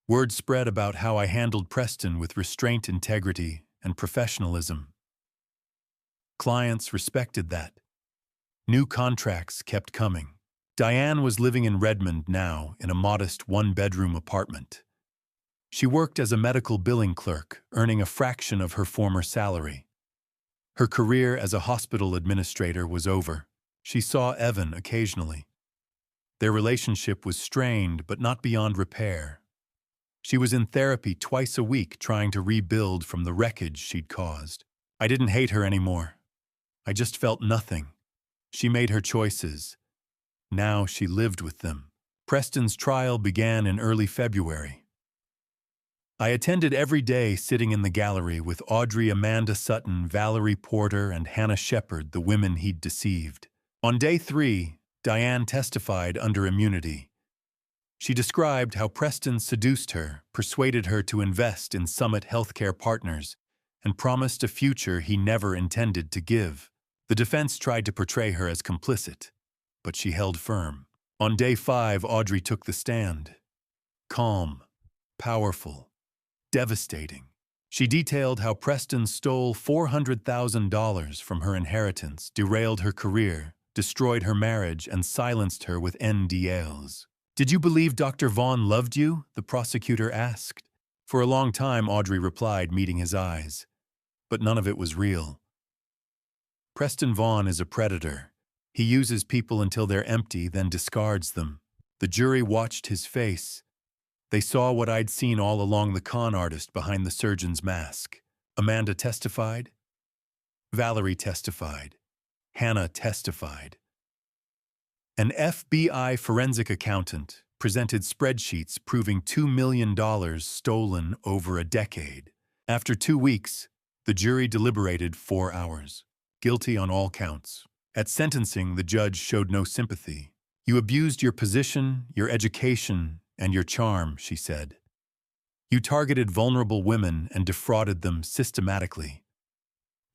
Word spread about how I handled Preston with restraint, integrity, and professionalism. Clients respected that. New contracts kept coming. Diane was living in Redmond now, in a modest one-bedroom apartment. She worked as a medical billing clerk, earning a fraction of her former salary. Her career as a hospital administrator was over. She saw Evan occasionally. Their relationship was strained, but not beyond repair. She was in therapy twice a week, trying to rebuild from the wreckage she'd caused. I didn't hate her anymore. I just felt nothing. She made her choices. Now she lived with them. Preston's trial began in early February. I attended every day, sitting in the gallery with Audrey, Amanda Sutton, Valerie Porter, and Hannah Shepard, the women he'd deceived. On day 3, Diane testified under immunity. She described how Preston seduced her, persuaded her to invest in Summit Healthcare Partners, and promised a future he never intended to give. The defense tried to portray her as complicit, but she held firm. On day 5, Audrey took the stand. Calm, powerful, devastating. She detailed how Preston stole $400,000 from her inheritance, derailed her career, destroyed her marriage, and silenced her with NDAs. "Did you believe Dr. Vaughn loved you?" the prosecutor asked. For a long time, Audrey replied, meeting his eyes. But none of it was real. "Preston Vaughn is a predator. He uses people until they're empty, then discards them." The jury watched his face. They saw what I'd seen all along: the con artist behind the surgeon's mask. Amanda testified. Valerie testified. Hannah testified. An FBI forensic accountant presented spreadsheets proving $2 million stolen over a decade. After 2 weeks, the jury deliberated 4 hours. Guilty on all counts. At sentencing, the judge showed no sympathy. "You abused your position, your education, and your charm," she said. "You targeted vulnerable women and defrauded them systematically.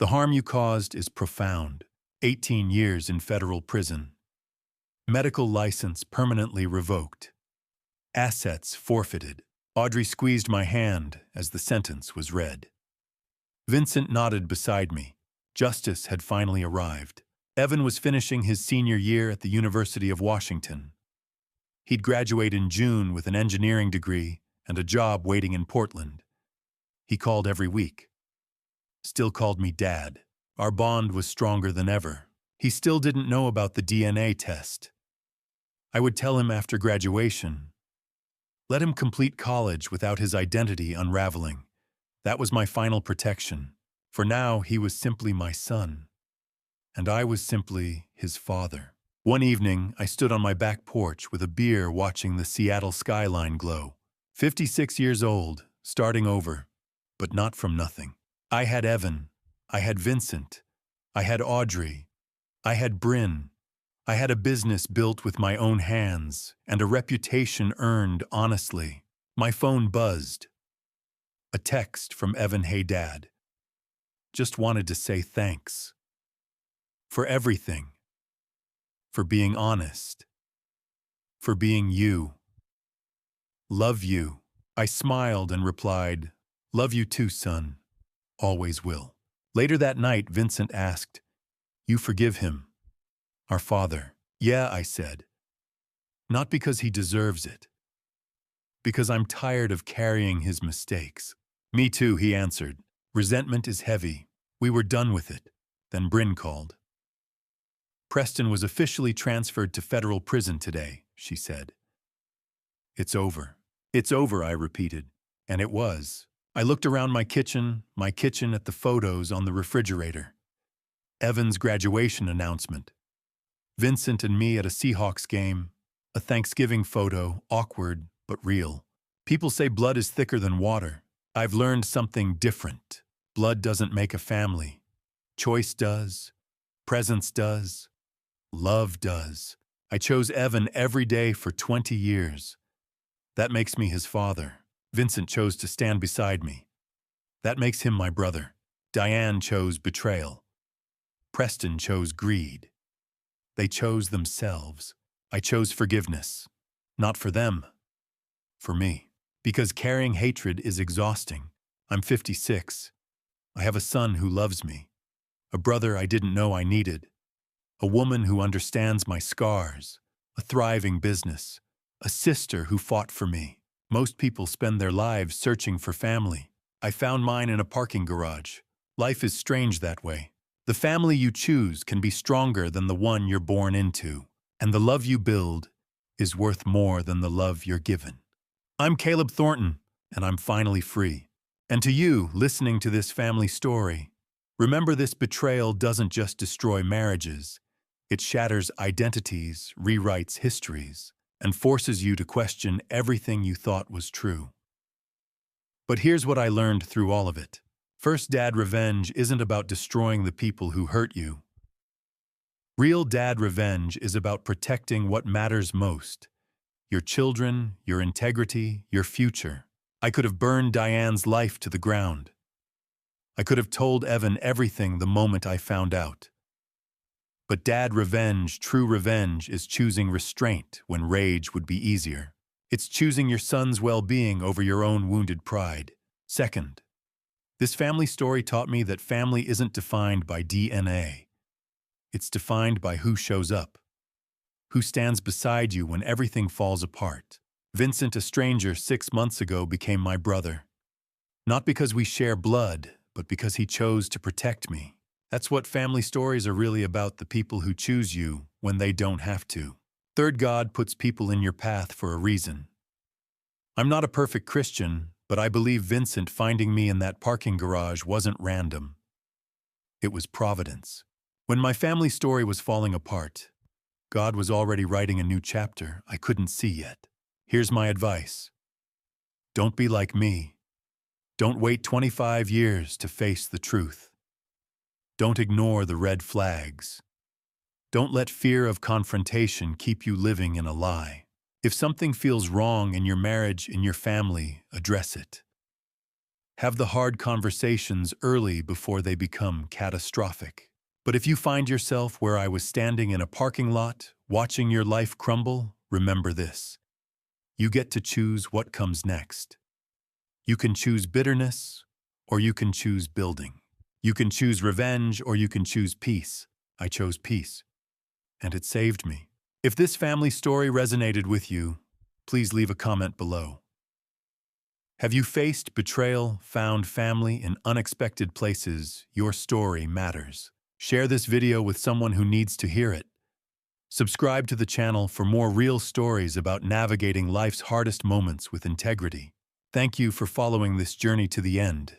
The harm you caused is profound. 18 years in federal prison. Medical license permanently revoked. Assets forfeited. Audrey squeezed my hand as the sentence was read. Vincent nodded beside me. Justice had finally arrived. Evan was finishing his senior year at the University of Washington. He'd graduate in June with an engineering degree and a job waiting in Portland. He called every week. Still called me Dad. Our bond was stronger than ever. He still didn't know about the DNA test. I would tell him after graduation. Let him complete college without his identity unraveling. That was my final protection. For now, he was simply my son. And I was simply his father. One evening, I stood on my back porch with a beer watching the Seattle skyline glow. 56 years old, starting over, but not from nothing. I had Evan. I had Vincent. I had Audrey. I had Bryn. I had a business built with my own hands and a reputation earned honestly. My phone buzzed. A text from Evan. Hey, Dad. Just wanted to say thanks. For everything. For being honest. For being you. Love you. I smiled and replied, love you too, son. Always will. Later that night, Vincent asked, you forgive him? Our father. Yeah, I said. Not because he deserves it. Because I'm tired of carrying his mistakes. Me too, he answered. Resentment is heavy. We were done with it. Then Bryn called. Preston was officially transferred to federal prison today, she said. It's over. It's over, I repeated. And it was. I looked around my kitchen at the photos on the refrigerator. Evan's graduation announcement. Vincent and me at a Seahawks game. A Thanksgiving photo, awkward but real. People say blood is thicker than water. I've learned something different. Blood doesn't make a family. Choice does. Presence does. Love does. I chose Evan every day for 20 years. That makes me his father. Vincent chose to stand beside me. That makes him my brother. Diane chose betrayal. Preston chose greed. They chose themselves. I chose forgiveness. Not for them. For me. Because carrying hatred is exhausting. I'm 56. I have a son who loves me. A brother I didn't know I needed. A woman who understands my scars. A thriving business. A sister who fought for me. Most people spend their lives searching for family. I found mine in a parking garage. Life is strange that way. The family you choose can be stronger than the one you're born into. And the love you build is worth more than the love you're given. I'm Caleb Thornton, and I'm finally free. And to you, listening to this family story, remember this betrayal doesn't just destroy marriages. It shatters identities, rewrites histories, and forces you to question everything you thought was true. But here's what I learned through all of it. First, dad revenge isn't about destroying the people who hurt you. Real dad revenge is about protecting what matters most. Your children, your integrity, your future. I could have burned Diane's life to the ground. I could have told Evan everything the moment I found out. But dad revenge, true revenge, is choosing restraint when rage would be easier. It's choosing your son's well-being over your own wounded pride. Second, this family story taught me that family isn't defined by DNA. It's defined by who shows up. Who stands beside you when everything falls apart. Vincent, a stranger 6 months ago, became my brother. Not because we share blood, but because he chose to protect me. That's what family stories are really about, the people who choose you when they don't have to. Third, God puts people in your path for a reason. I'm not a perfect Christian, but I believe Vincent finding me in that parking garage wasn't random. It was providence. When my family story was falling apart, God was already writing a new chapter I couldn't see yet. Here's my advice. Don't be like me. Don't wait 25 years to face the truth. Don't ignore the red flags. Don't let fear of confrontation keep you living in a lie. If something feels wrong in your marriage, in your family, address it. Have the hard conversations early before they become catastrophic. But if you find yourself where I was standing in a parking lot, watching your life crumble, remember this. You get to choose what comes next. You can choose bitterness, or you can choose building. You can choose revenge, or you can choose peace. I chose peace, and it saved me. If this family story resonated with you, please leave a comment below. Have you faced betrayal, found family in unexpected places? Your story matters. Share this video with someone who needs to hear it. Subscribe to the channel for more real stories about navigating life's hardest moments with integrity. Thank you for following this journey to the end.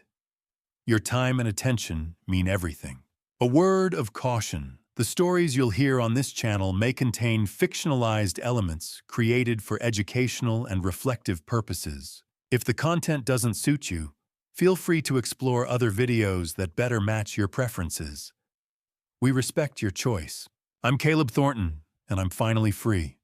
Your time and attention mean everything. A word of caution. The stories you'll hear on this channel may contain fictionalized elements created for educational and reflective purposes. If the content doesn't suit you, feel free to explore other videos that better match your preferences. We respect your choice. I'm Caleb Thornton, and I'm finally free.